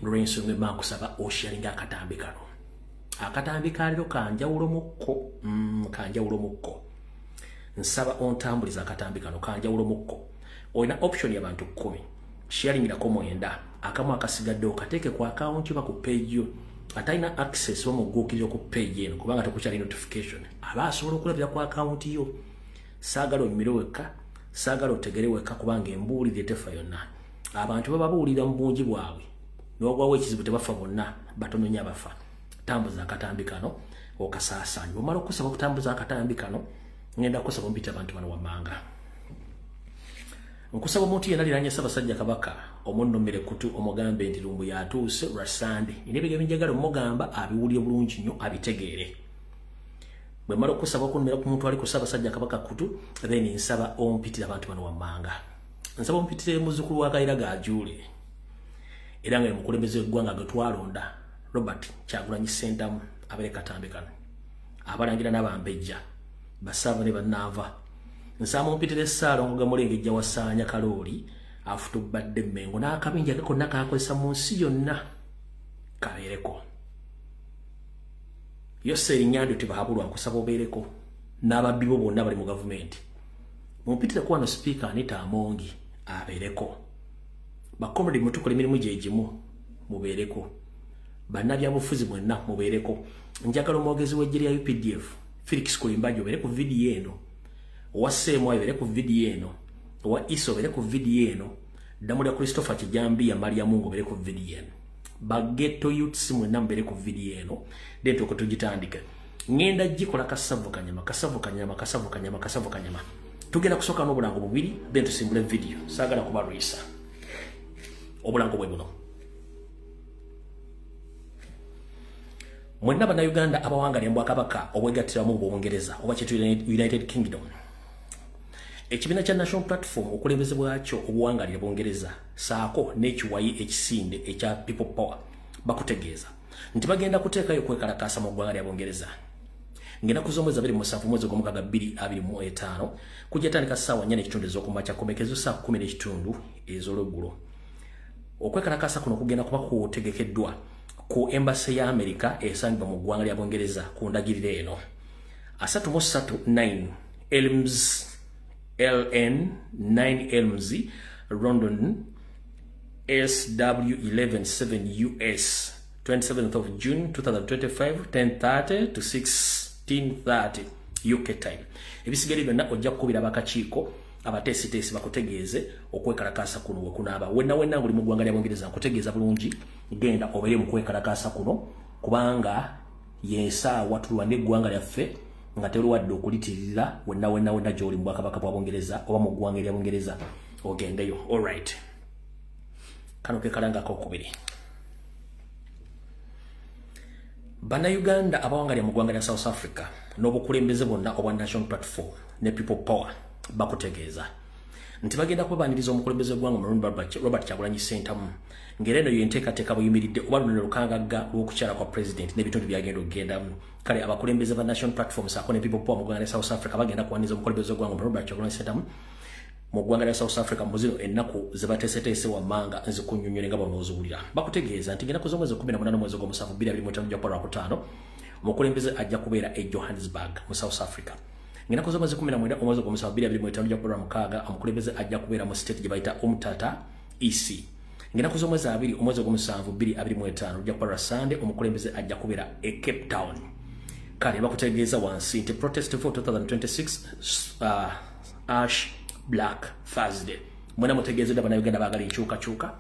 Lwensonga mankusaba osharinga akatambi kano. Akatambi kaliro kanjawulo mukko. Nsaba ontambuliza akatambi kano kanjawulo mukko. Oyina option y'abantu 10. Sharing na komo yenda. Akamu akasigadde okateeke ku account ba ku page yo. Ataina access wa mugukirira ku page eno kubanga tokukyali notification. Aba asobola okulabira ku account yo. Saagala omiro wekka, saagala otegere wekka kubanga embuulire tefa yonna. Abantu baba buulira mu bungi bwabwe. N'ogwawo ekizibu tebafa bonna, batono nnyo abafa. Tambuza akatambi kano okasaasaanya. Bw'omala okusaba okutambuza akatambi kano, ngenda kusaba ompita abantu bano wammanga. Nkusaba omuntu yenna aliraanye Ssaabasajja Kabaka omunnomere kutu omugambe nti lumbu yatuuse lwa Sande. Nina ebigambo njagala omugamba abiwulire bulungi nnyo abitegeere. Bwe mmala okusaba okunnumira ku muntu ali ku Ssaabasajja Kabaka kutu, then nsaba ompitira abantu bano wammanga. Nsaba ompitire muzzukulu wa Kayiira Gajuule. Era nga mukulembeze w'eggwanga gwe twalonda Robert Kyagulanyi Ssentamu abere katambi kano. Abalangira n'abambejja. Basaba ne bannaava. Nsaba ompitire Ssaalongo Gamulengejja Wasaanya Kalooli afutubadde Mmengo n'akabinja ke konna kaakozesa mu nsi yonna kabeereko. Yoseri Nyando tibahabulwa nkusaba obeereko n'ababbi bo bonna bali mu gavumenti. Mumpitire ku wano Speaker Anita Amongi abeereko. Bakomredi mutukola emirimu gye gimu mubeereko. Bannabyabufuzi mwenna mubeereko. Njagala omwogezi w'eggye lya UPDF Felix Kulimbajo obeere ku vidiyo eno. Owa Ssemwai obeere ku vidiyo eno. Owa Iso obeere ku vidiyo eno. Damulya Christopher Kijambiya Maria Mungu obeere ku vidiyo eno. Bageto youths mwenna mubeere ku vidiyo eno. Then tugitandike. Ngenda gikola kasavu kanyama. Tugenda kusooka n'obulango bubiri then tusimbule video. Saagala kubalwisa. Obulango bwe buno. Mwenna Bannayuganda abawangalira mu Bwakabaka obwegattiramu mu Bwongereza oba kyetu United Kingdom. Ekibiina kya National Platform okulembeze bwakyo obuwangalira Bwongereza saako n'ekiwayi ekisinde ekya People Power bakutegeeza nti bagenda kuteekayo kwekalakaasa mu ggwanga lya Bwongereza. Ngenda kuzomweza 27 mwezi gw'omukaaga 2025 kujja tandika ssaawa 4:30 ez'okumakya komekezo saa 10:30 ez'olweggulo. Okwekalakaasa kuno kugenda kuba kutegekeddwa ku Embassy ya America esangibwa mu ggwanga lya Bwongereza ku ndagiriro eno. 339 Elms LN 9 Elms London SW117 US 27th of June 2025 10:30 to 16:30 UK time. Ebisigadde byonna ojja kukubira abakakiiko abateesiteesi bakutegeeze okwekalakaasa kuno we kunaaba. Wenna nguli mu ggwanga lya Bwongereza nkutegeeza bulungi genda obeere mu kwekalakaasa kuno kubanga yensaawa tulwanira eggwanga lyaffe nga teruwadde okulitirira wenna gy'oli mu Bwakabaka bwa Bwongereza oba mu ggwanga lya Bwongereza ogendeyo. Alright. Kano ke kalanga akokubiri. Bannayuganda abawangalira mu ggwanga lya South Africa n'obukulembeze bonna obwa National Platform ne People Power bakutegeeza nti bagenda kubaniriza omukulembeze gw'eggwanga Mulumba Robert Kyagulanyi Ssentamu ng'era eno yenteekateeka buyimiridde oba luno lukangagga lw'okukyala kwa president n'ebitundu byagenda okugendamu. Kale abakulembeze ba National Platform saako ne People Power mu ggwanga lya South Africa bagenda kuwaniriza omukulembeze gw'eggwanga Robert Kyagulanyi Ssentamu mu ggwanga lya South Africa mu zino ennaku ze bateeseteese wammanga nzikunnyonnyole nga bw'onooziwulira. Bakutegeeza nti ngenda kuzomwezi 18 mwezi gw'omusanvu 2025 gya Polo wakutaano omukulembeze ajja kubeera e Johannesburg mu South Africa. Ngenda kuzomwezi 19 omwezi gw'omusanvu 2025 gya Polo mukaaga omukulembeze ajja kubeera mu state gye bayita Umtata EC. Ngenda kuzomwezi 2 omwezi gw'omusanvu 2025 gya Polo Sunday omukulembeze ajja kubeera e Cape Town. Kale bakutegeeza wansi nti protest for 2026 Ash Black Thursday. Mwena mutegeezedde Bannayuganda baagala enkyukakyuka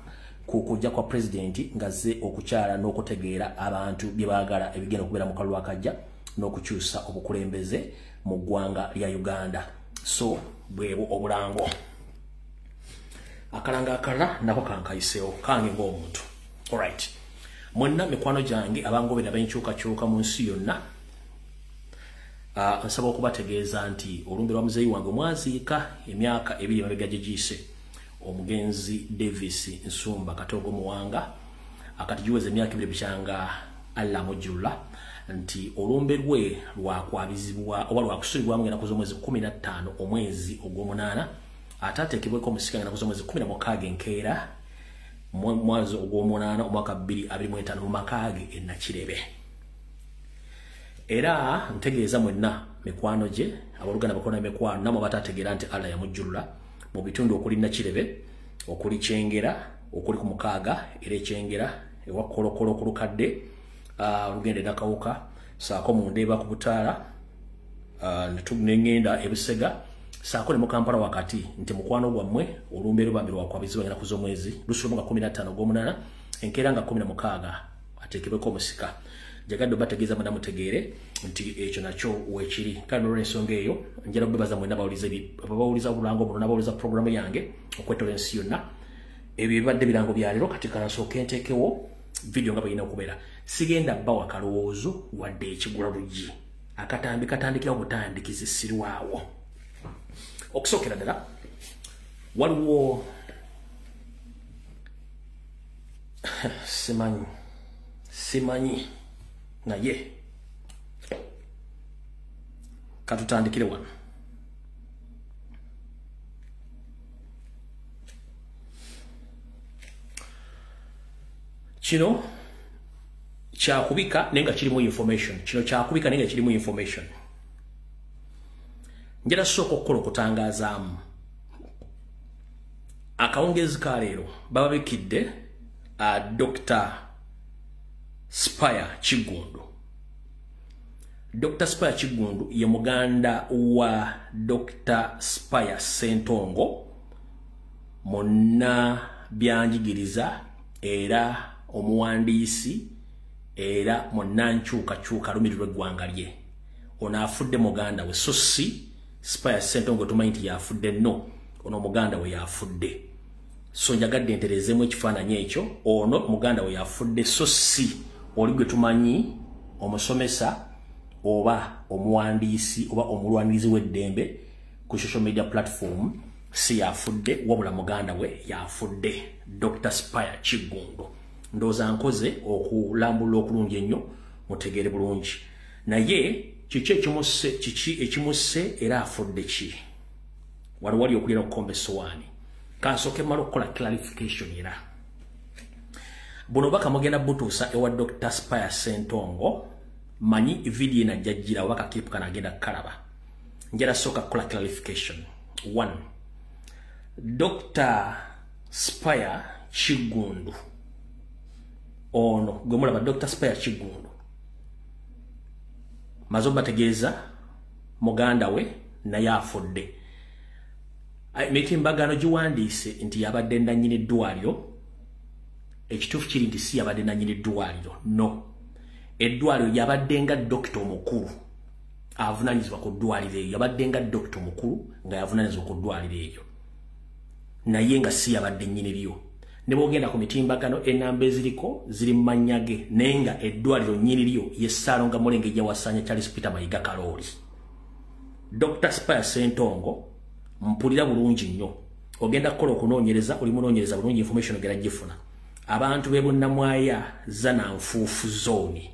ku kujja kwa president ngazze okukyala n'okutegeera abantu bye baagala ebigenda okubeera mu kalulu akajja n'okukyusa obukulembeze mu ggwanga lya Uganda. So bwebo obulango. Akalanga akala nako kankayiseewo kange ng'omuntu. Alright. Mwenna mikwano gyange abangobera b'enkyukakyuka mu nsi yonna. Nsaba okubategeeza nti olumbe lwa muzeeyi wange mwaziika emyaka 2 emabega gye giyise omugenzi Davis Nsumba Katogo Muwanga akati giweze emyaka 2 bikyanga Allah mujjula nti olumbe lwe lwakwabizibwa oba lwakusulibwamu ngenda kuzomwezi 15 omwezi ogw'omunaana ate ateekebweko omusika ngenda kuzomwezi 16 enkeera mwezi ogw'omunaana omwaka 2025 mu makage e Nakirebe. Era ntegeeza mwenna mikwano gye abaluganda bakola mikwano namwe batategeera nti Allah yamujjulula mu bitundu okuli Nakirebe, okuli Kyengera, okuli ku Mukaaga era Kyengera ewa Kolokolo ku Lukadde, olugende Nakawuka saako mu Ndeeba ku Butaala, n'engenda e Busega saako ne mu Kampala wakati nti mukwano gwammwe olumbe lubambi lwakwabizibwa ng'ennaku z'omwezi lusulo nga 15 ogw'omunaana enkeera nga 16 ateekebweko omusika. Jagadde bategeeza mwenna mutegeere nti ekyo nakyo weekiri. Kale n'olw'ensonga eyo njala kubebaza mwenna bawuliza obulango buno n'abawuliza programu yange okwetola ensi yonna. Ebyo bibadde birango bya leero, kati kansooke nteekewo video nga bweyina okubeera. Sigenda bawa kalowoozo wadde ekigula bugi. Akatambi katandikira obutandikizi sirwawo. Okusookera ddala waliwo simanyi naye katutandikire wano. Kino kyakubika nenga kirimu information. Njala soko okukola okutangazaamu akawungezi ka leero bababikidde Dr. Spire Kigundu. Dr. Spire Kigundu ye muganda wa Dr. Spire Ssentongo, monna byanjigiriza era omuwandiisi era munnankyukakyuka lumirirwa eggwanga lye. Ono afudde muganda we, so si Spire Ssentongo tumanyi nti yafudde no, ono muganda we yafudde. So njagadde nterezeemu ekifaananyi ekyo, ono muganda we yafudde, so si oli gwe tumanyi omusomesa oba omuwandiisi oba omulwanirizi w'eddembe ku social media platform si yafudde, wabula muganda we yafudde, Dr. Spire Kigundu. Ndowooza nkoze okulambula okulungi ennyo mutegeere bulungi. Naye kiki ekimusse era afudde ki? Wali okulira okukomba essowaani. Kansooke mmala okukola clarification era. Buno baka mugenda butuusa ewa Dr. Spire Ssentongo, manyi video najja jjira oba kakipu kana agenda kalaba. Njala sooka kukola clarification. 1. Dr. Spire Kigundu ono gwe mulaba Dr. Spire Kigundu mazoba tegeeza muganda we naye afudde. Emitimbagano giwandiise nti yabadde nannyini ddwaliro. Ekituufu kiri nti si yabadde nannyini ddwaliro, no. Eddwaliro yabadde nga dokita omukulu avunaanyizibwa ku ddwaliro eyo, yabadde nga dokita omukulu nga yavunaanyizibwa ku ddwaliro eyo, naye nga si yabadde nnyini lyo. Ne bwogenda ku mitimbagano ennamba eziriko ziri mu mannya ge, naye nga eddwaliro nnyini lyo ye Ssaalonga Mulengejja Wasanya Charles Peter Mayiga Kalooli. Dr. Spire Ssentongo mpulira bulungi nnyo. Ogenda kukola okunoonyereza, oli munoonyereza bulungi, information ogera gifuna. Abantu b'e Bunnamwaya Zananfuufu zone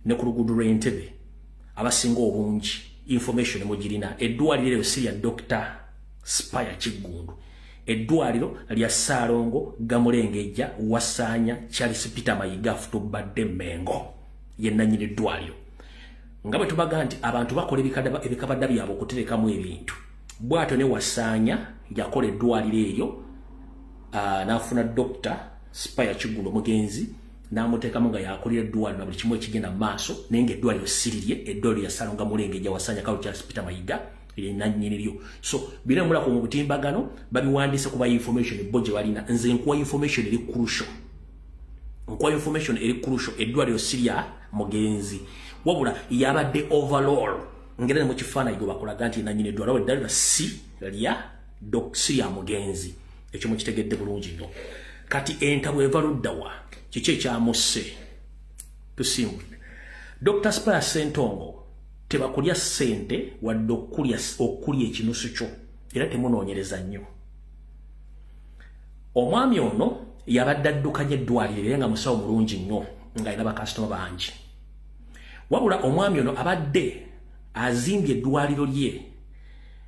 ne ku luguudo lw'Entebbe abasinga obungi information mugirina. Eddwaliro eryo si lya Dr. Spire Kigundu, eddwaliro lya Ssaalongo Gamulengejja Wasanya Charles Peter Mayiga Futubadde Mengo ye nannyini eddwaliro. Nga bwe tubaga nti abantu bakola ebikabadda byabwe okuterekamu ebintu, bw'atyo ne Wasanya yakola eddwaliro eryo n'afuna Dr. Spire Kigundu omugenzi n'amuteekamu nga yakolera eddwaliro na buli kimu ekigenda mu maaso, naye ng'eddwaliro sirirye, eddwaliro lya Ssaalonga Mulengejja Wasanya Charles Peter Mayiga nannyini lyo. So bino mulako mu butimbagano babiwandiise kuba information bo gye balina. Nze nkuwa information eri crucial. Eddwaliro sirya mugenzi, wabula yabadde overall ngera mu kifaananyi gwe bakolaga nti nannyini eddwaliro eddwaliro si lya mugenzi. Ekyo mukitegedde bulungi nnyo. Kati entabwe eva luddawa, kiki ekyamusse? Tusimbudde Dr. Spire Ssentongo tebakulya ssente wadde okulya ekinusu kyo, era temunoonyereza nnyo. Omwami ono yabadde addukanya eddwaliro era nga musawo mulungi nnyo nga alina bakasitoma bangi, wabula omwami ono abadde azimbye eddwaliro lye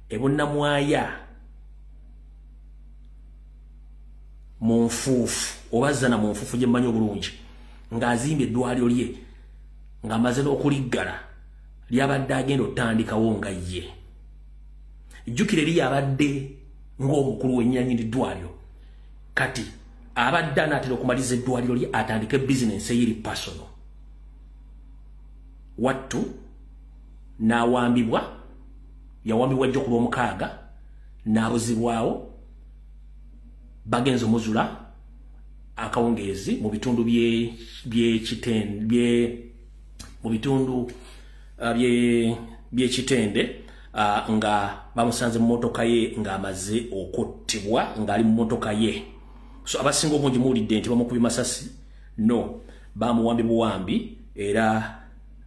e Bunnamwaya mu Nfuufu obazana mu nfufu gye mmanyi obulungi ng'azimbye eddwaliro lye ng'amaze n'okuliggala lyabadde agenda otandikawo nga ye jjukire eri abadde ng'omukulu w'ennyanyini ddwaliro kati abadde anaatera okumaliza eddwaliro lye atandika bizinensi eyiri pasono wattu n'awambibwa yawambibwa jjo ku lw'omukaaga n'abuzibwawo bagenze omuzula akawungeezi mu bitundu by'ekitende nga bamusanze mu motoka ye ng'amaze okuttibwa ng'ali mu motoka ye so abasinga obungi muwulidde nti bamukubye masasi no bamuwambi buwambi era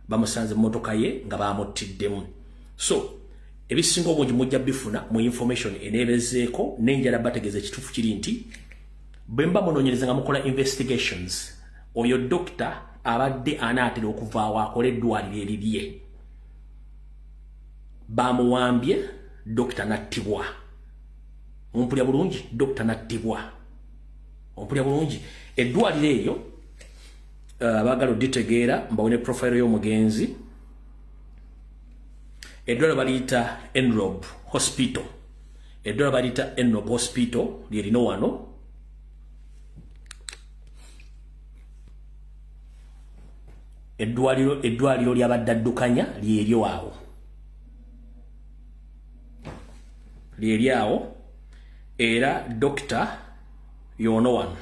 bamusanze mu motoka ye nga bamuttiddemu so ebisinga obungi mujja bifuna mu information eneebezeeko n'enjala bategeeza ekituufu kiri nti bwe mba munoonyereza nga mukola investigations oyo dokita abadde anaatera okuvaawo akole eddwaliro erirye bamuwambye dokita nattibwa ompulya bulungi dokita nattibwa ompulya bulungi eddwaliro eryo baagala odditegeera mbawone profile y'omugenzi eddwaliro baliyita Enrob Hospital eddwaliro baliyita Enrob Hospital lyerino wano eddwaliro lyabadde addukanya lyeryo awo era dokita yono wano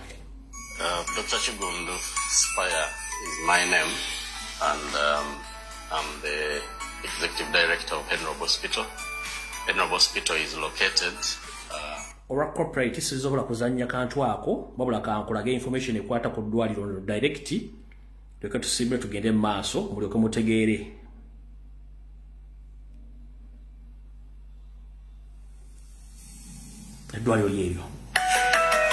Dr. Chigundu Spire is my name and I'm the Executive Director of Enrob Hospital. Enrob Hospital is located Ora corporate isizobola kuzanya kantu ako babula kankulage information ekwata ku ddwaliro direct leka tusimbe tugende maaso mulyoke mutegeere eddwaliro lyeryo.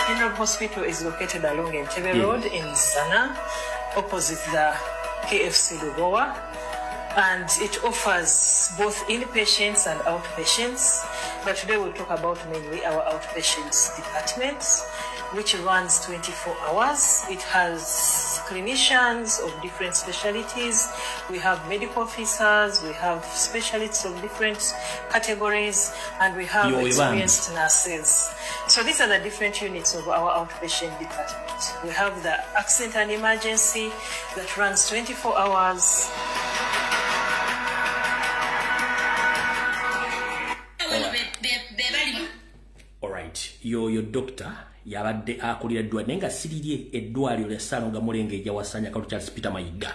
Enrob Hospital is located along Entebbe Road in Zana, opposite the KFC Lugowa, and it offers both inpatients and outpatients. But today we'll talk about mainly our outpatients department, which runs 24 hours. It has clinicians of different specialties. We have medical officers, we have specialists of different categories, and we have experienced nurses. So these are the different units of our outpatient department. We have the accident and emergency that runs 24 hours. Alright, yo doctor yabadde akulira eddwaliro nenga sirirye eddwaliro lya Ssalonga Mulenge ejja wasanya Kalu Charles Peter Mayiga.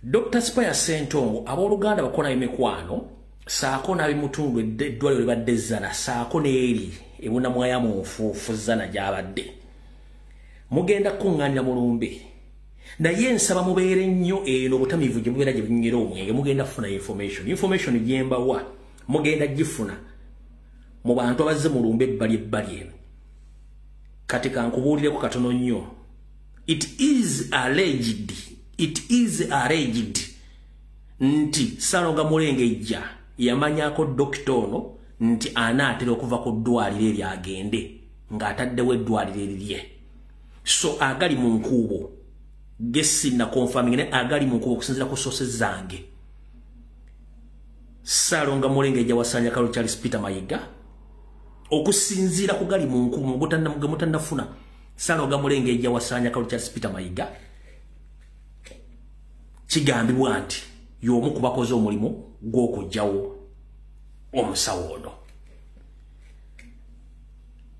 Dr. Spire Ssentongo abooluganda bakola emikwano saako n'abimutundu eddwaliro libadde Zana saako n'eri ebuna mwaya mu nfuufu Zana gy'abadde mugenda kuŋŋaanira mulumbe naye nsaba mubeere nnyo eno obutamiivu gye mubeera gye bunyera omwenge mugenda kufuna information gyembawa mugenda gifuna mu bantu abazze mulumbe ebbali eno kati kankubuulireko katono nnyo. It is alleged nti Ssalonga Mulenge ejja yamanyako dokita ono nti anaatera okuva ku ddwaliro eryo agende ng'ataddewo eddwaliro erirye so agali mu nkuubo gesi na confirming ne agali mu nkuubo okusinziira ku sources zange Ssalonga Mulenge ejja wasanya Kalu Charles Peter Mayiga okusinziira ku gali mu nkuubo mutannafuna Ssalonga Mulenge ejja wasanya Kalu Charles Peter Mayiga kigambibwa nti y'omu ku bakoze omulimu gw'okugyawo omusawo ono.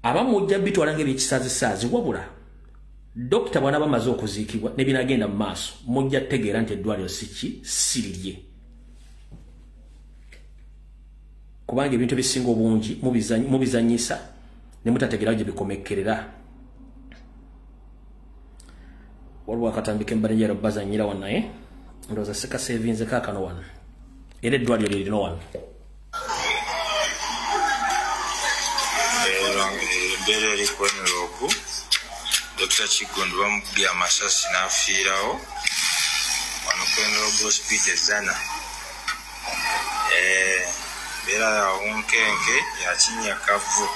Abamujja bitwala ng'ebyekisazisaazi wabula dokita bw'anaaba amaze okuziikibwa ne binagenda mu maaso mujja tegeera nti eddwaliro sirirye kubanga ebintu ebisinga obungi mubizanyisa ne mutategeerawo gye bikomekkerera. Waliwo akatambika embala enjala bazanyira wano naye ndowooza sekaseevinze kaakano wano era eddwaliro lirino wano. Embeera eri ku Enrob Dr. Chigundu bamukubye amasasi n'afiirawo wano ku Enrob Hospital Zana. Embeera ya wunkenke ya kinyakavu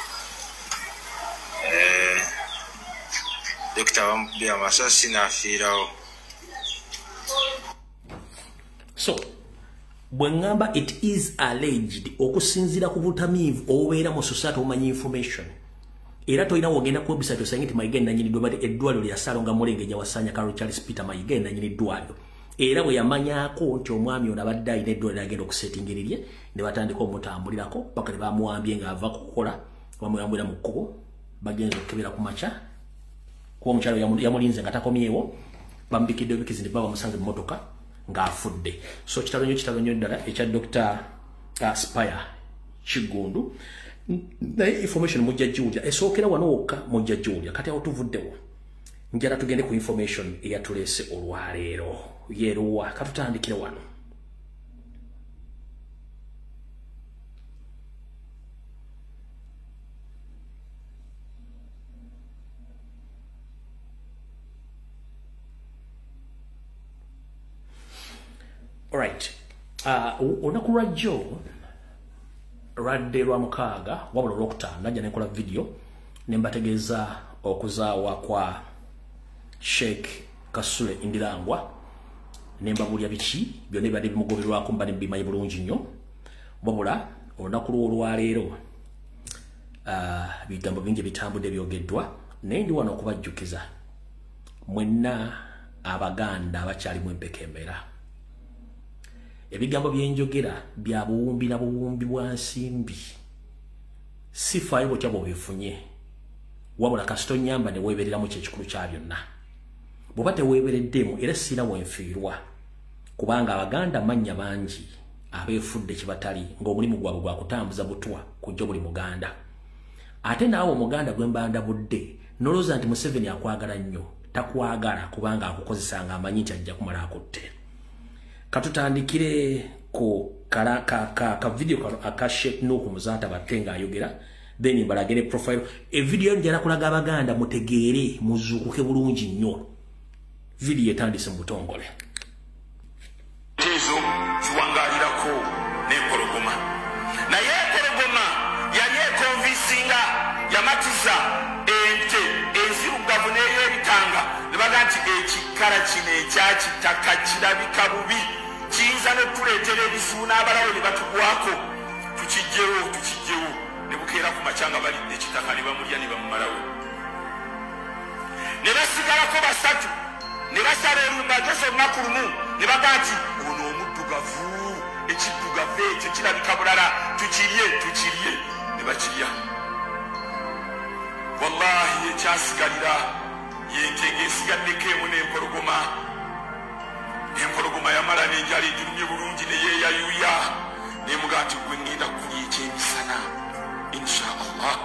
dokita bamukubye amasasi n'afiirawo. So bwengamba it is alleged okusinzira ku butamiivu obeera mu society omanyi information era toyina wogenda ku website osange nti Mayiga nanyini ddwaliro eddwaliro lya Ssalonga Mulenge wasanya Carol Charles Peter Mayiga nanyini ddwaliro era bwe yamanyaako nti omwami ono abadde alina eddwaliro agenda okusetingirirye ne batandika omutambulirako paka ne bamuwambye ng'ava kukola bamuyambulira mu kkubo bagenza okukebera ku makya kuba omukyalo yamulinze nga takomyewo bamubikidde obubikizi ne baba bamusanze mu mmotoka ng'afudde. So kitalo nnyo ddala ekya Dr. Spire Kigundu naye information mujja jiwulya esookera wano wokka mujja jiwulya kati awo tuvuddewo njala tugende ku information eyatuleese olwaleero yeeruwa katutandikire wano. Alright, olunaku lwajjo lwadde lwa mukaaga wabula olwokutaano najja nekola video ne mbategeeza okuzaawa kwa Sheikh Kasule Indirangwa ne mbabuulya biki byonna bibadde bimugoberwako mba ne bimanyi bulungi nnyo wabula olunaku lw'olwaleero bigambo bingi bitambudde byogeddwa naye ndi wano okubajjukiza mwenna Abaganda abakyalimu empekembera. Ebigambo byenjogera bya buwumbi na buwumbi bwa nsimbi sifaayo bwotya bwebifunye wabula kasito nyamba ne weebereramu kyekikulu kya byonna bw'oba teweebereddemu era sina wenfiirwa kubanga Abaganda mannya bangi abeefudde kyebatali ng'omulimu gwabwe gwa kutambuza butwa kujja buli Muganda ate naawe Omuganda gwe mbanda budde nolowooza nti Museveni akwagala nnyo takwagala kubanga akukozesa ng'amanyi nti ajja kumala akutte. Katutandikire ku ka video aka Sheikh Nuhu Muzata Batenga ayogera then mbalagere profile video njala kulaga Abaganda mutegeere muzuukuke bulungi nnyo video etandise mu butongole tezo kiwangalirako n'empologoma naye empologoma yali ekonvisinga yamatiza ente enzirugavu n'ey'ebitanga ne baga nti ekikala kino ekyakitaka kirabika bubi kiyinza n'otuleetera ebizibu n'abalawo ne batugwako tukijjewo ne bukeera ku makyanga balidde ekitaka ne bamulya ne bamumalawo ne basigalako basatu ne basala olumba gyose olunaku lumu ne baga nti ono omuddugavu ekiddugavu ekyo kirabika bulala tukirye ne bakirya. Wallahi ekyasigalira yente ng'esigaddeko emu n'empologoma. Empologoma yamala n'enjala ejulumye bulungi ne yeeyayuuya nemuga nti gwe ngenda kulya ekyemisana insha Allah.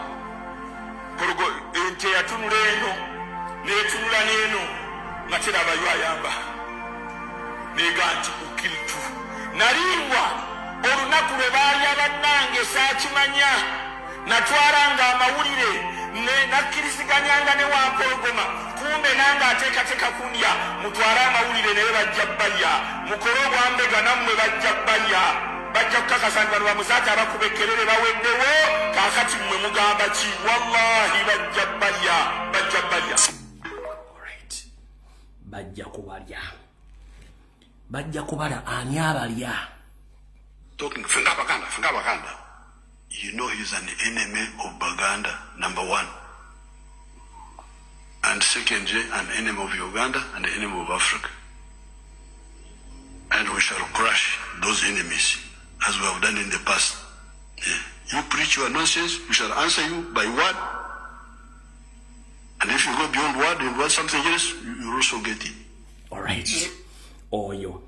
Ente yatunula eno n'etunula n'eno nga terabayo ayamba neega nti ukiritu nalimbwa olunaku lwe baalya bannange saakimanya natwalanga amawulire nakkiriziganyanga ne wampologoma kumbe nange ateekateeka kundya mutwale amawulire naye bajja balya mukole obwambega nammwe bajja balya bajja kukakasa nti bano bamuzaata abakuba ekkerere baweddewo kaakati mmwe mugamba ki wallahi bajja balya bajja kubalya bajja kubala ani abalya fenga Baganda. You know he's an enemy of Baganda, number one. And secondly, an enemy of Uganda and an enemy of Africa. And we shall crush those enemies as we have done in the past. Yeah. You preach your nonsense, we shall answer you by word. And if you go beyond word and want something else, you also get it. All right. Oyo.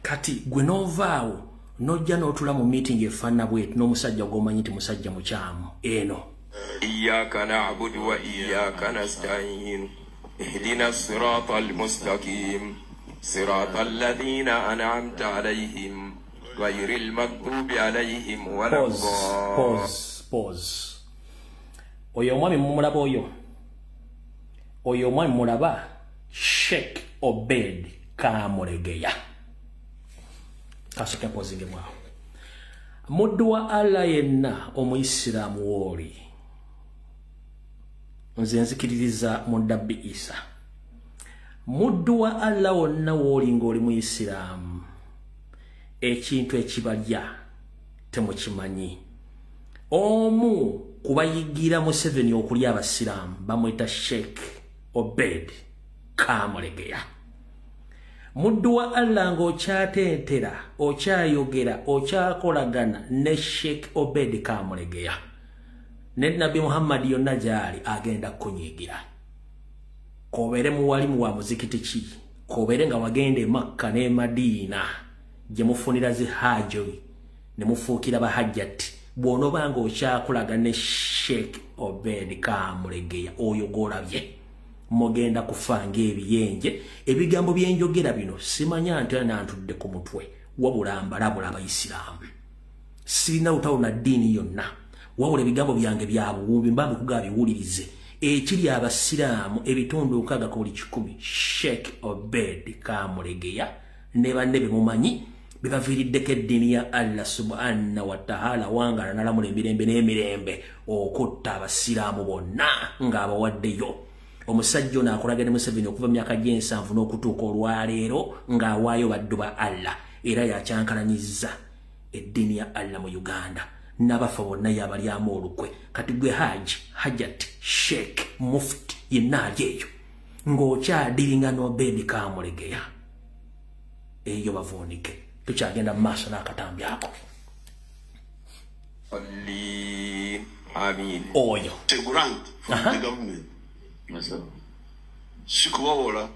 Kati gwenovaawo nojja n'otula mu meeting efaanana bw'etu n'omusajja gw'omanyi nti musajja mukyamu eno. Iyyaka na'budu wa iyyaka nasta'in. Ihdina as-sirata al-mustaqim. Sirata alladhina an'amta alayhim. Ghayril maghdubi alayhim wa Pause. Oyo omwami mumulaba oyo. Oyo omwami mulaba Sheikh Obed Kamulegeya. Kasoke mpozinge mwao. Muddu wa Allah yenna omuyisiraamu woli. nze nzikiririza mu Dabbi Isa muddu wa Allah wonna w'olinga oli Muisiraamu ekintu ekibalya temukimanyi omu kubayigira Museveni okulya abasiraamu bamwita Sheikh Obed Kamulegeya muddu wa Allah ng'okyateetera okyayogera okyakolagana ne Sheikh Obed Kamulegeya ne Nabi Muhammad yonna gyali agenda kunyigira kobeere muwalimu wa muzikiti ki kobeere nga wagenda e Makka ne Madina gye mufunira zihaji ne mufuukira bahajjati bw'onobanga okyakulaga ne Sheikh Obed Kamulegeya oyo golabye mugenda kufanga ebiyenje ebigambo byenjogera bino simanya nti nantudde ku mutwe wabula mbalabula abayisiraamu sirina utawo na ddiini yonna wabula ebigambo byange bya buwumbi mbambi kugaa biwulirize ekiri abasiraamu ebitundu 610 Sheikh Obed Kamulegeya ne banne bemumanyi bibaviiriddeko eddiini ya Allah subhanahu wa ta'ala wangala nalamula emirembe n'emirembe okutta abasiraamu bonna ng'abawaddeyo omusajja ono akolagana Museveni okuva myaka gye7 n'okutuuka olwaleero ng'awaayo baddu ba Allah era yakyankalanyizza eddiini ya Allah mu Uganda n'abafa bonna yabalyamu olukwe kati gwe Haji Hajjat Sheikh Mufti yenna ali eyo ng'okyadiringa n'Obed Kamulegeya eyo bavuunike tukyagenda mu maaso n'akatambi ako Amin. oyo It's a grant from the government. Sikubawola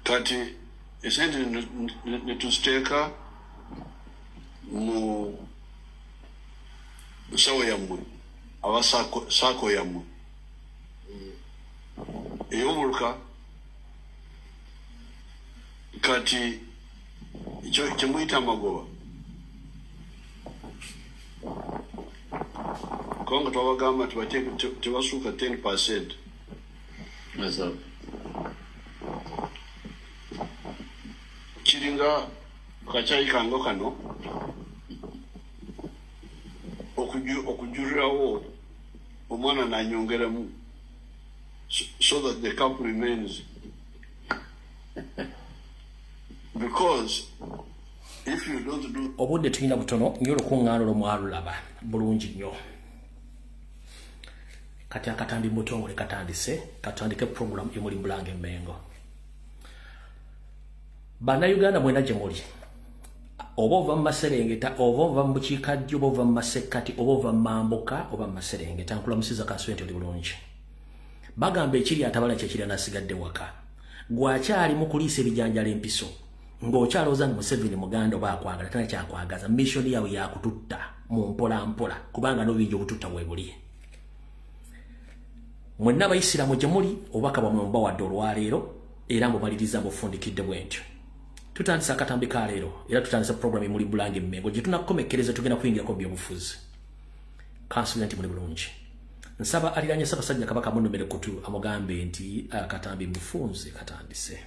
kati esente netuziteeka mu nsawo yammwe aba saako yammwe ey'omuluka kati kyemuyita amagoba kubanga twabagamba tebasuuka 10%. Kiringa kacayi kango kano okujurirawo omwana nanyongeramu so that the camp remains, because if you don't do obudde tulina butono nyo olukuŋŋaano lwomwalulaba bulungi nnyo kati akatambi mutongole katandise katandike program emuli Mulange Mmengo bannayuganda mwena gye muli oba ova mu Maserengeta oba ova mu bukiikajjo oba ova mu Masekkati oba ova mu Mambuka oba mu Maserengeta nkulamusiza Kaswente oli bulungi bagamba ekiri atabala kyekiri anasigadde waka gwakyali mu kuliisa ebijanjala empiso ng'okyalowooza nti Museveni muganda oba akwagala tana kyakwagaza missoni yawe yakututta mu mpola mpola kubanga n'obuyinja obututta bwe buli mwenna abayisiraamu gye muli obubaka bwammwe mubawadde olwaleero era mubaliriza bufundikidde bwentyo tutandisa akatambi ka leero era tutandisa program emuli Mulange Mmengo gye tunakukomekereza tugenda kuyingirako byobufuzi kansulenti muli bulungi nsaba aliranye Ssaabasajja Kabaka munnomere kutu amugambe nti akatambi mufunze katandise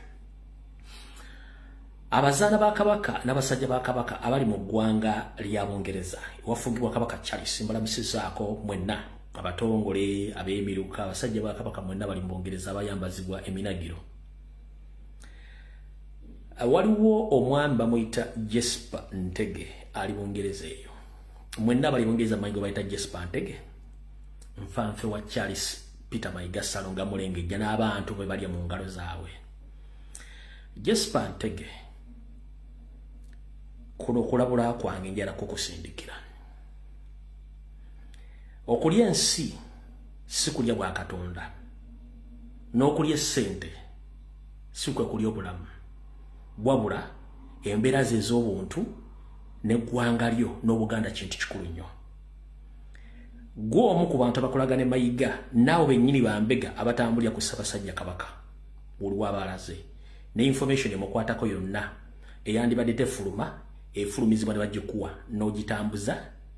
abazaana ba Kabaka n'abasajja ba Kabaka abali mu ggwanga lya Bungereza wafugibwa Kabaka Charles mbalamusizaako mwenna abatongole ab'emiruka abasajja ba Kabaka mwenna bali mu Bungereza abayambazibwa eminagiro waliwo omwami bamuyita Jesper Ntege ali Bungereza eyo mwenna bali Bungereza manyi gwe bayita Jesper Ntege nfanfe wa Charles Peter Mayiga Salonga mulengejja n'abantu bwe balya mu ngalo zaabwe Jesper Ntege kuno okulabula kwange njala kukusindikira okulya ensi si kulya bwa Katonda n'okulya essente si kwe kulya obulamu wabula embeera ze ez'obuntu n'eggwanga lyo n'Obuganda kintu kikulu nnyo gwe omu ku bantu abakolaga ne Mayiga naawe bennyini bambega abatambulira ku Ssaabasajja Kabaka olwa abalaze ne information emukwatako yonna eyandibadde tefuluma efulumizibwa ne bagikuwa n'ogitambuza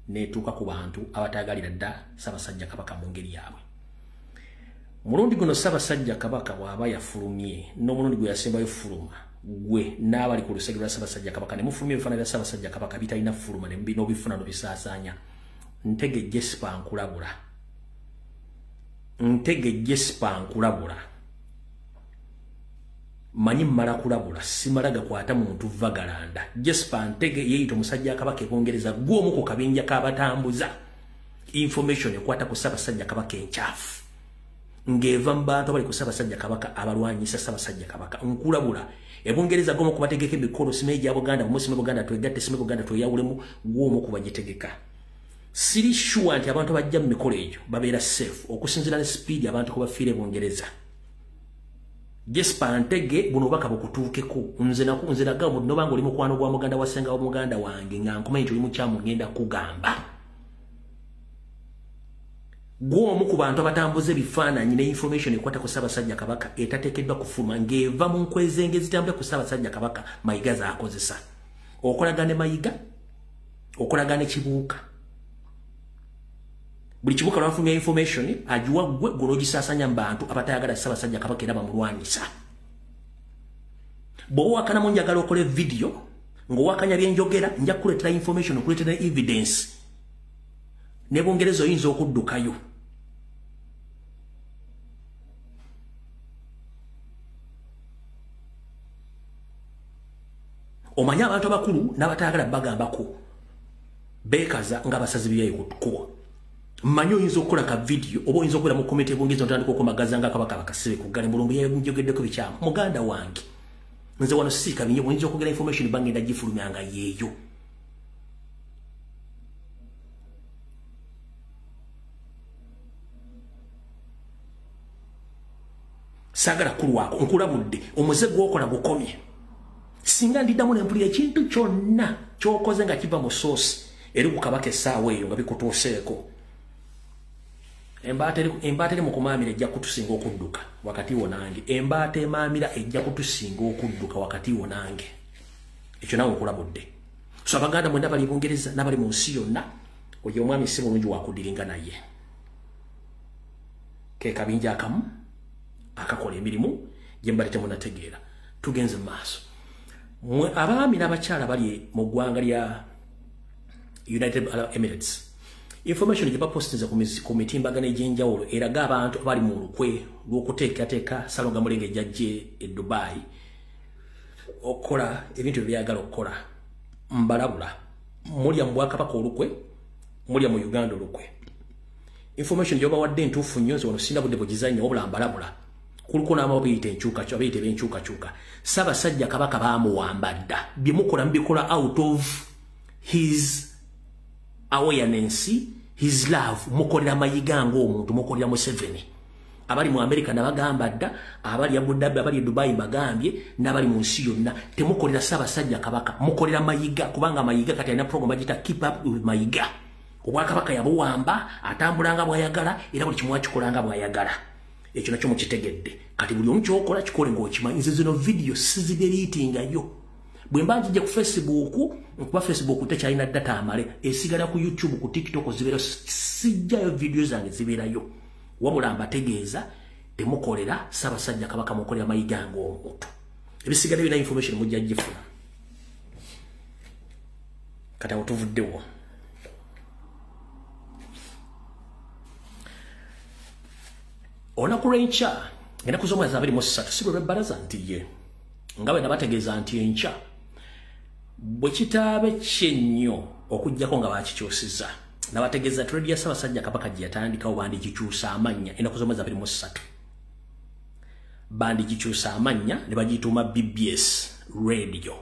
netuuka ku bantu abatagalira dda Ssaabasajja Kabaka mu ngeri yaabwe mulundi guno Ssaabasajja Kabaka bw'aba yafulumye n'omulundi gwe yasembayo fuluma gwe n'abali ku lusegero lwa Ssaabasajja Kabaka ne mufulumya ebifaananyi bya Ssaabasajja Kabaka bitalina fuluma n'obifuna n'obisaasaanya Ntege Jesper nkulabula Ntege Jespa nkulabula. Manyi mmala kulabula simalaga kwata muntu vagalanda. Jespa Ntege yeeyita omusajja Kabaka Ebongereza gwomu ku kabinja k'abatambuza information ekwata ku Ssaabasajja Kabaka enchafu. Ngeva mbantu abali ku Ssaabasajja Kabaka abalwanyisa Ssaabasajja Kabaka nkulabula. Ebongereza gomo kubategeka emikolo simeji ya Buganda musime Buganda twegatte sime Buganda tweyawulemu gwomu kubagitegeka. Siri sure nti abantu bajja mu mikolo egyo babeera safe okusinzira ne speed abantu ko bafiire Ebongereza. Jespa Ntege buno baka bukutuukeko nze naga mu nobanga oli mukwano gwa muganda wasenga wa muganda wange nga nkomanyi oli mukyamu ngenda kugamba. Gwomu ku bantu abatambuza ebifaananyi ne information ekwata ku Ssaabasajja Kabaka etateekeddwa kufuluma ng'eva mu nkwezenge zitambula ku Ssaabasajja Kabaka Mayiga z'akozesa. Okolagane Mayiga, okolagane Kibuuka. Buli Kibuuka lwafulumya information agiwa gwe gologisaasanya mu bantu abatayagala Ssaabasajja Kabaka era bamulwanyisa. Bw'oba wakana njagala okole video ng'owakanya byenjogera nja kukuleetera information okuleetera evidence. Ne Bongereza oyinza okuddukayo. Omanya abantu abakulu n'abatayagala bagambako beekaza nga basazi byayo kutukuwa. Mmanyi oyinza okukola ka video oba oyinza okubeera mu komite Ebongereza otandika okumagaza nga Kabaka bakasibe ku ggale mulumbu yenjogeddeko bikyamu. Muganda wange nze wano sisiika binyo oyinza okugera information bangenda gifulumya nga yeeyo. Sagala kulwako nkulabudde omuze gwokola gukomye. Singa ndiddamu nempulira ekintu kyonna ky'okoze nga kiva mu source eri ku Kabaka essaawa eyo nga bikutuuseeko. Embaata eri mu kumaamira ejja kutusinga okudduka wakati wo nange. Embaata emaamira ejja kutusinga okudduka wakati wo nange. Ekyo nawe nkulabudde. So Abaganda mwenda bali Bungereza n'abali mu nsi yonna oyo omwami si mulungi wakudiringa naye. Ke kabinja akamu akakola emirimu gye mbalete munategeera. Tugenze mu maaso. Abaami n'abakyala bali mu ggwanga lya United Arab Emirates. Information gye bapostinze ku mitimbagano egy'enjawulo eraga abantu abali mu lukwe lw'okuteekateeka Salonga Mulenge jjajje e Dubai okukola ebintu byagala okukola. Mbalabula mulya mu Bwakabaka olukwe, mulya mu Uganda olukwe. Information gye bawadde ntuufu nnyo nze wano sina budde bugizanya wabula mbalabula. Kuliko n'ama biyita enkyukakyuka bayita ebyenkyukakyuka. Ssaabasajja Kabaka baamuwamba dda bye mukola mbikola out of his awareness, his love. Mukolera Mayiga ng'omuntu mukolera Museveni. Abali mu America nabagamba dda, abali Abu Dhabi, abali Dubai bagambye, n'abali mu nsi yonna temukolera Ssaabasajja Kabaka mukolera Mayiga kubanga Mayiga kati alina program bagita keep up with Mayiga. Obwakabaka yabuwamba atambulanga bw'ayagala era buli kimu akikolanga bw'ayagala. Ekyo nakyo mukitegedde. Kati buli omu kyokola kikole ng'okimanyi. Nze zino video sizideriitingayo. Bwe mba njija ku Facebook, kuba Facebook tekyalina data amale, esigala ku YouTube, ku TikTok zibeera sijjayo video zange zibeerayo. Wabula mbategeeza temukolera Ssaabasajja Kabaka mukolera Mayiga ng'omuntu. Ebisigala bina information mujja gifuna. Kati awo tuvuddewo. Olunaku lw'enkya ngenda kuz'omwezi 23 si lwe lw'ebbalaza nti ye nga bwe nabategeeza nti enkya bwe kitaabe kyennyo okuggyako nga bakikyusiza. Nabategeeza trade ya Ssaabasajja Kabaka gye yatandikawo bandigikyusa amannya ennaku z'omwezi 23. Bandigikyusa amannya ne bagiyituuma BBS Radio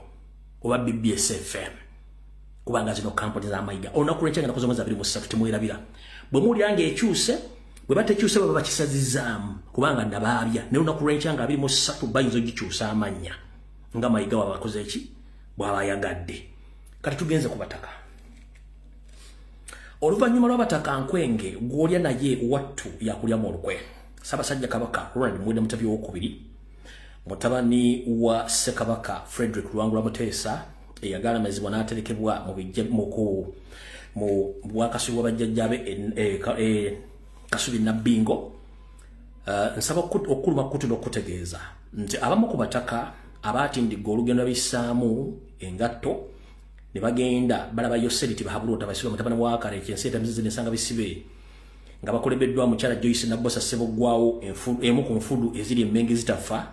oba BBS FM kubanga zino kampuni z'Amayiga. Olunaku lw'enkya ngenda kuz'omwezi 23 temwerabira. Bwe muwulira ng'ekyuse bwe batekyuse baba bakisazizaamu kubanga nabaabya ne lunaku lw'enkya nga 23 bayinza ogikyusa amanya nga Mayiga baba bakoze eki bw'aba yagadde. Kati tugenze ku bataka. Oluvannyuma lw'abataka nkwenge gw'olya naye wattu yakulyamu olukwe. Ssaabasajja Kabaka Ronald Muwenda Mutebi II mutabani wa Ssekabaka Frederick Luwangula Muteesa eyagalamizibwa n'aterekebwa mu bwakasubi bw'abajjajjabe Kasubi Nabbingo. Nsaba okuluma kutuno okutegeeza nti abamu ku bataka abatindigga olugendo bisaamu engatto ne bagenda balaba Yoseliti bahabulota basibwa mutabani wa Kale ekyensi etamizizi nesanga bisibe nga bakulembeddwa mukyala Joyce Nabbosa Ssebogwawo emu ku nfudu eziri emmenge zitafa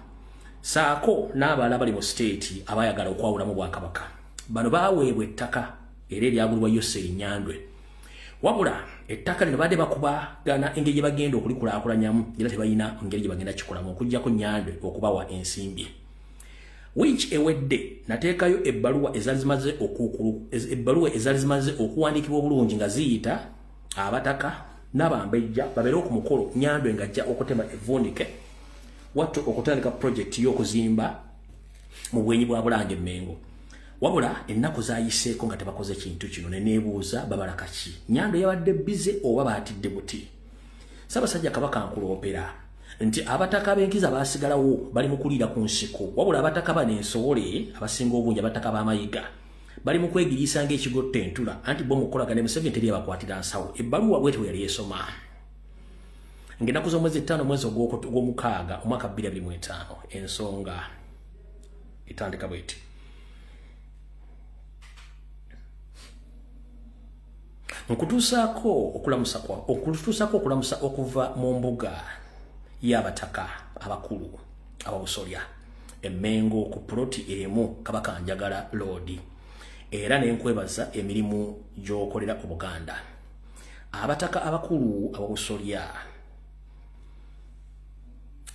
saako n'abalala bali mu state abayagala okwawulamu Bwakabaka. Bano baweebwa ettaka era eryagulibwa Yose Nyandwe. Wabula ettaka lino badde bakubagana engeri gye bagenda okulikulaakulanyamu era tebalina engeri gye bagenda kikolamu okuggyako Nyandwe okubawa ensimbi. Which ewedde nateekayo ebbaluwa ezali zimaze okuwandiikibwa obulungi nga ziyita abataka n'abambejja babeere ku mukolo Nyandwe ng'ajja okutema evvundike wattu okutandika project y'okuzimba mu bwenyi bwa Bulange Mmengo. Wabula ennaku zaayiseeko nga tebakoze kintu kino ne neebuuza babala kaki Nyandwe yabadde bize oba baatidde buti. Ssaabasajja Kabaka nkuloopera nti abataka b'enkiza baasigalawo bali mu kuliira ku nsiko wabula abataka banensowole abasinga obungi abataka b'amayiga bali mu kwegiriisa ng'ekigotta entula anti bo mukolagane Museveni teri abakwatira nsawo. Ebbaluwa bwetyo yali esoma ng'ennaku z'omwezi 5 mwezi ogw'omukaaga omwaka 2025 ensonga etandika bweti. Okutuusaako okulamusa okuva mu mbuga y'abataka abakulu ababusolya Emmengo ku ploti emu Kabaka Njagala Road era n'enkwebaza emirimu gy'okolera Obuganda. Abataka abakulu ababusolya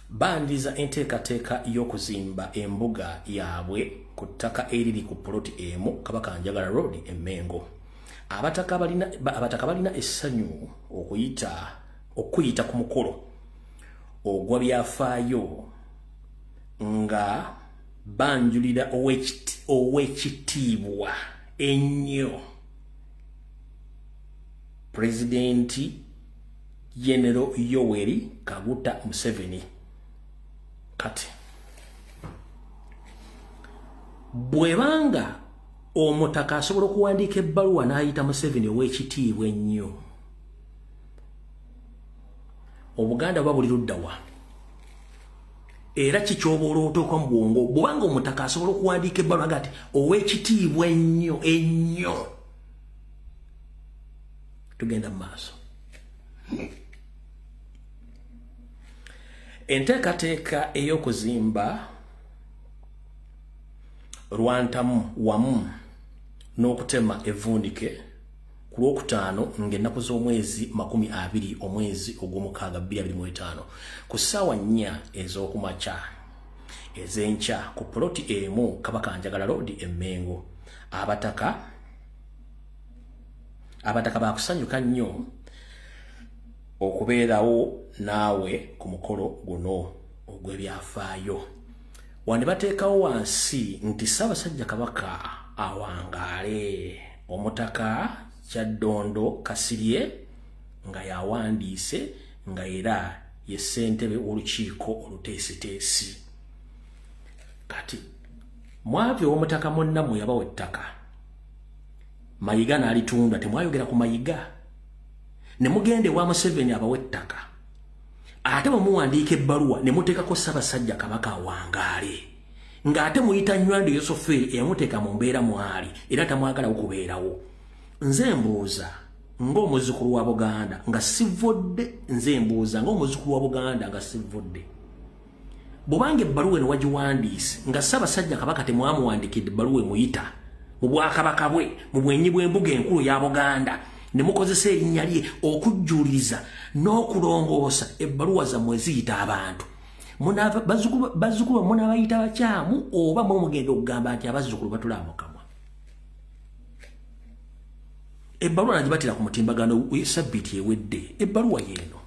bandiza enteekateeka y'okuzimba embuga yaabwe ku ttaka eriri ku ploti emu Kabaka Njagala Road Emmengo. Abataka balina essanyu okuyita ku mukolo ogwa byafaayo nga banjulira ow'ekitiibwa ennyo Pulezidenti General Yoweri Kaguta Museveni. Kati bwebanga omutaka asobola okuwandiika ebbaluwa n'ayita Museveni ow'ekitiibwa ennyo, Obuganda buba buli ludda wa? Era kikyoba olwotooka mu bwongo bwanga omutaka asobola okuwandiika ebbaluwa gati ow'ekitiibwa ennyo ennyo. Tugenda mu maaso. Enteekateeka ey'okuzimba Lwantamu wamu n'okutema evvundike ku Lwokutaano ng'ennaku z'omwezi 20 omwezi ogw'omukaaga 2025 ku ssaawa 4 ez'okumakya ez'enkya ku ploti emu Kabaka Njagala Road Emmengo. Abataka baakusanyuka nnyo okubeerawo naawe ku mukolo guno ogw'ebyafaayo. Wandibateekawo wansi nti Ssaabasajja Kabaka awangaale omutaka Kyaddondo Kasirye nga yawandiise nga era ye ssentebe w'olukiiko oluteesiteesi. Kati mwave omutaka munnammwe yabawa ettaka Mayiga n'alitunda, temwayogera ku Mayiga ne mugende wa Museveni abawa ettaka ate muwandiika ebbaluwa ne muteekako Ssaabasajja Kabaka awangaale ng'ate muyita Nywande Yosoferi eyamuteeka mu mbeera mwali era tamwagala okubeerawo. Nze mbuuza ng'omuzzukulu wa Buganda nga sivvodde, bw'obanga ebbaluwa eno wagiwandiise nga Ssaabasajja Kabaka temwamuwandikidde ebbaluwa emuyita mu bwakabaka bwe mu bwenyi bw'embuga enkulu ya Buganda ne mukozesa erinnya lye okujjuuliriza n'okulongoosa ebbaluwa zammwe ziyita abantu. Bazzukulu munaabayita bakyamu oba mugenda okugamba nti abazzukulu batulaa mu kamwa. Ebbaluwa nagibatira ku mutimbagano sabbiiti ewedde. Ebbaluwa yeeno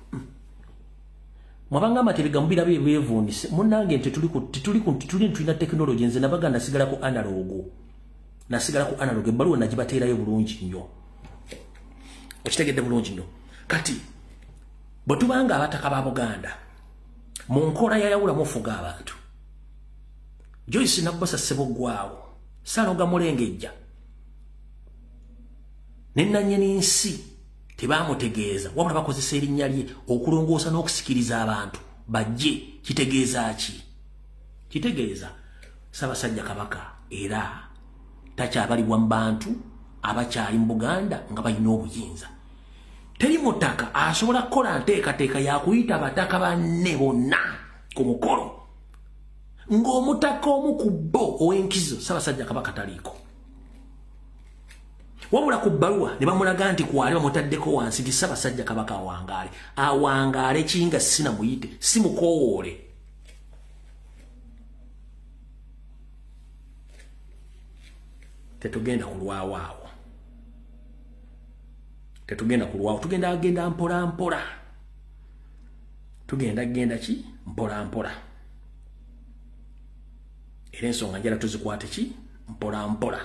mwabanga amatebega mubirabe beevuunise munnange nti tulina tekinologi. Nze nabaga nasigala ku analogo. Ebbaluwa nagibateerayo bulungi nnyo. Okitegedde bulungi nnyo. Kati bwe tubanga abataka ba Buganda mu nkola yayawula mufuga abantu, Joyce Nabbosa Ssebogwawo, Saanoga Mulengejja ne nannyini nsi tebaamutegeeza wabula bakozesa erinnya lye okulongoosa n'okusikiriza abantu bajje. Kitegeeza ki? Kitegeeza Ssaabasajja Kabaka era takyabalibwa mu bantu abakyali mu Buganda nga balina obuyinza. teri mutaka asobola kukola nteekateeka yakuyita abataka banne bonna ku mukolo ng'omutaka omu ku bo ow'enkizo Ssaabasajja Kabaka taliiko. Wabula ku bbaluwa ne bamulaga nti kwali bamutaddeko wansi nti Ssaabasajja Kabaka awangaale. Awangaale kinga sina muyite si mukowoole. Tetugenda kulwawaawo. Tetugenda kulwawo. Tugenda agenda mpola mpola. Tugenda genda ki? Mpola mpola. Era ensonga njala tuzikwate ki? Mpola mpola.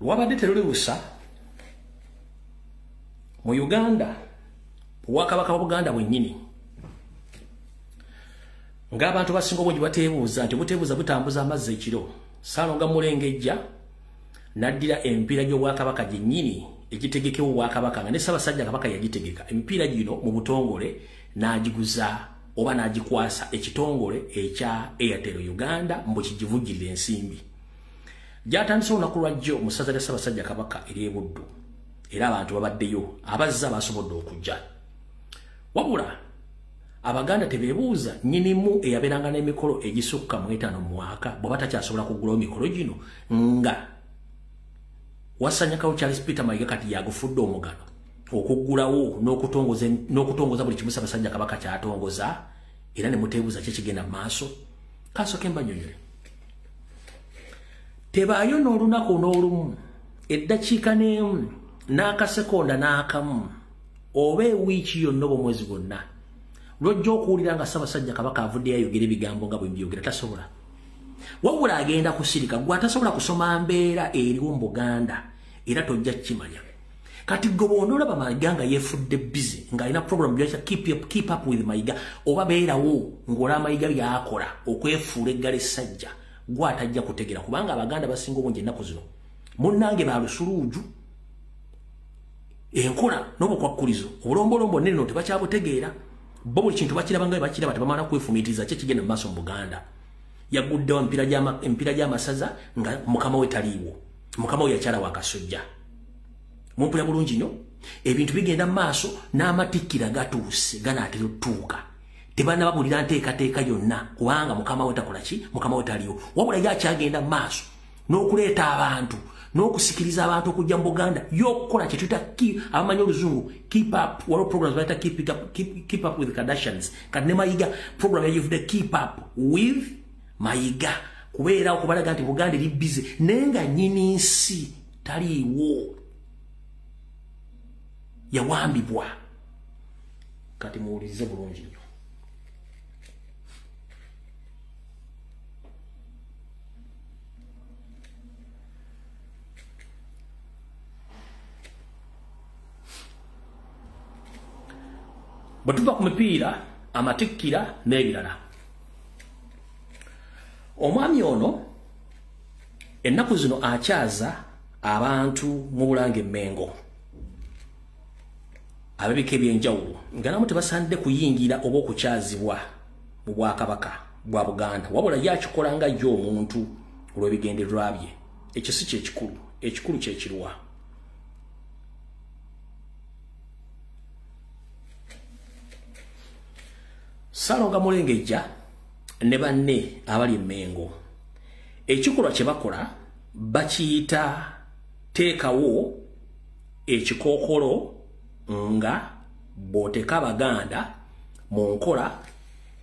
Wabadde teruluusa mu Uganda Obwakabaka bwa Buganda bwennyini ng'abantu basinga obungi bateebuuza nti buteebuuza butambuza amazzi ekiro. Ssaalonga Mulengejja n'addira emipiira gy'Obwakabaka gyennyini egitegekebwa Obwakabaka nga ne Ssaabasajja Kabaka yagitegeka. Emipiira gino mu butongole n'agiguza oba n'agikwasa ekitongole ekya Airtel Uganda mbu kigivujjirira ensimbi. Gyatandise olunaku lwajjo mu ssaza lya Ssaabasajja Kabaka ery'e Buddu era abantu babaddeyo abazza basobodde okujja. Wabula Abaganda tebeebuuza nnyinimu eyabeeranga n'emikolo egisukka mu 5 mu mwaka bw'aba takyasobola kuggulawo mikolo gino nga Wasanyakawo Charles Peter Mayiga kati yagufudde omugano okuggulawo n'okutongoza buli kimu Ssaabasajja Kabaka kyatongoza era ne muteebuuza kye kigenda mu maaso. Kasooke mbanyonyole. Tebaayo n'olunaku n'olumu eddakiika n'emu n'akasekonda n'akamu oba ewiiki yonna oba omwezi gwonna lwojja okuwulira nga Ssaabasajja Kabaka avuddeyo ayogera ebigambo nga bwe mbyogera. Tasobola. Wabula agenda kusirika gwe atasobola kusoma mbeera eriwo mu Buganda era tojja kukimanya. Kati gwe bw'onoolaba Mayiga nga yeefudde busy ng'alina program gy'ayita keep up with Mayiga oba beerawo ng'olaba Mayiga by'akola okwefuula eggala essajja gwe atajja kutegera kubanga Abaganda basinga obungi ennaku zino munnange ba lusuluuju enkola n'obukwakkulizo obulombolombo neno tebakyabutegeera bo buli kintu bakiraba nga bakiraba tebamala kwefumiitiriza kye kigenda mu maaso mu Buganda. Yaguddewo empiira gy'amasaza nga mukama we taliiwo. Mukama we yakyala wa Kasujja. Mumpulira bulungi nnyo ebintu bigenda mu maaso n'amatikkira gatuuse ganaatera otuuka. Tebanababulira nteekateeka yonna kubanga mukama we takola ki? Mukama we taliiwo. Wabula yakyagenda mu maaso n'okuleeta abantu n'okusikiriza abantu okujja mu Buganda y'okukola kye tuyita abamanyi oluzungu keep up waliwo programs bayita keep up with Kardashians. Kati ne Mayiga program yayivudde keep up with Mayiga kubeera okubalaga nti Buganda eri busy naye nga nnyini nsi taliiwo yawambibwa. Kati muwulirize bulungi nnyo. Bwe tuva ku mipiira amatikkira n'ebirala omwami ono ennaku zino akyaza abantu mu Bulange Mmengo ab'ebika eby'enjawulo nga namu tebasaanidde kuyingira oba okukyazibwa mu Bwakabaka bwa Buganda wabula yakikola nga ye omuntu olw'ebigendererwa bye. Ekyo si kyekikulu. Ekikulu kyekirwa. Ssaalonga Mulengejja ne banne abali Mmengo ekikolwa kye bakola bakiyita teekawo ekikookolo nga bw'oteeka Abaganda mu nkola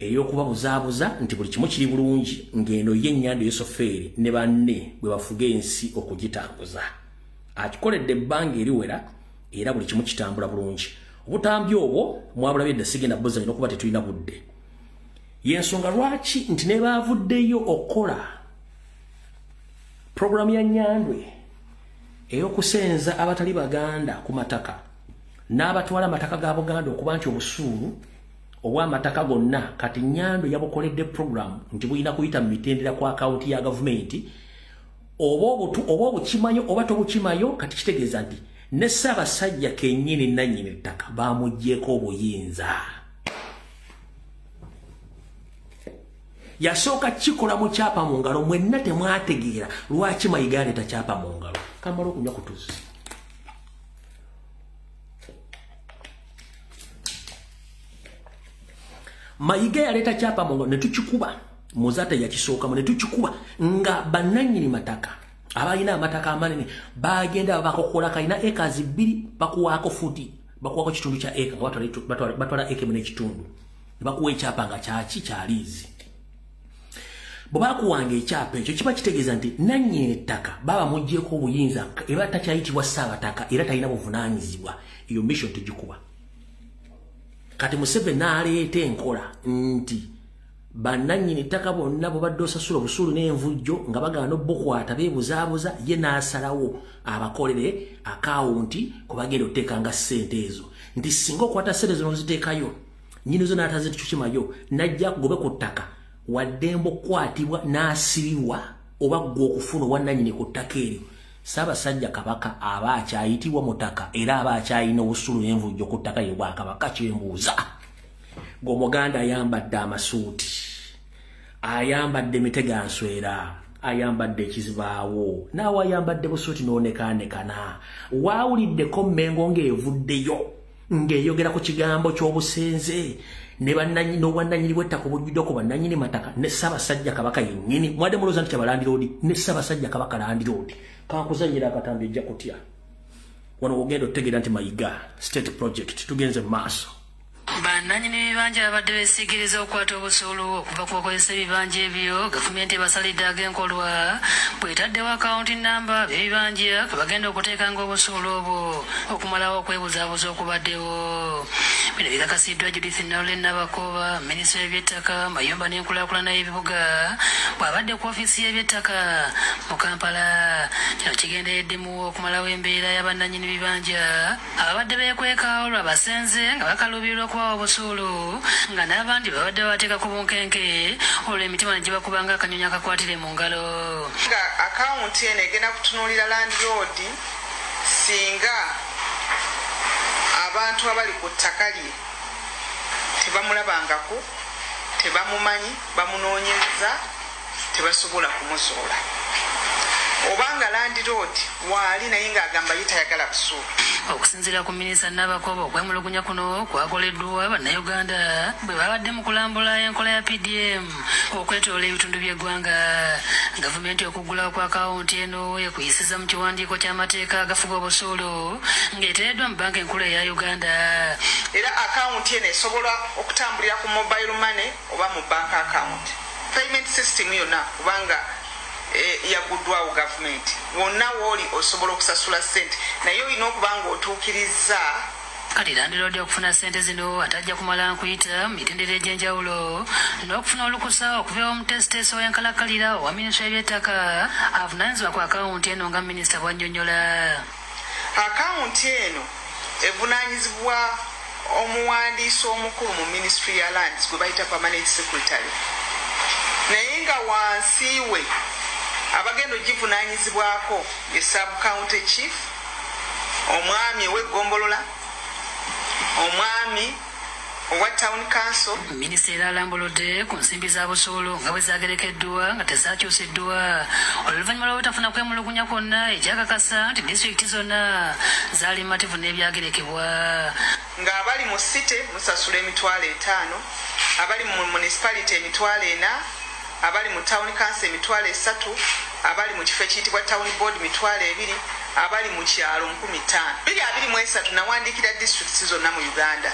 ey'okubabuzaabuza nti buli kimu kiri bulungi ng'eno ye Nnyando Yosofeeri ne banne bwe bafuga ensi okugitambuza. Akikoledde ebbanga eriwera era buli kimu kitambula bulungi. Obutambi obwo mwabulabye edda sigenda buzanyo n'okuba tetulina budde. Yensonga lwaki nti ne baavuddeyo okukola Program ya Nyandwe eyokusenza abatali baganda ku mataka n'abatwala mataka ga Buganda okuba nti obusuulu obwa mataka gonna kati Nyandwe yabukoledde program nti buyina kuyita mu mitendera kwa account ya government oba obukimanyo oba tobukimanyo kati kitegeeza nti ne Ssaabasajja kennyini nannyini ttaka bamuggyeko obuyinza. Yasooka kikola mu kyapa mu ngalo mwenna temwategeera lwaki Mayiga aleeta kyapa mu ngalo. Kamala okunywa kutuzi. Mayiga yaleeta kyapa mu ngalo ne tukikuba Muzata yakisookamu ne tukikuba nga bannannyini mataka abalina amataka amanene bagenda bakokola kalina acres 2 bakuwaako futi bakuwaako kitundu kya eka batwala eka mune kitundu bakuwa ekyapa nga kyaki kyaliizi. Bwebakuwanga ekyapa ekyo kiba kitegeeza nti nannyini ettaka baba muggyeko obuyinza era takyayitibwa Ssaabataka era talina buvunaanyizibwa. Iyo mission tugikuba. Kati Museveni n'aleeta enkola nti bannannyini ttaka bonna bwe badde osasula obusuulu n'envujjo nga bagaana obbukwata beebuzaabuza ye n'asalawo abakolere akawunti kwe bagenda oteekanga ssente ezo nti singa okwata ssente zino noziteekayo nnyini zo n'atazitukimayo najja kugobe ku ttaka wadde mbukwatibwa n'asibibwa oba ggwe okufuna obwannannyini ku ttaka eryo Ssaabasajja Kabaka aba akyayitibwa mutaka era aba akyayina obusuulu n'envujjo ku ttaka ye Bwakabaka kyembuuza. Gomuganda ayambadde amasuuti ayambadde mitega nswera ayambadde ekizibaawo naawe ayambadde busuuti n'onekaanekana waawuliddeko Mmengo ng'evuddeyo ng'eyogera ku kigambo ky'obusenze n'obwannannyini bw'ettaka obujjuddeko ku bannannyini mataka ne Ssaabasajja Kabaka yennyini mwadde mulowooza nti kyabalandiroodi ne Ssaabasajja Kabaka landiroodi kankuzannyira akatambi ejja kutya wano ogenda otegeera nti Mayiga state project tugenze mu maaso. Bannannyini b'ebibanja abadde beesiigiriza okukwata obusuulu okuva ku bakozesa ebibanja ebyo gavumenti ebasalidde ag'enkolwa bw'etaddewo akawunti namba b'ebibanja kwe bagenda okuteekanga obusuulu obwo okumalawo okwebuzaabuza okubaddewo. Bino bikakasiddwa Judith Nawule Nabakoba minisitule y'ebyettaka mayumba n'enkulaakulana y'ebibuga bw'abadde ku ofiisi y'ebyettaka mu Kampala. Kino kigendereddemu okumalawo embeera y'abannannyini bibanja ababadde beekweka olw'abasenze nga bakaluubirirwa obusuulu nga n'abandi babadde bateeka ku bunkenke olw'emitima ne gibakubanga akanyonyi akakwatire mu ngalo. Nga akawunti eno egenda kutunuulira landlord singa abantu abali ku ttaka lye tebamulabangako tebamumanyi bamunoonyeza tebasobola kumuzuula obanga landlord waali naye ng'agamba ye tayagala busuulu. Okusinziira ku minisita Nabakoba okwemulugunya kuno kwakoleddwa bannayuganda bwe babadde mu kulambula enkola ya PDM okwetoola ebitundu by'eggwanga. Gavumenti okuggulawo kwa akawunti eno ekuyisiza mu kiwandiiko ky'amateeka agafuga obusuulu ng'eteereddwa mu banka enkulu eya Uganda. Era akawunti eno esobola okutambulira ku mobile money oba mu bank account. Payment system yonna kubanga yaguddwawo gavumenti wonna wooli osobola okusasula ssente naye olina okuba ng'otuukiriza. Kati landiroodi okufuna ssente zino atajja kumala nkuyita mu mitendera egy'enjawulo n'okufuna olukusa okuva mu tesiteeso w'enkalakkalira owa minisitule y'ebyettaka avunaanyizibwa ku akawunti eno nga minisita bw'annyonnyola. Akawunti eno evunaanyizibwa omuwandiisi omukulu mu minisitule ya lands gwe bayita permanent secretary naye nga wansi we abagenda ogivunaanyizibwako ye sub county chief omwami ow'eggombolola omwami owa town council. Minisita era alambuludde ku nsimbi za busuulu nga bwe zaagerekeddwa nga tezaakyusiddwa oluvannyuma lw'obutafuna kwemulugunya kwonna ekyakakasa nti disitulikiti zonna zaali mativu n'ebyagerekebwa. Ng'abali mu city musasula $5,000 abali mu municipality $4,000 abali mu town council $3,000 abali mu kifo ekiyitibwa town board $2,000 abali mu kyalo $5,000 nawandiikira districts zonna mu Uganda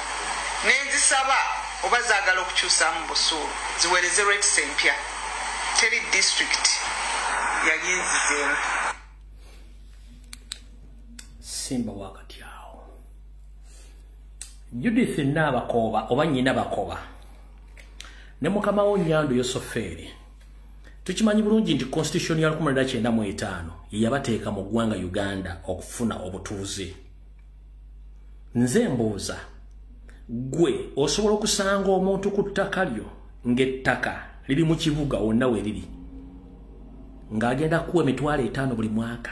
nenzisaba oba zaagala okukyusaamu busuulu ziweereze rates empya teri district yali enzizeemu. Simba wakati awo Judith Nabakoba oba nnyina Bakoba ne mukama wo Nyando Yosoferi tukimanyi bulungi nti constitution ya 1995 yabateeka mu ggwanga Uganda okufuna obutuuze. Nze mbuuza gwe osobola okusanga omuntu ku ttaka lyo ng'ettaka liri mu kibuga wonna we liri ng'agenda kuwa $5,000 buli mwaka,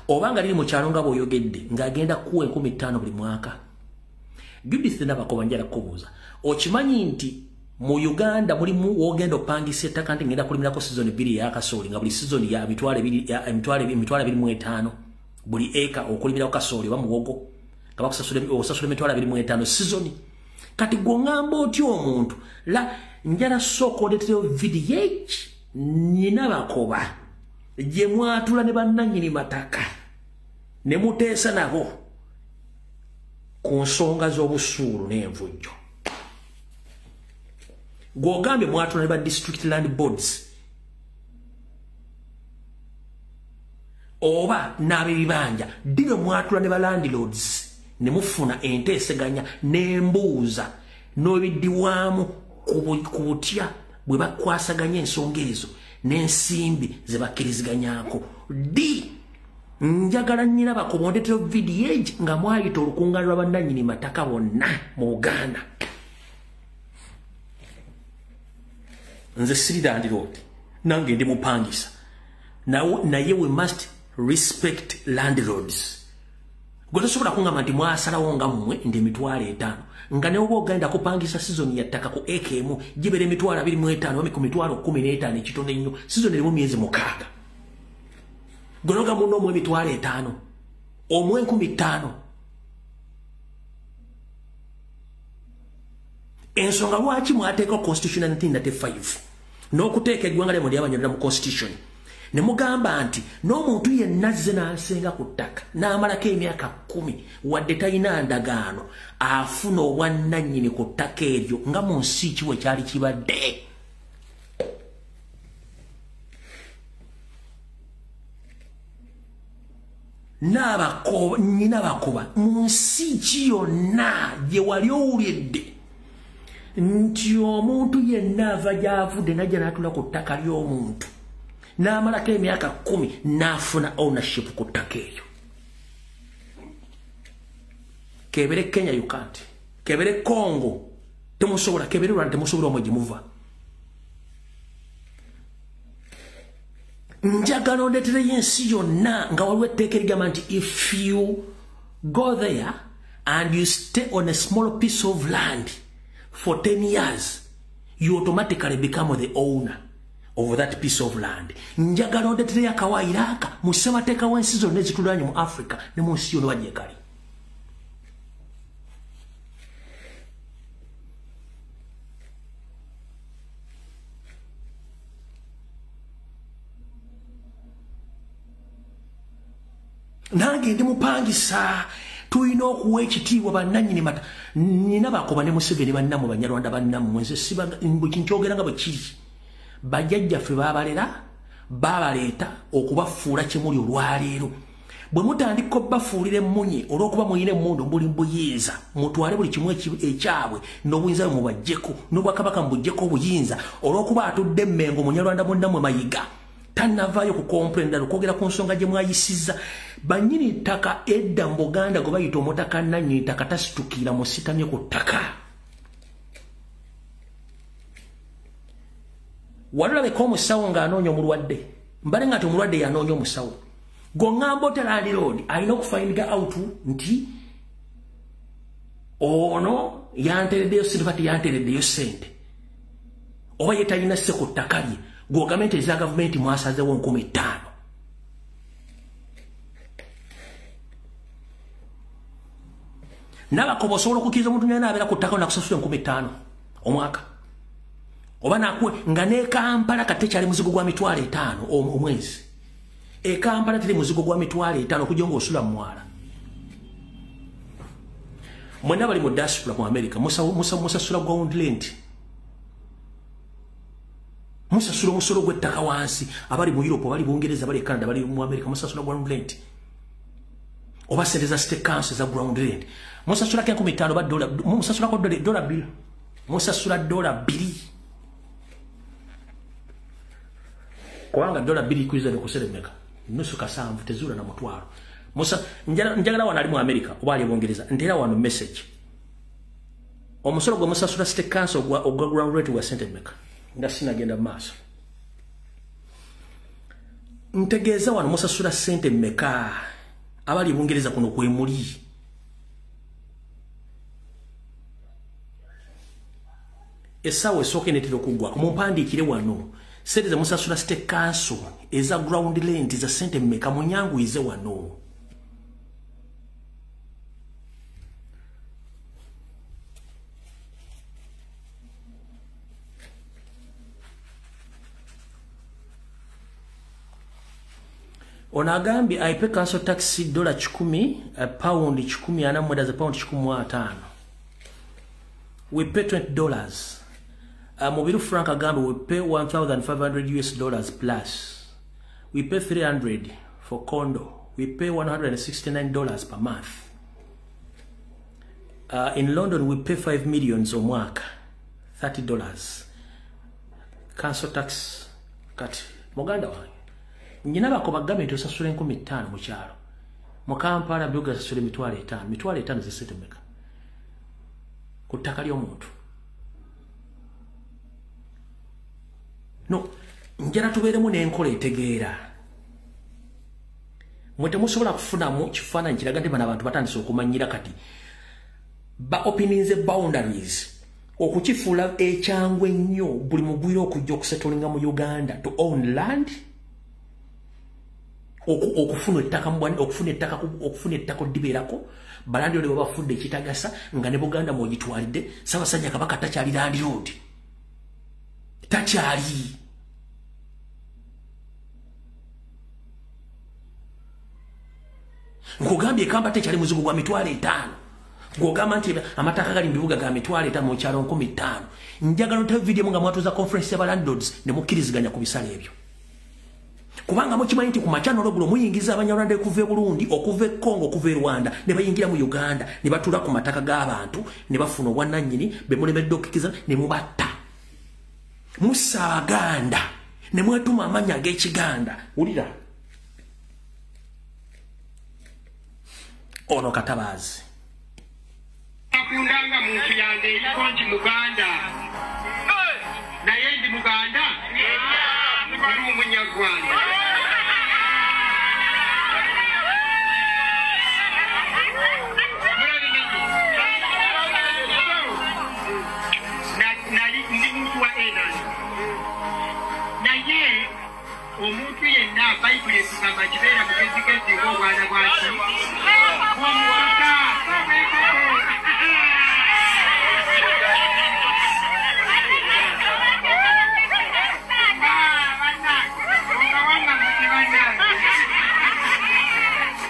obanga liri mu kyalo nga bw'oyogedde ng'agenda kuwa $15,000 buli mwaka? Judith Nabakoba njala kubuuza, okimanyi nti mu Uganda mulimu wogenda opangisa ettaka nti ngenda kulimirako season 2 ya kasooli nga buli season ya $2,500 buli eka okulimirako kasooli oba muwogo nga bakusasula $2,500 season. Kati gwongamba otyo omuntu la njala soko odeteyo VDH Nabakoba gye mwatula ne bannannyini mataka ne muteesa nabo ku nsonga z'obusuulu n'envujjo. Gwogambye mwatula ne ba district land boards oba n'ab'ebibanja dino mwatula ne ba landlords ne mufuna enteeseganya n'embuuza n'obiddiwamu ku butya bwe bakwasaganya ensonga ezo n'ensimbi ze bakkiriziganyako. Njagala nnina bakobondetero VDH nga mwayita olukungaana lwa bannannyini mataka bonna mu Uganda. Nze siri landlord nange ndi mupangisa naye we must respect landlords. Gwe tosobola kungamba nti mwasalawo nga mmwe ndi $5,000 nga ne oba ogenda kupangisa season ya ttaka ku eka emu gibere $25,000 oba ku $15,000 ekitono ennyo season erimu myezi 6. Gwe noga muno omwe $5,000 omwe $15,000. Ensonga lwaki mwateeka constitution 1995 n'okuteeka eggwanga ly'emmwe ly'abanyarwanda mu constitution ne mugamba nti n'omuntu yenna azze n'asenga ku ttaka n'amalako emyaka 10 wadde talina ndagaano afuna obwannannyini ku ttaka eryo nga mu nsi kiwe kyali kibadde. Nabakoba mu nsi ki yonna gye wali owulidde nti omuntu yenna ava gy'avudde najja n'atula ku ttaka ly'omuntu n'amalako emyaka 10 n'afuna ownership ku ttaka eryo? Kebere Kenya you can't. Kebere Congo temusobola, kebere Rwanda temusobola omwe gye muva. Njagala ondetere yensi yonna nga waliwo etteeka erigamba nti if you go there and you stay on a small piece of land for 10 years, you automatically become the owner of that piece of land. Njagala ondetere akawaayiro aka mu ssemateeka w'ensi zonna ezitulanye mu Africa ne mu nsi yonna wajje kali. Nange ndi mupangisa tulina okuwa ekitiibwa bannannyini mata nina Bakoba ne Museveni bannammwe Banyarwanda bannammwe nze nkyogera nga bwe kiri. Bajjajjaffe baabalera baabaleeta okubafuula kyemuli olwaleero. Bwe mutandika obbafuulira emmunye olw'okuba muyina emmundu mbuli mbuyinza mutwale buli kimu ekyabwe n'obuyinza bwe mubaggyeko n'obwakabaka mubuggyeko obuyinza olw'okuba atudde Mmengo Munyarwanda munnammwe Mayiga tannavaayo ku komplenda okwogera ku nsonga gye mwayisizza. Bannyini ttaka edda mu Buganda gwe bayita omutaka nannyini ttaka tasitukira musitamye ku ttaka. Walabeko omusawo ng'anoonya omulwadde mbale nga omulwadde yanoonya omusawo gongamba oterandi road alina okufaindiga out nti ono yantereddeyo sente yantereddeyo sente oba ye talina sse ku ttaka lye gavumenti eza gavumenti mwasazeewo 5,000. Nabakoba osobola okukkiriza omuntu yenna abeera ku ttaka nakusasula 5,000 omwaka oba nakuwe nga ne Kampala kati tekyali muzigo gwa $5,000 omwezi. E Kampala teri muzigo gwa $5,000 okujja ng'osula mu mwala. Mwenna bali mu diaspora mu America musasula ground rent. Musasula omusolo gw'ettaka wansi abali mu Europe abali mu Bungereza abali Canada abali mu America musasula ground rent. Oba sente za state council za ground rent. Musasula ke 5,000 ba $2. Musasula ko $2. Musasula $2. Kubanga dola 2 kwiza kuseremeka. Nusu kasanvu tezula na mutwalo. Musa njagala wana ali mu America oba ali Bungereza ndera wano message. Omusolo gwa musasula state council ogwa ground rate wa sentemeka. Nga sinagenda maaso. Ntegeeza wano musasula sente mmeka abali Bungereza kuno kwemuli. Esawe soke netiro kugwa kumupandikire wano sente za musasula state council eza ground rent za sente mmeka munyangu ize wano. Onagambi aipe council tax dola 10 pound 10 ana mweda za pound 15. We pay $20. Mobilu franc agambi we pay $1,500 plus. We pay $300 for condo. We pay $169 per month. In London we pay $5 million a mwaka. $30. Council tax kati Muganda wange. Nyina bako bagambe tosasula 15 mu kyalo. Mu Kampala byoga sasula mitwalo 5. Mitwalo 5 zisetemeka. Kutaka lyo muntu. No, njala tubeeremu n'enkola etegeera. Mwe temusobola kufunamu kifaananyi kiraga nti bano abantu batandise okumanyira kati. Ba openings boundaries. Okukifuula ekyangu ennyo buli mugwira okujja okusettlinga mu Uganda to own land. Okufuna ettaka dibeerako balandi ole babafudde ekitagasa nga ne Buganda mwogitwalidde Ssaabasajja Kabaka takyali Land Road. Takyali. Nkugambye Kamba tekyali muzigo gwa mitwalo 5. Gwogamba nti amataka gali mu bibuga ga mitwalo 5 mu kyalo 15. Njagala nte video nga mwatuza conference ya landlords ne mukkiriziganya ku bisale ebyo. Kubanga mukimanyi nti ku machano lobulo muyingiza Abanyarwanda okuva e Burundi, okuva e Congo, okuva e Rwanda ne bayingira mu Uganda ne batula ku mataka g'abantu ne bafuna obwannannyini be mulemedde okkikiza ne mubatta. Musa Abaganda ne mwetuma amanya ag'Ekiganda. Wulira. Ono Katabaazi. Akundanga muntu yange ikonti Muganda. Naye ndi Muganda. Ndi Munyarwanda. Omuntu yenna Bayibuli esugamba kibeera mugezigezi ng'obwana bwaki omuwaka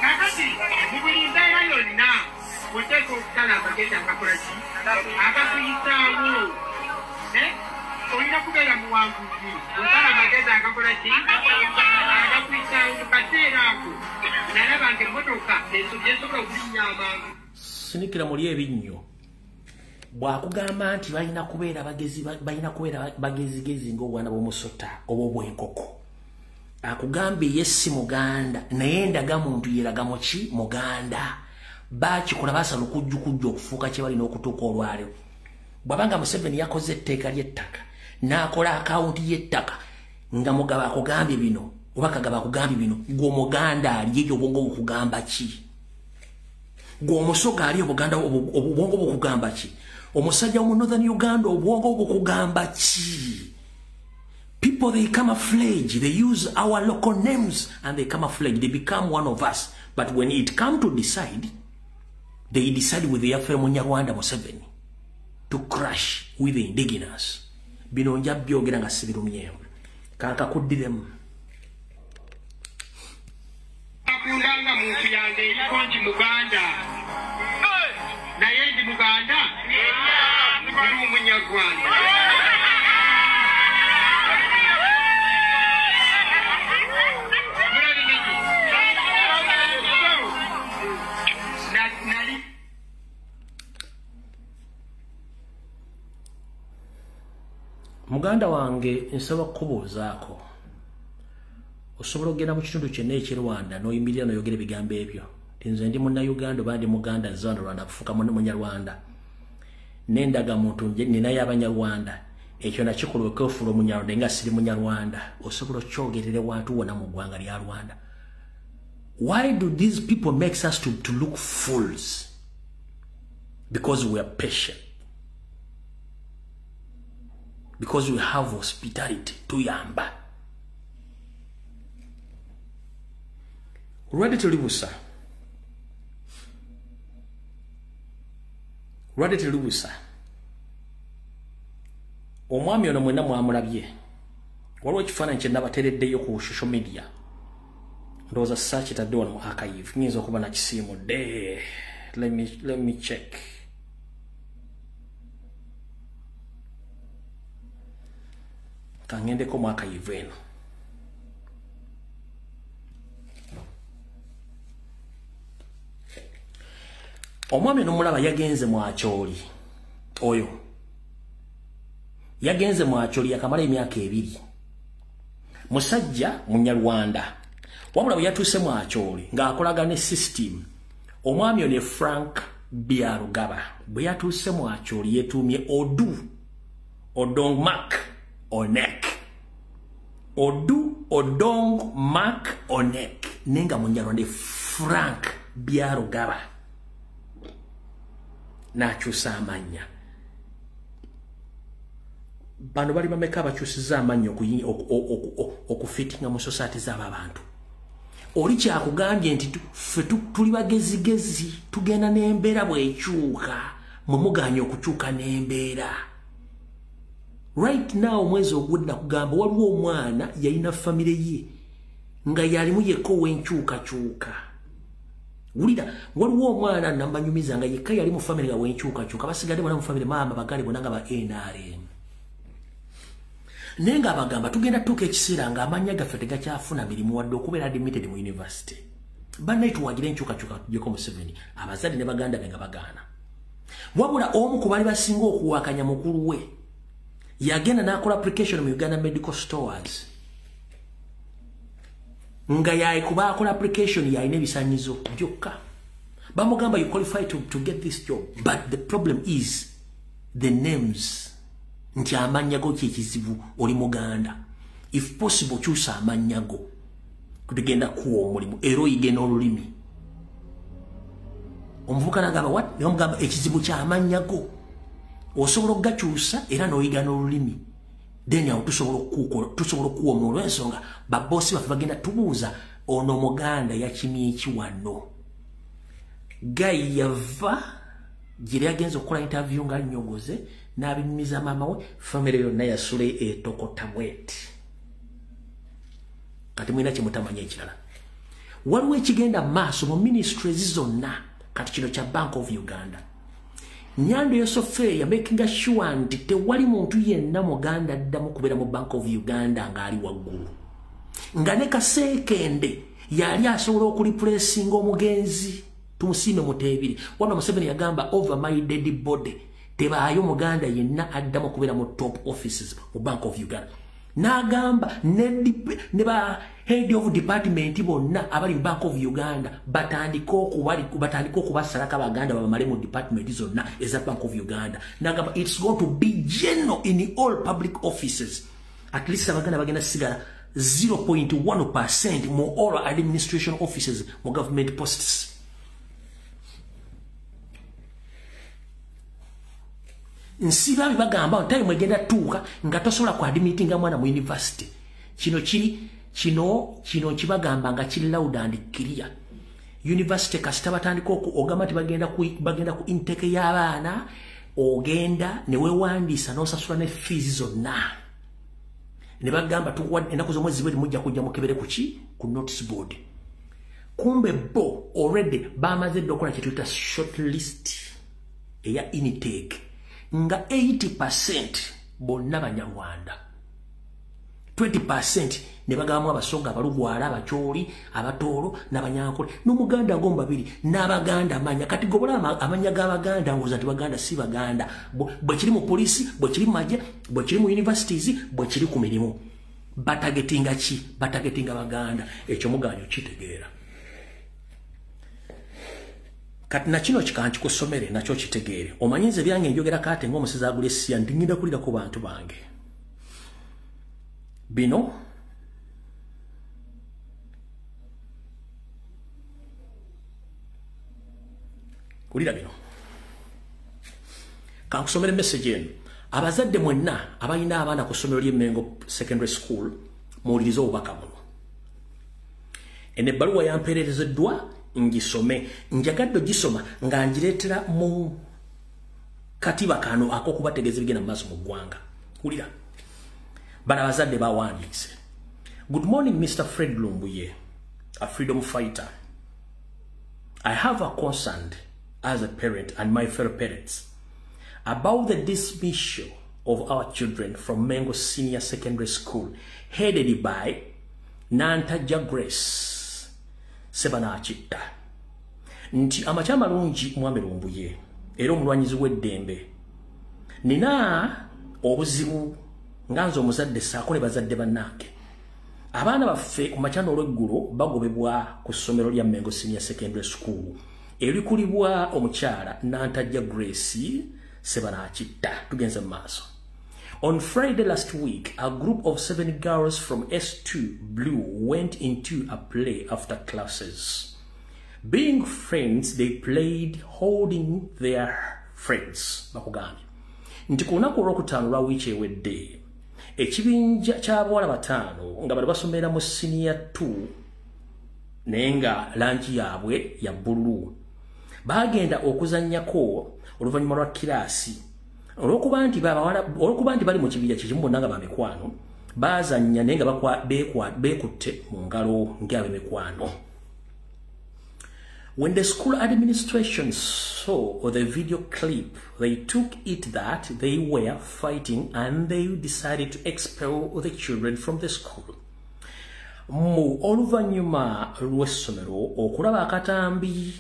kakati mu buli mbeera yonna oteeka okutala amagezi agakola ki agakuyisaawo olina kubeera muwanguzi otala amagezi agakola ki agakuyisaawo mu kaseera ako nalabanga emmotoka esoka okulinnya amangu. Sinikira muli ebinnyo bw'akugamba nti balina kubeera bagezigezi ng'obwana bw'omusota oba obw'enkoko. Akugambye ye si Muganda naye ndaga muntu yeraga muki Muganda. Bakikola basala okujjukujja okufuuka kye balina okutuuka olwaleero. Bwabanga Museveni yakoze etteeka ly'ettaka n'akola akawunti y'ettaka nga Mugaba akugambye bino oba Kagaba akugambye bino, gw'Omuganda ali ekyo obwongo bukugamba ki? Gw'Omusoga ali obwongo bukugamba ki? Omusajja mu Northern Uganda obwongo bukugamba ki? People, they camouflage, they use our local names and they camouflage, they become one of us. But when it comes to decide, they decide with the Yaffe Munyarwanda Museveni to crash with the indigenous. Bino nja byogera nga sibirumyewo. Kankakuddiremu. Akundanga muntu yange ikonti Muganda. Naye ndi Muganda. Ndi Munyarwanda. Muganda wange nsaba kubuuzaako. osobola okugenda mu kitundu kyonna eky'Rwanda n'oyimirira n'oyogera ebigambo ebyo nze ndi munnayuganda oba ndi muganda nzano Rwanda kufuuka munyarwanda nendaga muntu nina y'abanyarwanda ekyo nakikola okwefuula omunyarwanda nga siri munyarwanda osobola okyogerera wantu wonna mu ggwanga lya Rwanda. Why do these people make us to look fools? Because we are patient. Because we have hospitality tuyamba. Ready to libusa. Ready to libusa. Omwami ono mwenna mwamulabye. Waliwo ekifaananyi kye nabateereddeyo ku social media. Ndowooza search etadde wano mu archive. Nyinza okuba nakisiimudde. Let me check. Kangendeko mu archive eno. Omwami nomulaba yagenze mu Acholi. Oyo. Yagenze mu Acholi yakamala emyaka 2. Musajja munyarwanda. Wamula bwe yatuuse mu Acholi ng'akolaga ne system. Omwami ono Frank Byarugaba bwe yatuuse mu Acholi yetuumye Odu Odong Mak Onek. Odu Odong Mak Onek. Nenga munyarwanda Frank Byarugaba. Nakyusa amanya. Bano bali bameka bakyusiza amanya okufitinga mu society z'abantu. Oli kyakugambye nti ffe tuli bagezigezi tugenda n'embeera bw'ekyuka mumuganya okukyuka n'embeera. Right now mwezi ogudde nakugamba waliwo omwana yalina famire ye nga yalimu yekka ow'enkyukakyuka. Wulira waliwo omwana nambanyumiza nga yekka yali mu famire nga w'enkyukakyuka basigadde bonna mu famire maama bagale bonna nga ba NRM. Nenga abagamba tugenda tuka ekiseera nga amanya gaffe tegakyafuna mirimu wadde okubeera admitted mu university. Bannaye tuwagira enkyukakyuka tujjeko Museveni abazadde ne baganda be nga bagaana. Wabula omu ku bali basinga okuwakanya mukulu we yagenda n'akola application mu Uganda Medical Stores. Nga yayi kuba akola application yalina ebisanyizo byokka. Bamugamba you qualify to get this job, but the problem is the names. Nti amanyago kyekizibu oli muganda. If possible kyusa amanyago kutugenda kuwa omulimu era oyigena olulimi. Omuvuka nagamba what? Nomugamba ekizibu kya amanyago osobola okugakyusa era n'oyigana olulimi. Then awo tusobola okuwa omulimu olw'ensonga babbosi baffe bagenda tubuuza ono muganda yakimye eki wano. Gayi yava gye yagenza okukola interview nga nnyogoze n'abinyumiza maama we famire yonna yasule etokota bweti. Kati mwina kyemutamanya ekirala. Waliwo ekigenda maaso mu ministries zonna kati kino kya Bank of Uganda. Nyando Yosofeya making sure nti tewali muntu yenna muganda addamu kubeera mu Bank of Uganda ng'ali waggulu. Nga ne Kasekende yali asobola okureplacinga omugenzi tumusiime Muteebire. Wabula Museveni yagamba over my dead body tebaayo muganda yenna addamu kubeera mu top offices mu Bank of Uganda. N'agamba ne ba head of department bonna abali mu Bank of Uganda batandika okubasalako abaganda babamale mu department zonna eza Bank of Uganda. N'agamba it's going to be general in all public offices. At least abaganda bagenda sigala 0.1% mu all administration offices mu government posts. Nsiba bibagamba time mwegenda tuuka nga tosobola ku admittinga mwana mu university. Kino kibagamba nga kiri loud and clear. University kasita batandika ogamba ti bagenda ku intake y'abaana ogenda ne wewandiisa n'osasula ne fees zonna. Ne bagamba tuwadde ennaku z'omwezi bwezi mujja kujja mukebere ku notice board. Kumbe bo already bamaze okukola kye tuyita short list eya intake. Nga 80% bonna Banyarwanda. 20% ne bagamu abasonga abalugwala abacholi abatoolo n'abanyankole n'omuganda ngomba babiri n'abaganda amanya kati gobola amanya g'abaganda ngoza ti baganda si baganda bwe kiri mu police bwe kiri mu maje bwe kiri mu universities bwe kiri ku mirimu batagetinga chi batagetinga baganda ekyo muganyo kitegeera kati na kino kikanchi kusomere nakyo kitegeere omanyinze byange njogera kate ng'omusezi agule siya ndingida kulira ku bantu bange bino kulira bino kankusomere message eno abazadde mwenna abalina abaana ku ssomero ly'Emmengo Secondary School muwulirize obubaka buno ene ebbaluwa yampeererezeddwa ngisome njagadde gisoma nga ngireetera mu katiba kano ak'okubategeeza ebigenda mu maaso mu ggwanga wulira bano abazadde bawandiise. Good morning, Mr. Fred Lumbuye, a freedom fighter. I have a concern as a parent and my fellow parents about the dismissal of our children from Mengo Senior Secondary School, headed by Nantaja Grace Sebanachita. Nti amachama lungi mwami Lumbuye, era omulwanyizi w'eddembe. Nina obuzibu nganzo omuzadde saako ne bazadde bannange. Abaana baffe ku makyano olw'eggulo bagobebwa ku ssomero lya Mengo Senior Secondary School erikulibwa omukyala Nantaja Grace Sebanachita. Tugenze mu maaso. On Friday last week, a group of 7 girls from S2 Blue went into a play after classes. Being friends, they played holding their friends. Bakugambye nti ku lunaku olwokutaano lwa wiiki ewedde ekibinja ky'abawala bataano nga bali basomera mu senior 2 naye nga langi yaabwe ya bbululu bagenda okuzannyako oluvannyuma lwa kiraasi olw'okuba nti bali mu kibinja kikimu bonna nga bamikwano bazannya naye nga beekutte mu ngalo ng'ab'emikwano. When the school administration saw the video clip, they took it that they were fighting and they decided to expel the children from the school. Mu oluvannyuma lw'essomero okulaba akatambi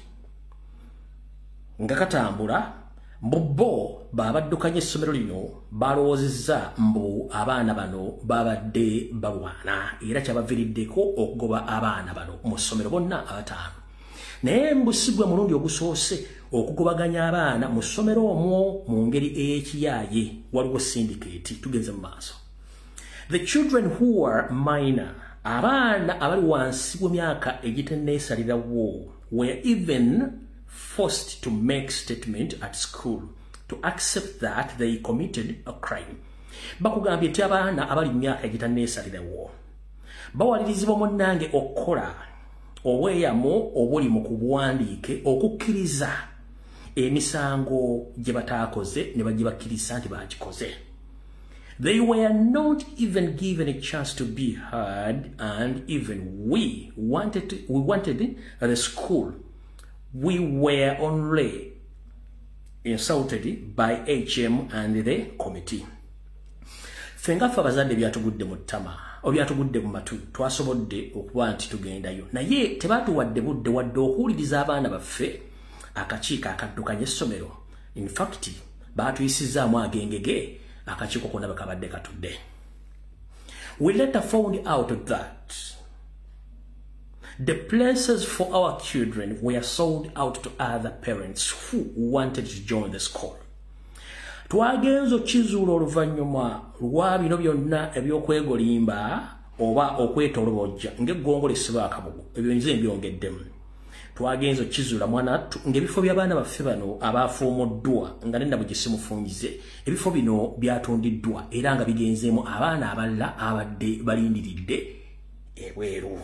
nga katambula bo babaddukanya essomero lino balowoozezza mbu abaana bano babadde balwana era kyabaviiriddeko okugoba abaana bano mu ssomero bonna abataano. Naye mbusibwa mulundi ogusoose okugobaganya abaana mu ssomero omwo mu ngeri ey'ekiyaaye waliwo syndicate. Tugenze mu maaso. The children who were minor, abaana abali wansi w'emyaka egitenneesalirawo, were even forced to make statement at school to accept that they committed a crime. Bakugambye nti abaana abali mu myaka egitanneesalirawo bawalirizibwa munnange okukola obweyamo obuli mu kubuwandiike okukkiriza emisango gye bataakoze ne bagibakkiriza nti bagikoze. They were not even given a chance to be heard, and even we wanted the school. We were only insulted by HM and the committee. Fengafa abazadde byatugudde mu ttama obyatugudde mu matu twasobodde okuba nti tugendayo naye tebatuwadde budde wadde okuwuliriza abaana baffe akakiiko akaddukanya essomero. In fact baatuyisizaamu agengege akakiiko konna bakabadde katudde. We later found out that the places for our children were sold out to other parents who wanted to join the school. Twagenza okizuula oluvannyuma lwa bino byonna ebyokwegolimba oba okwetolobojja ng'eggongolo essibwa akabugu ebyo nze mbyongeddemu. Twagenza okizuula mwanattu ng'ebifo by'abaana baffe bano abaafuumuddwa nga nenna bwe gisimufungize ebifo bino byatundiddwa era nga bigenzeemu abaana abalala abadde balindiridde ebweru.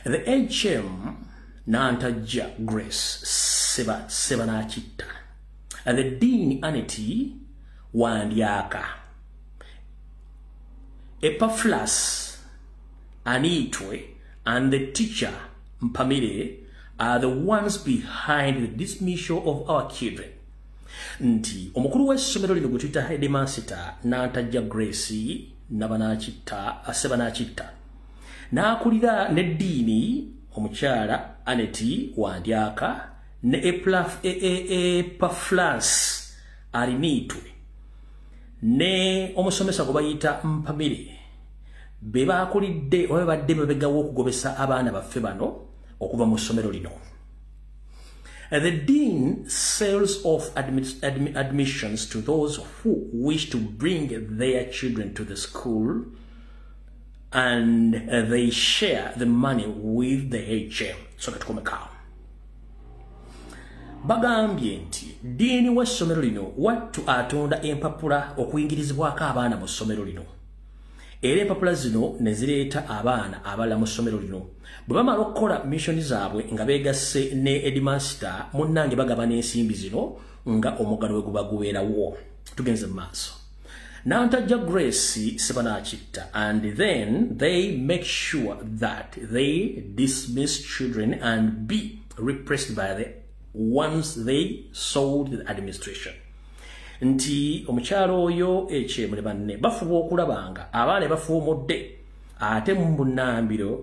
The HM Nantaja Grace Sebanachita and the Dean Aneti Wandiaka Epaphras Anitwe and the teacher Mpamire are the ones behind the dismissal of our children. Nti omukulu w'essomero lino gwe tuyita headmaster Nantaja Grace Sebanachita n'akulira ne Dean omukyala Aneti Wandiaka ne Epaphras Arinitwe ne omusomesa gwe bayita Mpamire beba akulidde oba badde bebegawo okugobesa abaana baffe bano okuva mu ssomero lino. The dean sells off admissions to those who wish to bring their children to the school, and they share the money with the HM. So katukomeka. Bagambye nti dean w'essomero lino wattu atonda empapula okuyingirizibwako abaana mu ssomero lino. Era empapula zino ne zireeta abaana abala mu ssomero lino. Bwe bamala okukola missioni zaabwe nga beegasse ne Headmaster munnange bagabana ensimbi zino nga omugano we guba gubeerawo. Tugenze mu maaso. Nantajja Grace Sebanakitta, and then they make sure that they dismiss children and be repressed by the ones they sold the administration. Nti omukyalo oyo HM banne bafuba okulabanga abaana bafuumudde ate mu bunnambiro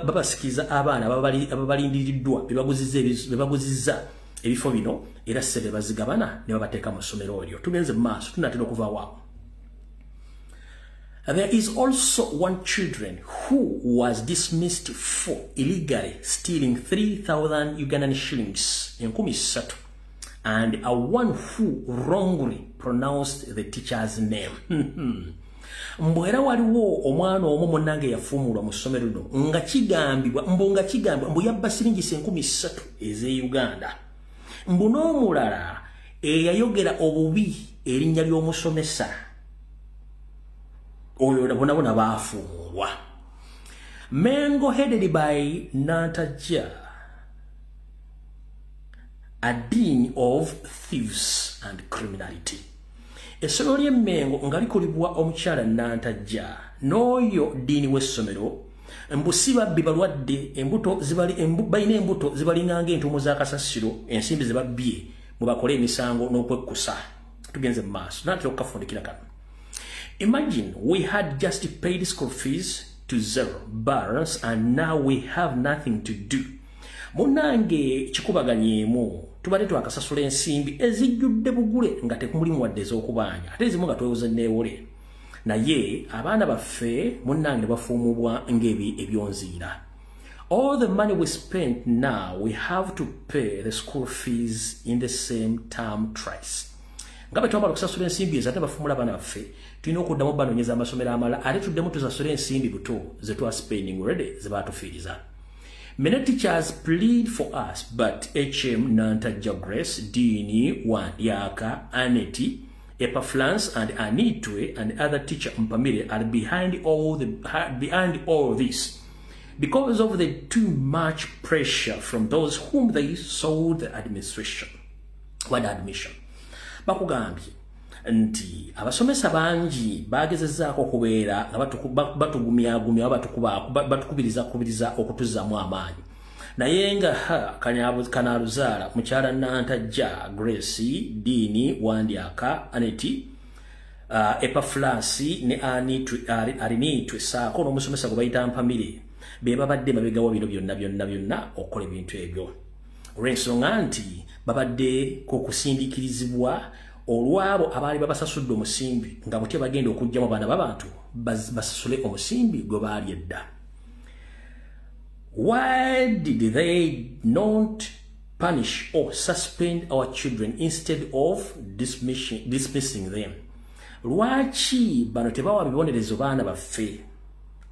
babasikiza abaana ababalindiriddwa bebaguzizza ebifo bino era sebe bazigabana ne babateeka mu ssomero eryo. Tugenze mu maaso tunatera okuva waawo. There is also one children who was dismissed for illegally stealing 3,000 Ugandan shillings, $3,000, and a one who wrongly pronounced the teacher's name. Mbwera waliwo omwana omu munnange yafuumulwa mu ssomero lino nga kigambibwa mbu yabba siringi 3,000 ez'e Uganda. Mbu n'omulala eyayogera obubi erinnya ly'omusomesa oyo bonabona baafuumulwa. Mengo headed by Nantajja, a dean of thieves and criminality. Essomero ly'Emmengo nga likulibwa omukyala Nantajja n'oyo diini w'essomero mbu si babbi balwadde balina embuto zibalinganga entuumu za kasasiro ensimbi ze babbye mwe bakole emisango n'okwekkusa. Tugenze mu maaso natera okukafundikira kano. Imagine we had just paid school fees to zero balance and now we have nothing to do. Munange kikubaganyeemu tubadde twakasasula ensimbi ezijjudde bugule nga tekumulimu wadde ez'okubanja ate ezimu nga twewoze neewole. Naye abaana baffe munnange bafuumubwa ng'ebyonziira. All the money we spent now we have to pay the school fees in the same term twice. Nga bwe twamala okusasula ensimbi ezo ate bafuumula abaana baffe tulina okuddamu banoonyeza amasomero amala ate tuddemu tusasule ensimbi buto ze twaspending already ze baatufiiriza. Many teachers plead for us, but HM Nantajja Grace, Dini, Yaka, Aneti, Epaflans, and Anitwe, and other teacher Mpamire are behind all this because of the too much pressure from those whom they sold the administration. What admission? Bakugambye nti abasomesa bangi bagezezzaako okubeera nga batugumyagumya batukubiriza okutuzzamu amaanyi. Naye nga kanaaluzaala mukyala Nantajja Grace, Dini, Wandyaka, Aneti, Epaflasi ne Arinitwe saako n'omusomesa gwe bayita Mpamire be babadde babegawo bino byonna okukola ebintu ebyo. Olw'ensonga nti babadde kukusindiikirizibwa olwabo abaali babasasudde omusimbi nga butya bagenda okujjamu abaana b'abantu basasule omusimbi gwe baali edda. Why did they not punish or suspend our children instead of dismissing them? Lwaki bano tebawa bibonerezo baana baffe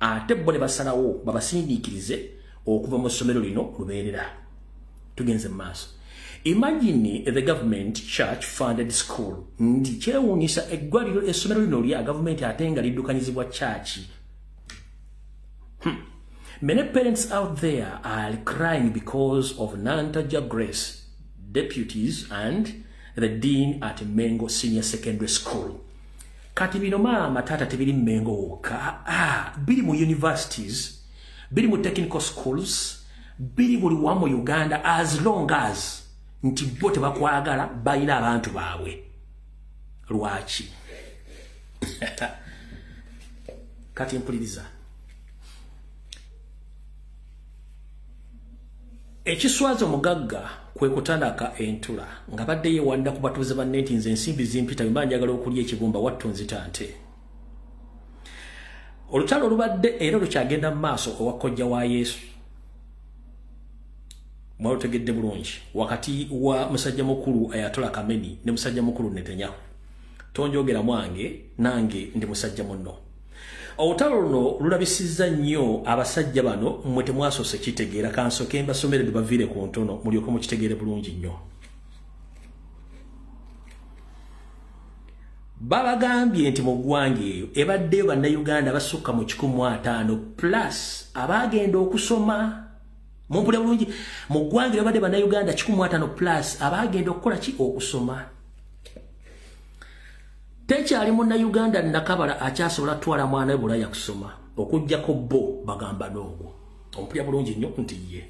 ate bo ne basalawo babasindiikirize okuva mu ssomero lino lubeerera? Tugenze mu maaso. Imagine the government church funded school. Ndi kyewuunyisa eggwaliro essomero lino lya government ate nga liddukanyizibwa church. Many parents out there are crying because of Nantajja Grace, deputies, and the dean at Mengo Senior Secondary School. Kati bino maama taata tebiri Mengo wokka, biri mu universities, biri mu technical schools, biri buli wamu Uganda, as long as nti bo tebakwagala balina abantu baabwe. Lwaki? Kati mpuliriza. Ekiswaza omugagga kwe kutandaka entula nga badde yeewanda ku batuuze ba nze ensimbi zimpita mba njagala okulya ekibumba wattu nzitante. olutalo olubadde era lukyagenda mu maaso owakojja wa Yesu mwalutegedde bulungi wakati wa musajja mukulu Ayatollah Khamenei ne musajja mukulu Netanyahu tonjogera mwange nange ndi musajja munno olutalo luno lulabisizza nnyo abasajja bano mmwe temwasose kitegeera kansoke mbasomere bavire ku ntono mulyoka mu kitegeere bulungi nnyo babagambye nti mu ggwanga eyo ebaddeyo bannayuganda basukka mu 150 plus abagenda okusoma mumpulira bulungi mu ggwanga eyo badde bannayuganda 150 plus abagenda okukola ki okusoma tekyali munnayuganda nakabala akyasobola twala mwana we Bulaya kusoma okujjako bo bagamba n'ogwo ompulira bulungi nnyo nti ye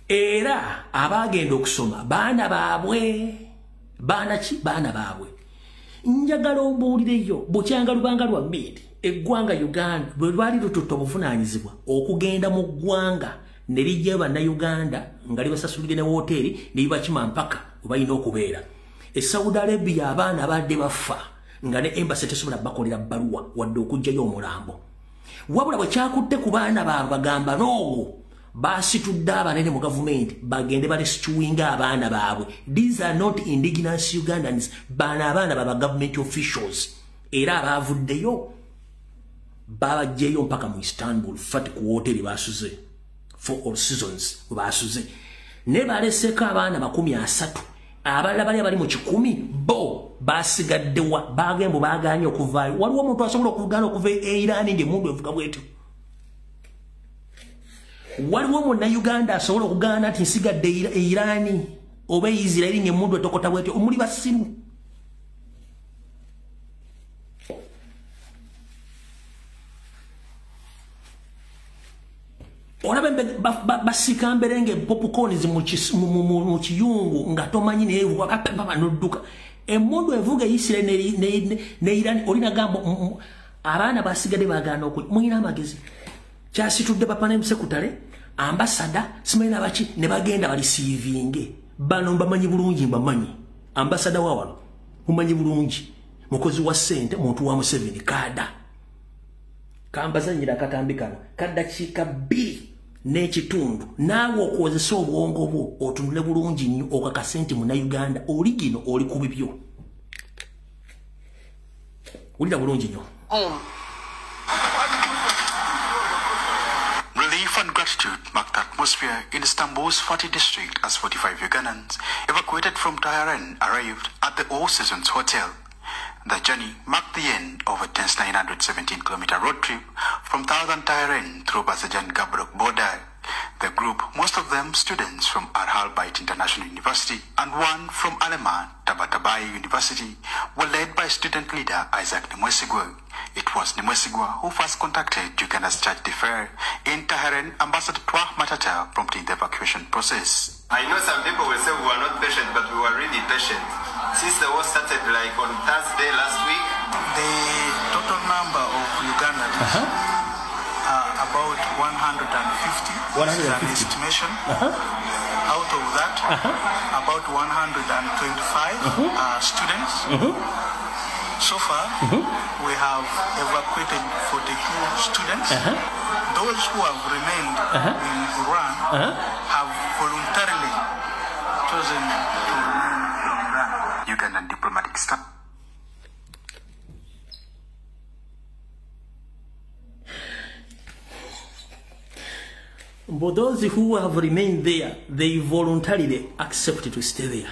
era abagenda okusoma baana baabwe baana baabwe njagala ombuulireyo bukyanga lubanga lwa mmindi eggwanga Uganda bwe lwali lututte obuvunaanyizibwa okugenda mu ggwanga ne lijjayo bannayuganda nga libasasulire ne woteeri ne libakima mpaka webalina okubeera Saudi Arabia abaana badde bafa nga ne embassy tesobola bakolera bbaluwa wadde okujjayo omulambo wabula bwe kyakutte ku baana baabwe bagamba n'ogwo basitudde abanene mu gavumenti bagende balesituwinga abaana baabwe. These are not indigenous Ugandans, abaana baba government officials. Era abavuddeyo babajjeyo mpaka mu Istanbul fati ku hoteli basuze for all seasons basuze ne baleseko abaana 30 abalala bali abali mu 10 bo basigaddewa bagembo baganye okuvaayo. Waliwo omuntu asobola okuvugana okuva e Iran ng'emundu evuga bwetu. Waliwo muna Uganda asobola okugana nti nsigadde e Iran oba Israeli ng'emundu etokota bwetu omuli basiru. Olabe basika mberenge popcorn mu kiyungu nga tomanyi ne baba nodduka emundu evuga Israeli ne Iran olina gambo abaana basigade bagana okuli muyina amagezi kyasitudde papa ne msekutale ambassador simayina bachi ne bagenda bali receiving bano bamanyi bulungi bamanyi ambassador wawalo mumanyi bulungi mukozi wa sente muntu wa Museveni kada kambazanyira katambikana kaddakiika 2 n'ekitundu naawe okozesa obwongo bwo otunule bulungi nnyo okakasente mu Uganda oli gino oli ku bibyo ulira bulungi nnyo. Relief and gratitude marked the atmosphere in Istanbul's Fatih district as 45 Ugandans evacuated from Tehran arrived at the All Seasons Hotel. The journey marked the end of a tense 917-kilometer road trip from Southern Tehran through Bazajan-Gabrok border. The group, most of them students from Al-Halbait International University and one from Aleman Tabatabai University, were led by student leader Isaac Nemwesigwa. It was Nemwesigwa who first contacted Uganda's Church d'Affaires in Tehran, Ambassador Twah Matata, prompting the evacuation process. I know some people will say we were not patient, but we were really patient. Since the war started like on Thursday last week, the total number of Ugandans are about 150. 150. Estimation. Out of that, about 125 are students. So far, we have evacuated 42 students. Those who have remained in Iran have voluntarily chosen to remain in Iran. Ugandan diplomatic staff. But those who have remained there, they voluntarily accepted to stay there.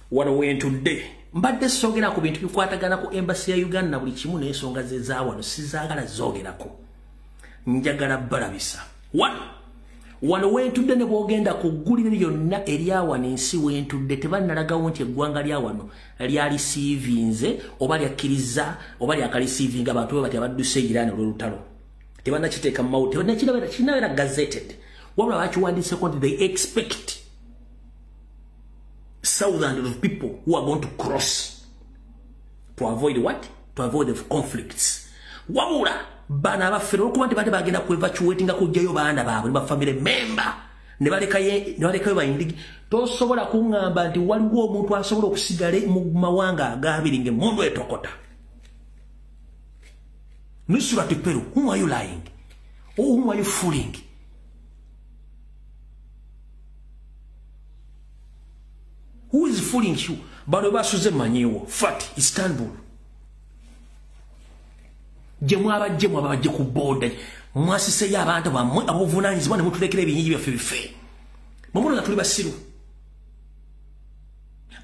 What went today? Mbadde sogera ku bintu bikwatagana ku embassy ya Uganda buli kimu n'ensonga ze zaawano sizaagala zogerako. Njagala balabisa. Wano wentudde ne bwogenda kuggulira byonna eryawano ensi wentudde tebannalagawo nti eggwanga lyawano lyali siivinze oba lyakkiriza oba lyakalisiivinga abantu bati abadduse Iran olw'olutalo. Tebannakiteeka mu mawulire tebannakinabeera gazetted. Wabula bakiwandiiseko nti they expect thousands of people who are going to cross to avoid what? To avoid the conflicts. Wabula bana abafere okuba nti bate bagenda ku evacuatinga kujjayo baana baabwe ne bafamily member ne balekayo bayindigi tosobola kuŋŋamba nti waliwo omuntu asobola okusigala mu mawanga agaabiri ng'emundu etokota. Nusura to Peru, whom are you lying? Or whom are you fooling? Who is fooling you? Baroba Suze Maniwo, Fat, Istanbul. Jemwaba Jeku Bode, Mwasi say Yabanta, Avuna is one who take a year for fair. Momola Tulibasiru.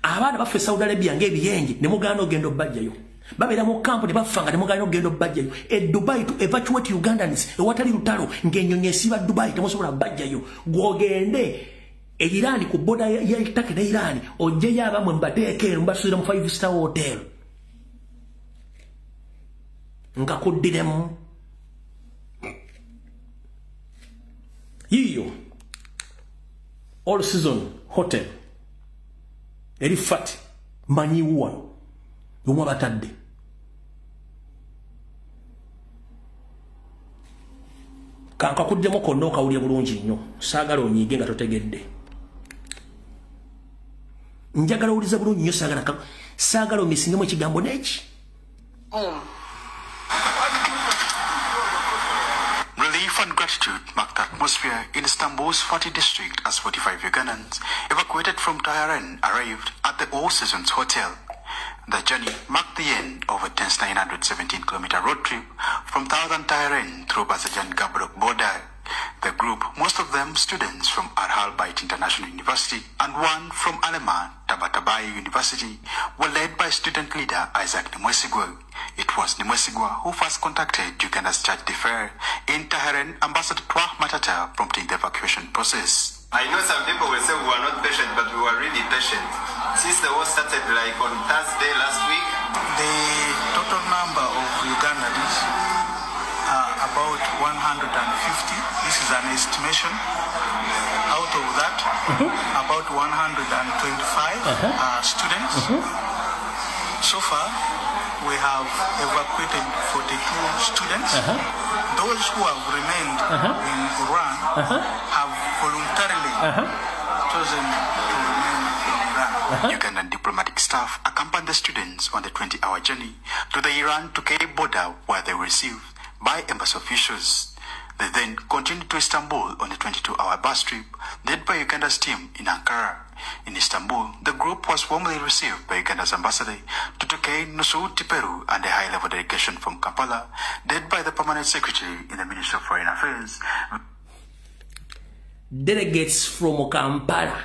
Abana bafe Saudi Arabia ngebe yengi ne mugano gendo bajjayo babera mu camp ne bafanga ne mugano gendo bajjayo Dubai to evacuate Ugandans watali lutalo ngenyonyesiba Dubai temusobola bajjayo gwogende Iran ku boda ya Iraq ne Iran oje yaba mu mbateke mbasubira mu 5-star hotel ngakudiremu yiyo all season hotel eri fat manyiwa yomwa batadde kanka kuddemo kono kawulye bulungi nnyo saagala onyiige nga totegedde njagala uliza bulungi nnyo saagala omisingemu ekigambo neki Relief and gratitude marked the atmosphere in Istanbul's Fatih district as 45 Ugandans evacuated from Tehran arrived at the All Seasons Hotel. The journey marked the end of a tense 917-kilometer road trip from Southern Tehran through Bazajan-Gabrok border. The group, most of them students from Al-Halbait International University and one from Aleman Tabatabai University, were led by student leader Isaac Nimwesigwa. It was Nimwesigwa who first contacted Uganda's Church d'Affaires in Tehran, Ambassador Twah Matata, prompting the evacuation process. I know some people will say we were not patient, but we were really patient. Since the war started like on Thursday last week, the total number of Ugandans are about 150. This is an estimation. Out of that, about 125 are students. So far, we have evacuated 42 students. Those who have remained in Iran have voluntarily chosen to remain in Iran. Ugandan diplomatic staff accompanied the students on the 20-hour journey to the Iran-Turkey border, where they were received by embassy officials. They then continued to Istanbul on a 22-hour bus trip led by Uganda's team in Ankara. In Istanbul, the group was warmly received by Uganda's ambassador to Turkey, Nusut Tiperu, and a high-level delegation from Kampala, led by the permanent secretary in the Ministry of Foreign Affairs. Delegates from Kampala.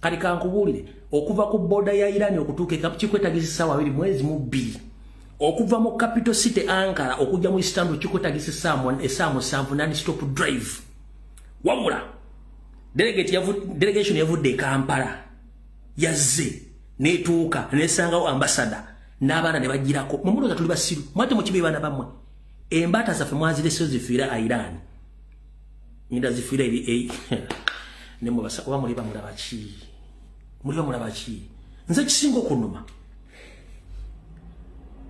Kati kankubulire okuva ku boda ya Iran okutuuka kikwetagisa ssaawa 2 mwezi mu 2. Okuva mu capital city Ankara okujja mu Istanbul kikwetagisa essaawa 7 non-stop drive. Wamula delegation yavudde Kampala yazze netuuka nesangawo ambassador n'abaana ne bagirako mumuloza tuli basiru mwate mukibe bana bamwe embata zaffe mwazirese zifiira Iran nyinda zifiira eri nemo basa oba muli bamulaba ki nze kisingo kunuma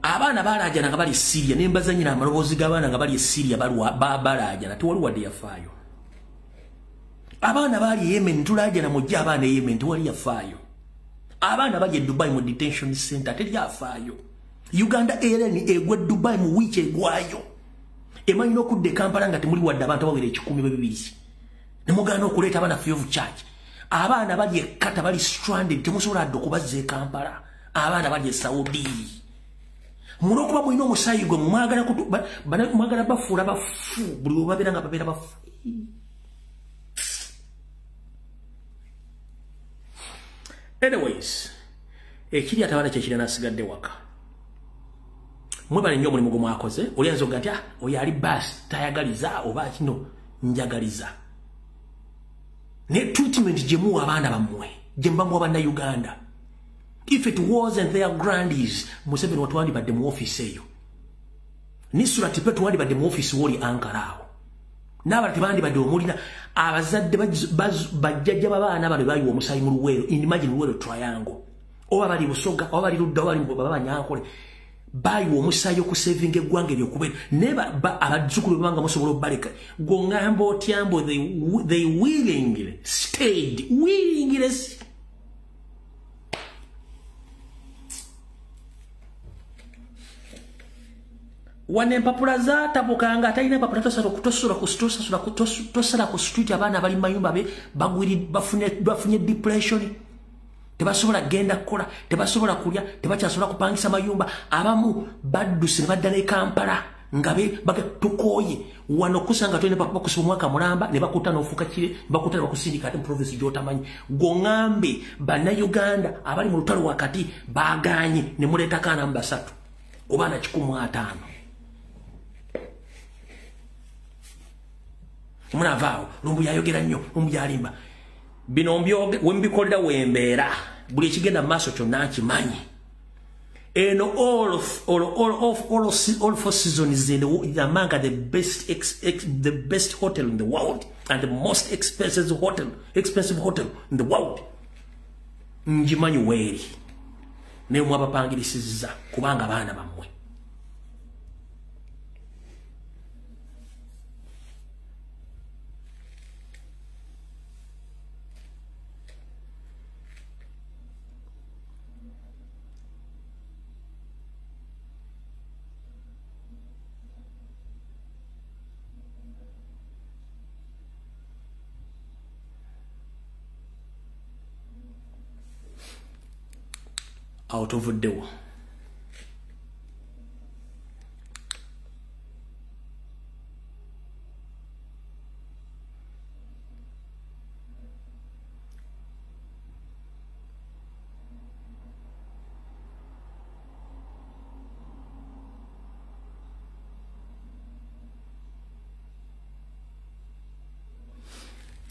abaana balajana nga bali Syria nembaza nyina amaloboozi g'abaana nga bali Syria balajana tewali wadde yafaayo. Abana bali Yemen tulajana mujja abaana Yemen tewali yafaayo. Abaana bali Dubai mu detention center teri yafaayo. Uganda Airlines egwe Dubai mu wiiki egwayo. Emanyi okudde Kampala nga temuli wadde abantu abawera 1,200. Ne mugana okuleeta abaana free of charge. Abaana bali ekkata bali stranded temusobola adde okubazza Kampala. Abaana bali Saudi. Mulokuba mulina omusaayi gwe mwagala bafuula bafu buli we babeera nga babeera bafu. Anyways, ekiri atabala kyekiri nasigadde waka. Mwebale nnyo omulimu gwe mwakoze. Oliyanza ogati oyo ali bas tayagaliza oba kino njagaliza. Ne treatment gye muwa abaana bammwe gye mbamuwa bannayuganda. If it wasn't their grandies, Museveni watwandibadde mu office eyo. Nisura tipe twandibadde mu office woli Ankara awo. N'abalala tebandibadde omulina abazadde bajjajja babaana bano bayiwa omusaayi mu Luweero, imagine Luweero triangle. Oba bali Busoga, oba bali Ludda, oba bali baba Nyankole. Bayiwa omusaayi okusevinga eggwanga ery'okubeera. Ne abazzukulu banga musobola obbaleka. Gongamba otyambo they willingly stayed. Willingly. wane mpapula za tabukanga atalina mpapula tosala ku street abaana bali mayumba be bagwiri bafunye depression tebasobola genda kola tebasobola kulya tebakyasobola kupangisa mayumba abamu badduse ne badda ne Kampala ngabe bagatukoye wano kusanga twene bakusiba mwaka mulamba ne bakuta n'ofuka kire bakuta bakusindika ate province jotamanyi gongambe bana Uganda abali mu lutalo wakati baganye ne muleta kana mbasatu obana 15 muna vao lumbu yayogera nnyo lumbu yalimba bino mbyoge wembikolera wembera buli kigenda maso kyonna nkimanyi eno all four seasons in among the best hotel in the world and the most expensive hotel in the world njimanyi weri ne mwabapangirisiza kubanga baana bamwe out of the door.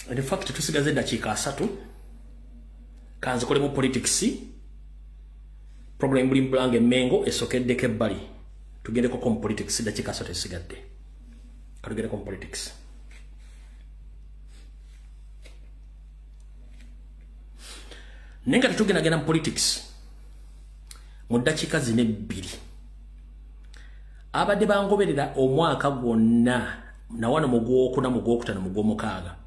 And in fact, tusigaze dakika 3 kanze kolemu politics problem buli mblange mengo esokedde ke bali tugende ko politics dakika 3 esigadde katugende ko politics nenga tutugenda gena politics mu dakika zine 2 abadde bangoberera omwaka gwonna na wana mugwokuna mugwokutana mugwomukaaga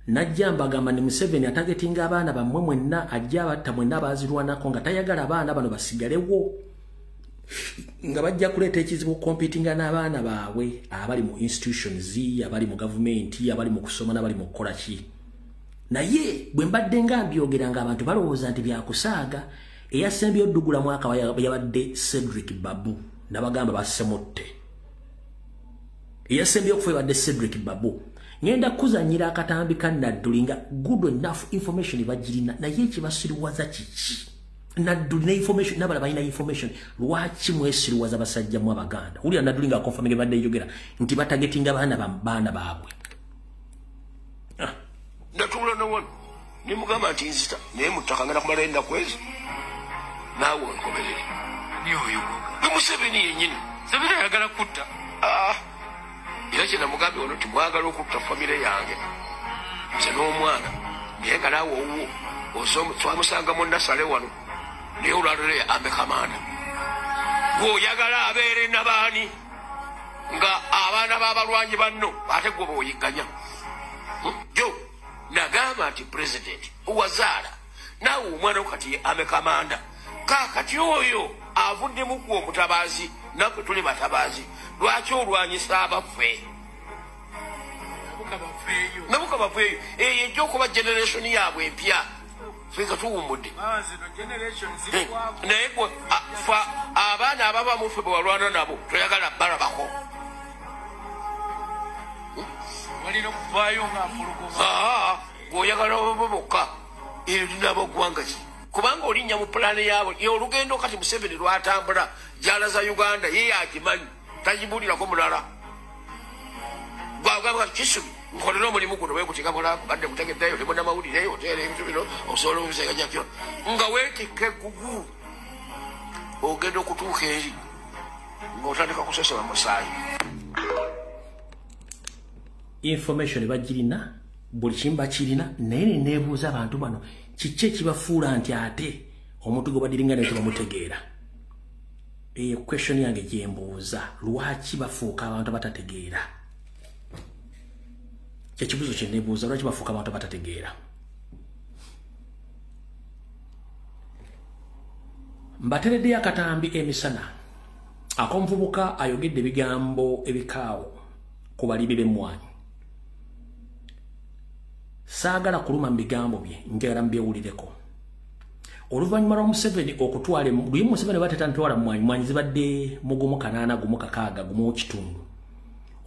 najjamba gamba ni Museveni atagetinga abaana bamwe mwenna ajja batta mwenna bazirwanako nga tayagala abaana bano basigalewo nga bajja kuleeta ekizibu competinga n'abaana baabwe abali mu institutions abali mu government abali mu kusoma n'abali mu kukola ki naye bwe mbadde nga mbyogera nga abantu balowooza nti byakusaaga eyasembye oddugula mwaka yabadde Cedric Babu nabagamba basemutte eyasembye okufa yabadde Cedric Babu ngenda kuzanyira akatambi kanaddulinga good enough information bajirina naye ekibasiriwaza kiki naddulina information nabala balina information lwaki mwesiriwaza basajja mu Abaganda uli anaddulinga confirming badde yogera nti batagetinga baana baabwe ndatula no ni mugamba nti nzita naye mutakangana kumala enda kwezi nawe onkomerere niyo yugo Museveni yennyini Museveni ayagala kutta era kye namugambe ono timwagala okutta famire yange nze n'omwana naye nga naawe owuwo twamusanga mu Nasale wano naye olwalole amekamanda gweoyagala abeere nabaani nga abaana b'abalwanyi banno ate gwe booyigganya jo nagamba nti pulezidenti owazaala naawe omwana kati amekamanda kaakati oyo avuddemu gwe omutabaazi naffe tuli batabaazi lwaki olwanyisa abaffe nabuka bafeeyo eyo ejja okuba generation yaabwe empya feka tuwummudde naye gwe abaana ababa muffe bwe walwana nabo toyagala balabako gweoyagala babo bokka eyo linabo ggwanga ki kubanga olinnya mu pulaani yaabo olugendo kati Museveni lwatambula gyalaza Uganda ye yagimanyi tagibulirako mulala gwagamba kisubi nkolera omulimu guno weekutika mulako badde kutegeddeyo ne munnamawulire oteera ebintu bino osobola obiseganyakyo nga weetikka eggugu ogenda okutuuka eri ng'otandika kusesema musaayi information bagirina buli kimu bakirina naye neneebuuza abantu bano kiki ekibafuula nti ate omuntu gwe badiringa naye tebamutegeera eyo question yange gyembuuza lwaki bafuuka abantu batategeera kyekibuuzo kyeneebuuza lwaki bafuuka abantu batategeera mbatereddeyo akatambi emisana akomvubuka ayogedde bigambo ebikaawo ku balimi b'emmwanyi. Saagala kuluma mu bigambo bye, njagala mbyewulireko. Oluvannyuma lwa Museveni okutwala luyi Museveni batatantwala mmwanyi zibadde mugumu 8 gumu 6 gumu kitundu.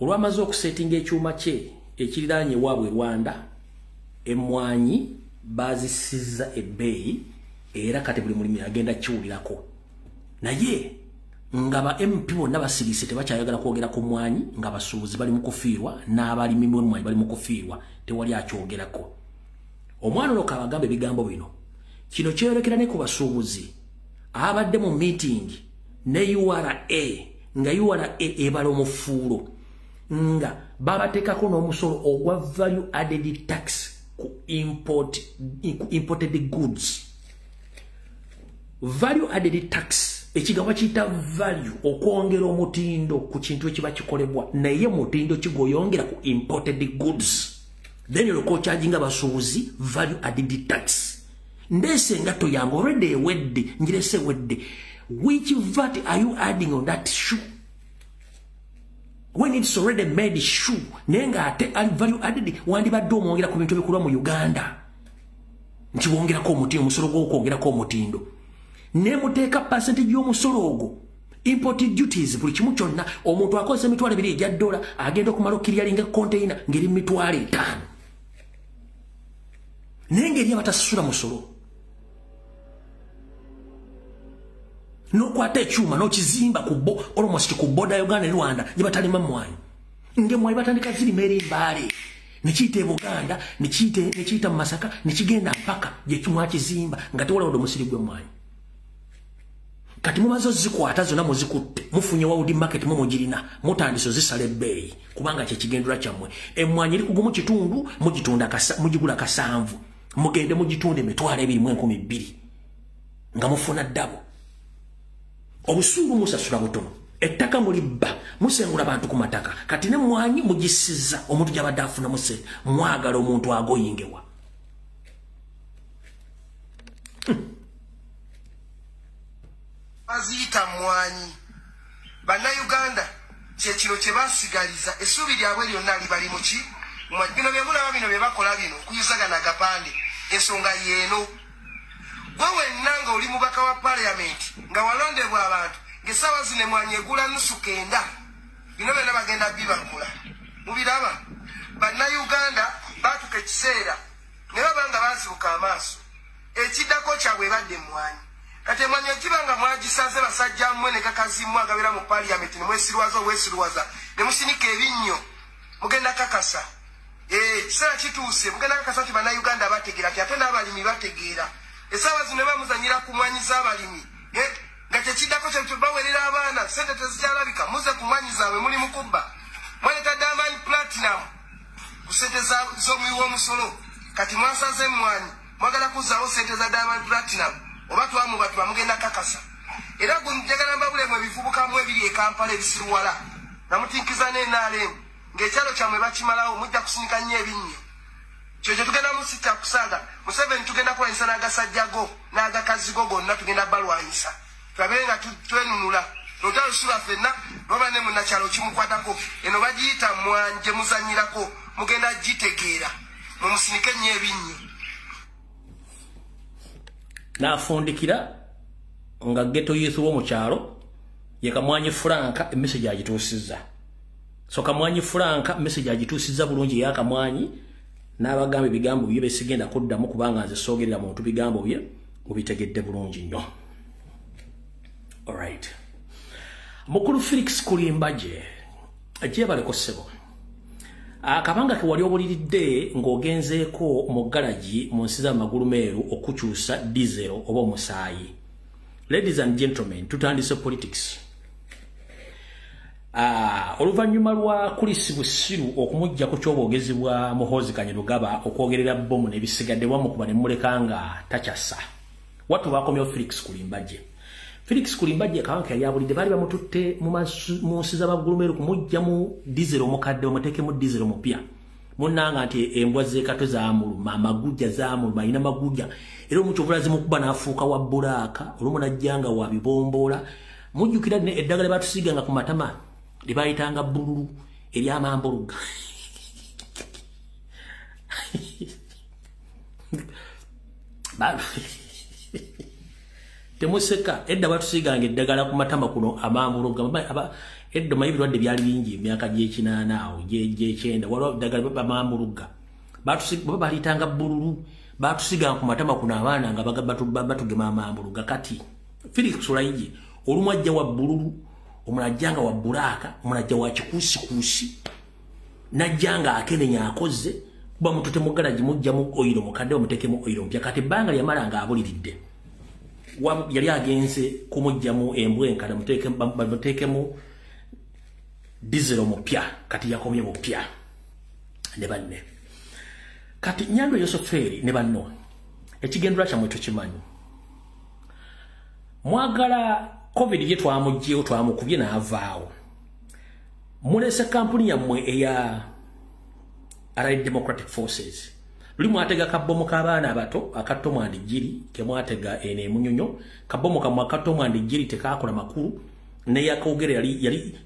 Olwamaze okusetinga ekyuma kye ekiriraanye waabwe Rwanda, emmwanyi bazisiza ebbeeyi era kati buli mulimi agenda kiwulirako. Naye nga ba MP bonna basirise tebakyayagala kwogera ku mmwanyi, nga basuubuzi bali mu kufiirwa n'abalimi b'emmwanyi bali mu kufiirwa, tewali akyogerako. Omwana ono kabagambe ebigambo bino. Kino kyerekera ne ku basuubuzi abadde mu meeting ne URA nga URA ebala omufuulo nga babateekako n'omusolo ogwa value added tax ku imported goods. Value added tax ekigaba kiyita value okwongera omutindo ku kintu ekiba kikolebwa, naye mutindo kigoyongera ku imported goods. Then olwo charging abasuubuzi value added tax. Ndese ngato yango already ewedde, njirese wedde. Which VAT are you adding on that shoe? When it's already made shoe, nenga ate value added wandibadde omwongera ku bintu bikulwa mu Uganda. Nkiwongerako omutindo, omusolo gw'okwongerako omutindo. Ne muteeka percentage y'omusolo ogwo. Imported duties buli kimu kyonna omuntu akozesa $2,000 agenda okumala okiryalinga container ngeri $5,000. Nengeri abatasasula musolo. Nokwata ekyuma n'okizimba ku almost ku boda Uganda ne Rwanda gye batalima mmwanyi. Ng'emmwanyi batandika zirima eri Mbale, ne kiyita e Buganda, ne kiyita mu Masaka, ne kigenda mpaka gye kimwakizimba nga tewalawo musiri gw'emmwanyi. Kati mumaze ozikwata zonna muzikutte, mufunye World Market mugirina, mutandise ozisala ebbeeyi kubanga kye kigendera kyammwe. Emmwanyi eri ku gumu kitundu mugigula 7, mugende mugitunde $2,200 nga mufuna ddabo. Obusuulu musasula butono, ettaka mulibba, musengula bantu ku mataka. Kati n'emmwanyi mugisiza omuntu gy'abadde afuna muse, mwagala omuntu agoyingewa. Aziyita mmwanyi. Bannayuganda kyekiro kye basigaliza essuubi lyabwe lyonna libali mu ki? Bino bye mulaba bino bye bakola bino kuyuzagana agapande. Ensonga yeeno. Gwe wenna nga oli mubaka wa parliament nga walondebwa abantu ng'essaawa zino emmwanyi egula $9. Bino byonna bagenda bibagula. Mubiraba? Bannayuganda baatuka ekiseera ne baba nga bazibuka amaaso. Ekiddako kyabwe ebadde emmwanyi. Kati emmwanyi ekibanga mwagisaze basajja mmwe ne kakazimu agabeera mu parliament ne mwesirwaza obwesirwaza ne musinika ebinnyo mugenda kakasa. Kiseera kituuse mugenda kakasa nti bannayuganda bategeera ati ate n'abalimi bategeera. Essaawa zino bamuzanyira ku mmwanyi z'abalimi. Nga kyekiddako kye bawerera abaana ssente tezikyalabika muze ku mmwanyi zaabwe muli mukubba. Mwaleta Diamond Platinum ku ssente z'omuwi w'omusolo. Kati mwasaze emmwanyi mwagala kuzzaawo ssente za Diamond Platinum. Oba twamubatuba mugenda kakasa. Era gwe njagala mbabulemu ebivubuka mu ebiri e Kampala ebisiruwala. Namutinkiza n'NRM ng'ekyalo kyammwe bakimalawo mujja kusinika nnyo ebinnyo. Kyo tugenda musita kusanga Museveni tugenda kulwanyisa n'agasajjago n'agakazigo gonna tugenda balwanyisa. Tulabe nga twenunula. Lutalo sula ffenna noba ne munnakyalo kimukwatako. Eno bagiyita mmwanyi gye muzanyirako mugenda gitegeera. Mumusinike nnyo ebinnyo. N'afundikira nga ghetto youth w'omu kyalo ye Kamwanyi Franka message agituusizza. So Kamwanyi Franka message agituusizza bulungi ya Kamwanyi n'abagamba ebigambo bye besigenda kuddamu kubanga nze soogerera muntu bigambo bye mubitegedde bulungi nnyo. Alright. Mukulu Felix Kulimbaje ajebaleko ssebo. Akabanga ke wali obuliridde ng'ogenzeeko mu garagi mu nsi z'amagulu meeru okukyusa diesel oba omusaayi. Ladies and gentlemen, tutandise politics. Oluvannyuma lwa Kulisi Busiru okumujja ku ky'obwogezi bwa Muhoozi Kanyarugaba okwogerera bomu n'ebisigadde wamukuba ne muleka nga takyassa. Watu bakomyewo Felix Kulimbaje. Felix Kulimbaje kawanka yali abulidde bali bamututte mu nsi z'amagulu meeru kumujja mu diesel omukadde omuteeke mu diesel omupya. Munnanga nti embwa z'ekato zaamuluma, amagujja zaamuluma, alina magujja. Era omukyovula zimukuba n'afuuka wa bbulaaka, olumu n'ajjanga wa bibomboola, mujjukira eddagala batusiganga ku matama libayitanga bululu eryamambuluga temuseka edda batusiganga eddagala ku matama kuno amambuluga edda mayi birwadde byali bingi emyaka gy'ekinaana awo gy'ekyenda waliwo eddagala bamambuluga balitanga bululu batusiganga ku matama kuno abaana nga batugema amambuluga kati Felix Sulaiji olumwajja wa bululu omulajjanga wa bulaka omulajja wa kikuusikuusi najjanga akenenya akoze kuba mutute mugalaji mujja mu oiro mukadde omutekemu oiro mpya kati banga yamalanga abuliridde yali agenze kumujjamu embwenkana mutekemu dizero mupya kati yakomye mupya ne banne kati Nyando Yosoferi ne banno ekigendera kya mweto kimanyi mwagala covid ye twamujjeo twamukubye n'avaawo mulese kampuni yammwe eya Allied Democratic Forces lulimu atega kabomu k'abaana abato akatto mwandigiri kemwatega ene munyonyo kabomu kamwe akatto mwandigiri tekakola makulu ne yakogere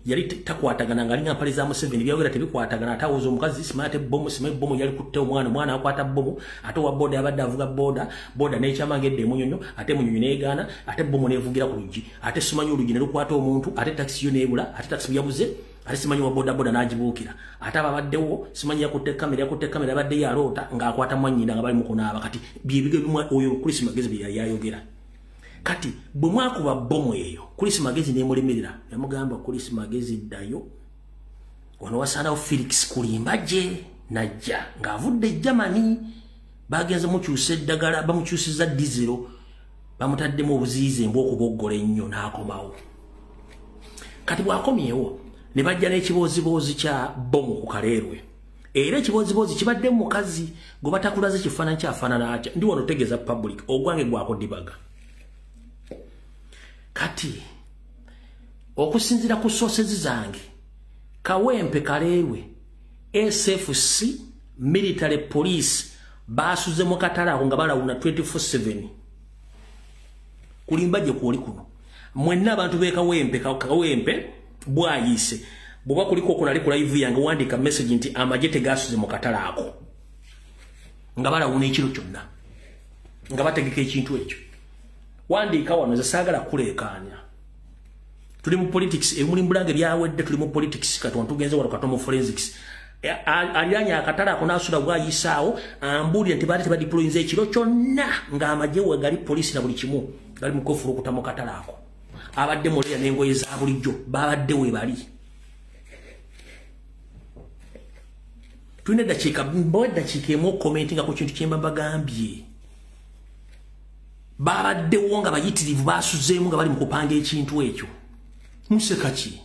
yali takwatagana nga linga mpali za Museveni byogera tebikwatagana atawoza omukazi simate bomu yali kutte omwana akwata bomu ate wa boda abadde avuga boda n'ekyamangedde munyonyo ate munyonyo n'egaana ate bomu n'evugira ku lugi ate simanyi olugi ne lukwata omuntu ate taxi yo n'ebula ate taxi yabuze ate simanyi wa boda n'agibuukira ate ababaddewo simanyi yakutte kamera abadde yaloota ng'akwata mwannyina nga bali mu kunaaba kati byebige bimwe oyo Chris Magezi bye yali ayogera kati bwe mwakuba bomu eyo Chris Magezi nemulemerera yamugamba Chris Magezi ddayo wano wasanawo Felix Kulimbaje najja ng'avudde Germany bagenze mukyusa eddagala bamukyusiza dizero bamutaddemu obuziize mbw'okuboggola ennyo n'akomawo kati bw'akomyewo ne bajja n'ekiboozibozi kya bomu ku Kaleerwe era ekiboozibozi kibadde mukazi gwe batakulaze kifaananyi kyafaanana atya ndi wano tegeeza public ogwange gwakodibaga kati okusinzira ku sources zange Kawempe Kaleerwe SFC military police basuze mu katala nga balawuna 24/7 Kulimbaje kwoli kuno mwenna abantu be Kawempe bwayise bwoba kuliko kunali ku live yange wandika message nti amajete gasuze mu katala ako nga balawuna ekiro kyonna nga bategeka ekintu ekyo wandika wano zasagala kulekanya tuli mu politics emuli mbulange byawedde tuli mu politics katwa tugenze wano katomo forensics aliyanya akatala akonasula bwayisaawo ambulira nti bali deployinze ekiro kyonna nga amajewe gali police na buli kimu gali mukofuru okutamu katala ako abadde muleya n'engoye za bulijjo babadde we bali tulina dakiika emu commenting ku kintu kyemba bagambye babaddewo nga bayitirivu basuzeemu nga bali mu kupanga ekintu ekyo museka ki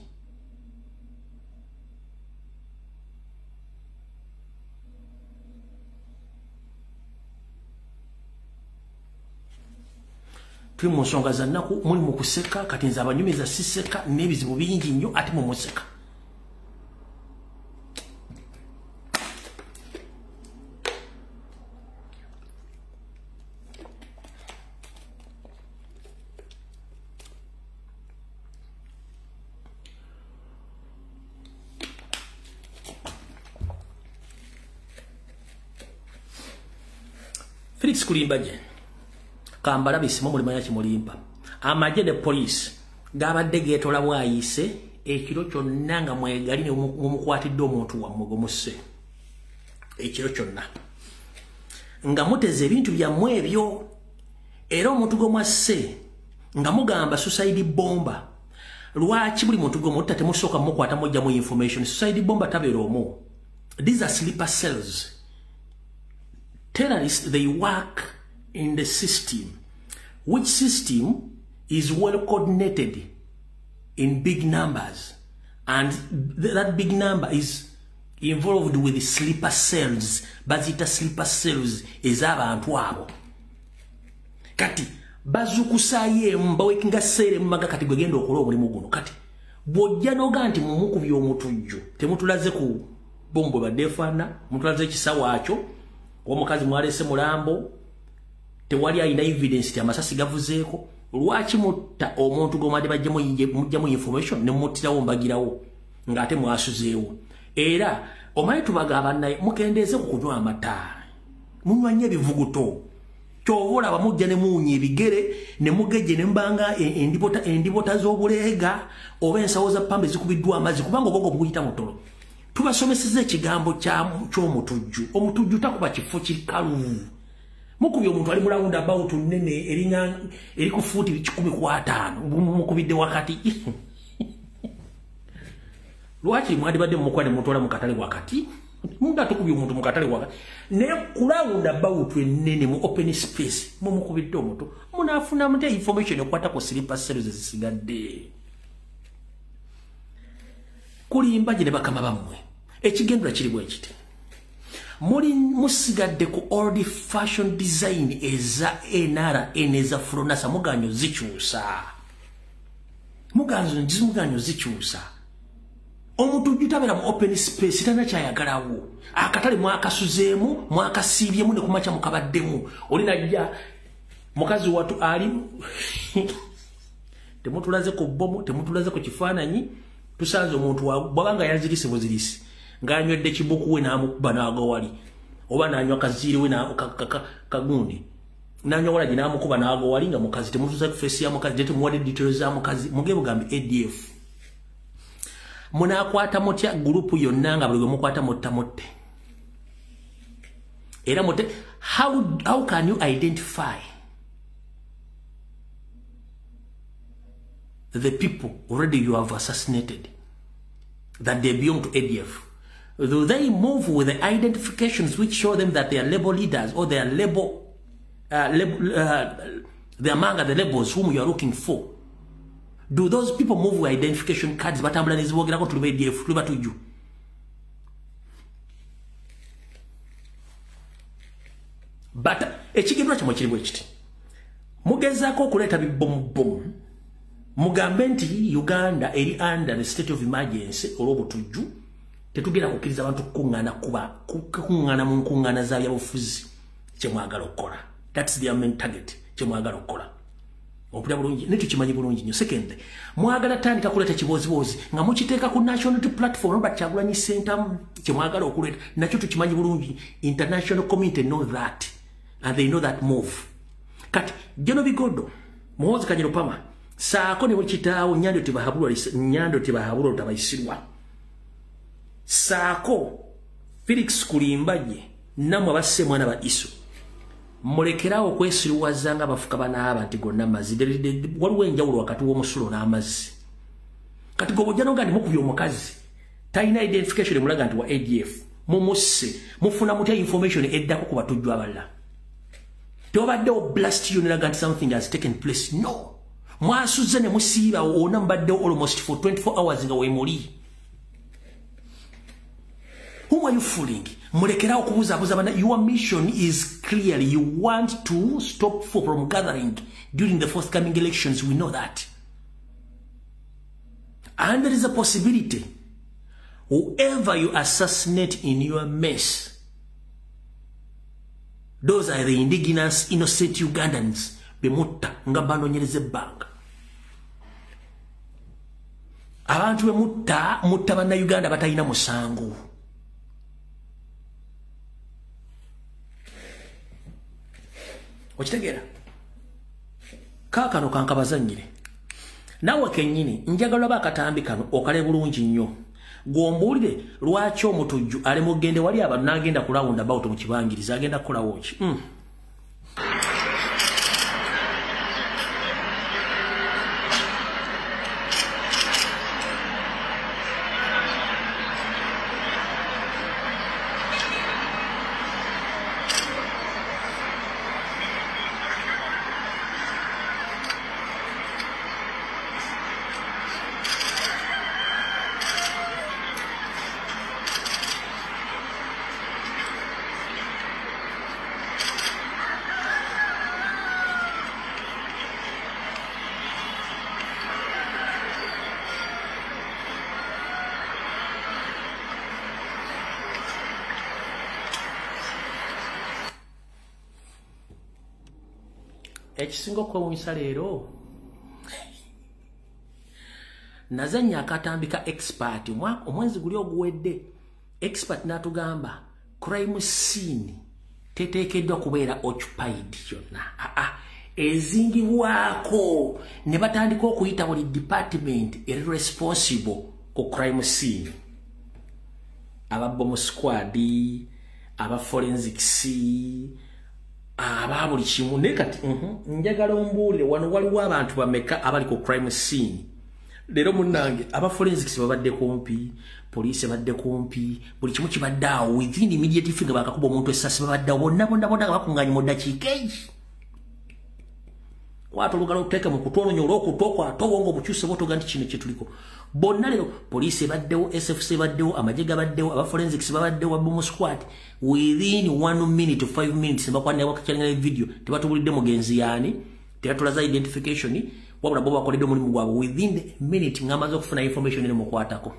tuli mu nsonga za nnaku muli mu kuseka kati nze abanyumiza siseka n'ebizibu bingi nnyo ate mu museka Felix Kulimbaje kambala bisimo muri manya kimulimpa amaje de police gabadde getola bwayise ekiro kyonna nga mwegali ne mumukwatidde omuntu wa mugomuse ekiro kyonna nga muteze ebintu byammwe ebyo era omuntu gomwasse nga mugamba suicide bomba lwaki buli muntu gomuta temusoka mukwata mujja mu information suicide bomba tabero omu these are sleeper cells. Terrorists, they work in the system, which system is well coordinated in big numbers, and that big number is involved with the sleeper cells. Bazita sleeper cells is abantu abo. Kati bazukusaye mbawekinga sere mmaga kati gwegenda okola omulimu guno kati bwojja noga nti mumuku by'omutujju temutulaze ku bombo badefana mutulaze ekisawa akyo omukazi mwalese mulambo tewali ayina evidence ti amasasi gavuzeeko lwaki mutta omuntu gomade bajjamu information ne muttirawo mbagirawo ngate mwasuzeewo era omanyi tubagamba naye mukendeeze ku kunywa amata munywanye ebivuguto kyovola abamujja ne muunye ebigere ne mugejje ne mbanga endibota z'obuleega oba ensawo za pambe zikubiddwa amazzi kubanga obwongo buyita mutolo tubasomeseza ekigambo ky'omutujju omutujju takuba kifo kikalu mukubye omuntu ali mulawunda about nene eri ku fuuti 15 mukubidde wakati lwaki mwandibadde mumukwade mutwala mu katale wakati munda tukubye omuntu mu katale wakati ne kulawunda about nene mu open space mumukubidde omuntu munafuna mute information ekwata ku slipper cells zisigadde kulimba gye ne bakama bammwe ekigendera kiri bwe kiti muri musigadde ku old fashion design eza enara eneza fronasa muganyo zikyusa omuntu jutabera mu open space tana kyayagalawo akatale mwakasuzeemu mwakasiibyemu ne kumacha mukabaddemu olinajja mukazi watu ali temutulaze ku bomu temutulaze ku kifaananyi tusanze omuntu bwabanga yazirisi buzirisi nganywedde kibuku we namukuba n'agawali oba nanywa kaziiri we kagundi nanywa wala ginamukuba n'agawali nga mukazi temutuza ku face ya mukazi temuwadde details za mukazi muge bugambi ADF munakwata mutya group yonna nga buli mukwata motte era motte how can you identify the people already you have assassinated that they belong to ADF? Do they move with the identifications which show them that they are label leaders or they are they are among the labels whom you are looking for? Do those people move with identification cards but ambulance walking out to ADF to you? But ekigirwa kimwe kiri bwe kiti mugezaako okuleeta bibbomu mugambe nti Uganda eri under the state of emergency olw'obutujju tetugenda kukkiriza abantu kukuŋŋaana mu nkuŋŋaana za byabufuzi kyemwagala okukola. That's their main target kyemwagala okukola opulya bulungi netukimanyi bulungi nnyo. Second, mwagala tandika kuleeta kiboozibozi nga mukiteeka ku national platform Robert Kyagulanyi Center kyemwagala okuleeta nakyo tukimanyi bulungi. International community know that and they know that move. Kati Jono Bigodo Muhoozi Kanyero Pama saako ne mukitaawo Nyando Tibahabulwa tabayisirwa saako Felix Kulimbanye namwe abasse mwana ba Isu mulekerawo kwesiriwaza nga bafuka banaaba nti gonna amazzi waliwo enjawulo wakati w'omusulo n'amazzi. Kati gobojjano nga ndimukubya omukazi talina identification emulaga nti wa ADF mumusse mufuna mutya information eddako ku batujju abalala tewabaddewo blast you neraga nti something has taken place. No, mwasuze ne musiiba ona mbaddewo almost for 24 hours nga weemuli. Whom are you fooling? Mulekerawo kubuzabuza bana. Your mission is clear. You want to stop from gathering during the forthcoming elections. We know that. And there is a possibility whoever you assassinate in your mess, those are the indigenous innocent Ugandans bemutta nga banonyereze bank. Abantu bemutta bana Uganda batalina musango. Okitegeera kaakano kankabazannyire nawe kennyini njagala bakatambi kano okale bulungi nnyo gwombuulire lwaki omutujju ali mugende wali abantu n'agenda kulawunda about mu kibangiriza agenda kukolawo ki? Ekisinga okwewuunyisa leero nazanya akatambika expert omwezi guli oguwedde expert natugamba crime scene teteekeddwa kubeera occupied yonna ezingibwako ne batandika okuyita buli department eri responsible ku crime scene aba bomb squad aba forensics aba buli kimu ne kati njagala ombuulire wano waliwo abantu bameka abali ku crime scene lero munnange aba forensics babadde kumpi police badde kumpi buli kimu kibadde awo within immediate finger bakakuba omuntu essasi babadde bonna bakunganya mu dakiika eki kwata olugalo oteeka mu kutwononya olw'okutokwa atowonga obukyuse botoga nti kino kyetuliko bonna lero police baddewo SFC baddewo amajega baddewo aba forensics babaddewo bomb squad within 1 minute to 5 minutes bakwana wakakyalina video tebatubulidde mugenzi yani tebatulaza identification wabula bo bakoledde omulimu gwabwe within the minute ngamaze okufuna information ene mukwatako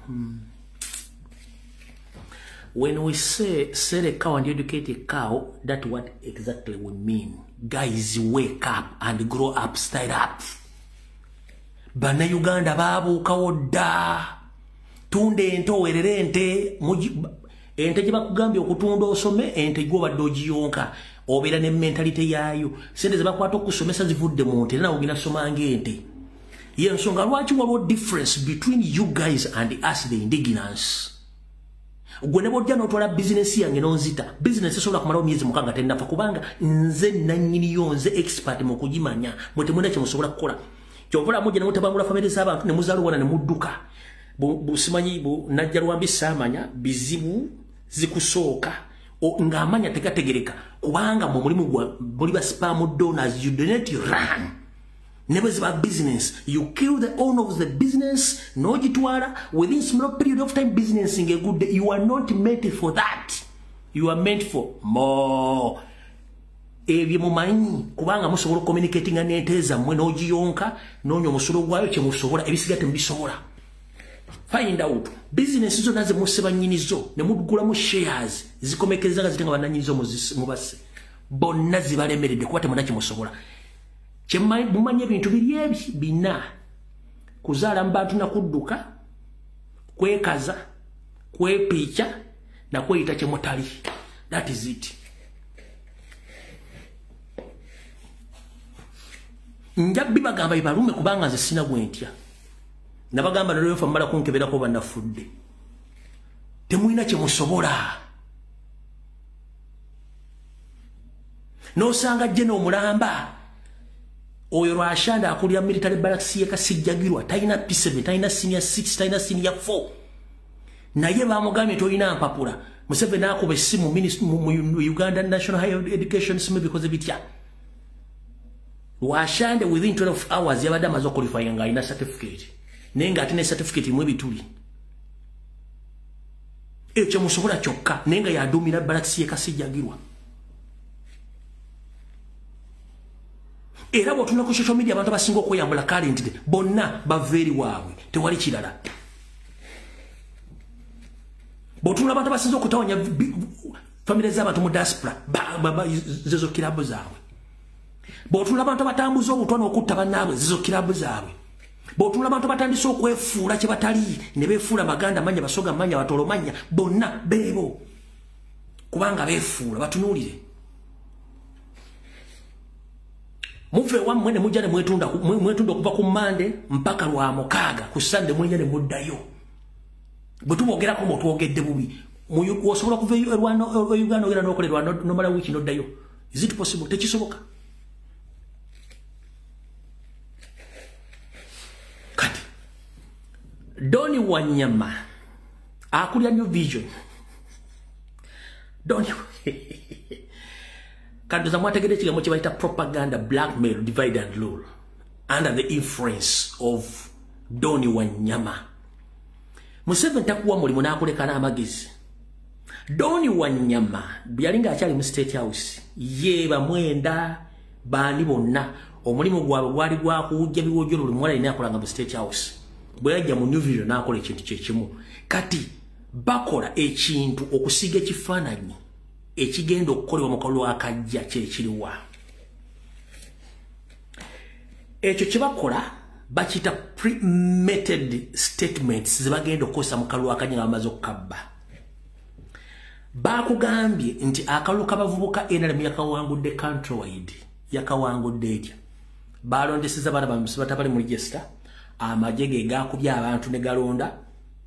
when we say a cow and educate a cow, that's what exactly we mean. Guys, wake up and grow up, style up. Bana Uganda babu kawoda. Tunde ento werere ente. Ente jiba kugambye okutunda osome ente gwo badoji yonka. Obera ne mentality yayo. Sente ziba kwato kusomesa zivudde mu nte na ogina soma ngente. Yensonga lwaki waliwo difference between you guys and us the indigenous. Gwenebo jano otwala business yange nonzita business esobola kumalawo myezi mukanga tennafa kubanga nze nanyini yonze expert mu kugimanya mwetemwenda kye musobola kukola kyovula mujja ne mutabangula family z'abantu ne muzaalubona ne mudduka busimanyi najja lwambi saamanya bizibu zikusooka ng'amanya tegategereka kubanga mu mulimu gwa muli ba spam donors you donate you run. Never about business. You kill the owner of the business, no jitwala, within small period of time business in a good day. You are not meant for that. You are meant for more. Ebi mumanyi kubanga musobola communicating aneteza mwe noji yonka nonyo musolo gwayo kye musobola ebisigate mbisobola. Find out business zo naze museba nyinizo ne mudugula mu shares zikomekeza zitenga bananyinizo mubase. Bonna zibalemerede kuba temunachi musobola. Chemai bumanye bintu biri bina kuzaala mbantu na kudduka kwekaza kwepicha na kweyita kyemutali. That is it. Njabbi bagamba ibalume kubanga nze sina gwentya nabagamba nalyo famala kunkeberako bannafudde temulina kyemusobola nosanga jeno omulamba oyo lwashanda akulira military barracks ye kasijjagirwa talina P7 talina senior 6 talina senior 4 naye bamugambye tolina mpapula Museveni akuba essimu mu Uganda National Higher Education simu because bitya washande within 12 hours yabadde amaze okulifaya nga alina certificate nenga atine certificate mu bituli ekyo musobola kyokka nenga yadumira barracks ye kasijjagirwa. Era bwotuna ku social media abantu basinga okweyambula currently bonna baveeri waabwe tewali kirala. Bwotuna abantu basinga okutawanya family z'abantu mu diaspora zezo kirabu zaabwe. Bwotuna abantu batambuza obutwana okutta bannaabwe zezo kirabu zaabwe. Bwotuna abantu batandise okwefuula kye batali ne beefuula Baganda manya Basoga manya Batolo manya bonna beebo kubanga beefuula batunuulire. Mufe wamwe ne mujja ne mwetunda okuva ku Mande mpaka lwa Mukaaga ku Sunday mwenye ne muddayo. Bwetuboogerako mwotwogedde bubi osobola kuva Uganda ogera n'okolerwa nomala wiiki noddayo. Is it possible? Tekisoboka. Kati Doni Wanyama akulya New Vision Doni Kandoza mwategede kigambo kye bayita propaganda, blackmail, divide and rule under the influence of Doni Wanyama. Museveni takuwa mulimu n'akuleka n'amagezi. Doni Wanyama byalinga akyali mu State House ye bamwenda bani bonna omulimu gwabwe gwali gwakujja biwojjolo buli muwala alina akolanga mu State House. Bwe yajja mu New Vision n'akola ekintu kyekimu. Kati bakola ekintu okusiga ekifaananyi ekigenda okukolebwa mu kalulu akajja kyekiriwa. Ekyo kye bakola bachita premeditated statements zibagenda okukosa mu kalulu akanyinga amaze okukabba. Bakugambye nti akalulu kabavubuka NRM yakawangudde countrywide yakawangudde etya. Balondeseza bana bamusibata bali mu register amajege gakubya abantu ne galonda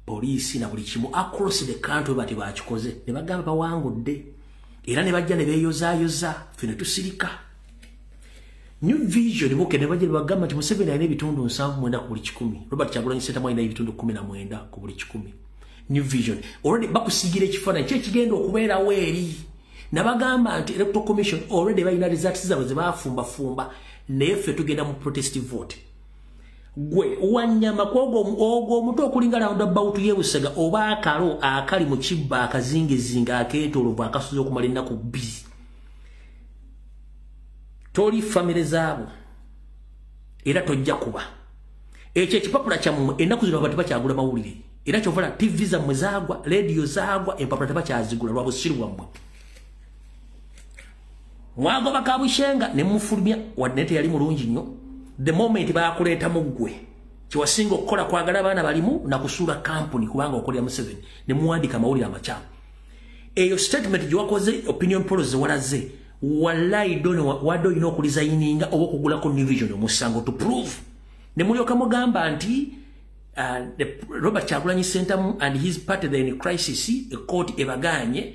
police na buli kimu across the country bati bakikoze ne bagamba bawangudde era ne bajja ne beyozayoza fine tusirika. New Vision boke ne bajja bagamba nti Museveni ayina ebitundu 7 mwenda ku buli 10. Robert Kyagulanyi Ssentamu ayina ebitundu 19 ku buli 10. New Vision already bakusigira ekifaananyi kye kigenda okubeera weeri. Nabagamba nti Electoral Commission already bayina results zaabwe ze bafumba naye ffe tugenda mu protest vote. Gwe Wanyama ogwo omuto okulinga roundabout y'Ebusega oba akalo akali mu kibba akazingezinga akeetolovu akasuze okumala ennaku 2. Toli family zaabo era tojja kuba ekyo ekipapula kyammwe ennaku zino abantu bakyagula mawulire era kyovala TV zammwe zaagwa radio zaagwa empapula tebakyazigula lwa busiru bwammwe. Mwagoba kabushenga ne mufulumya wadnete yali mulungi nnyo. The moment baakuleeta muggwe kiwasinga okukola kwagala abaana balimu na kusuula company kubanga okolera Museveni ne muwandika mawulire amakyamu. Eyo statement gyewakoze opinion polls walaze wallahi wado ino okulizayininga oba okugulako New Vision omusango to prove. Ne mulyoka mugamba nti Robert Kyagulanyi Ssentamu and his party they in crisis a court ebaganye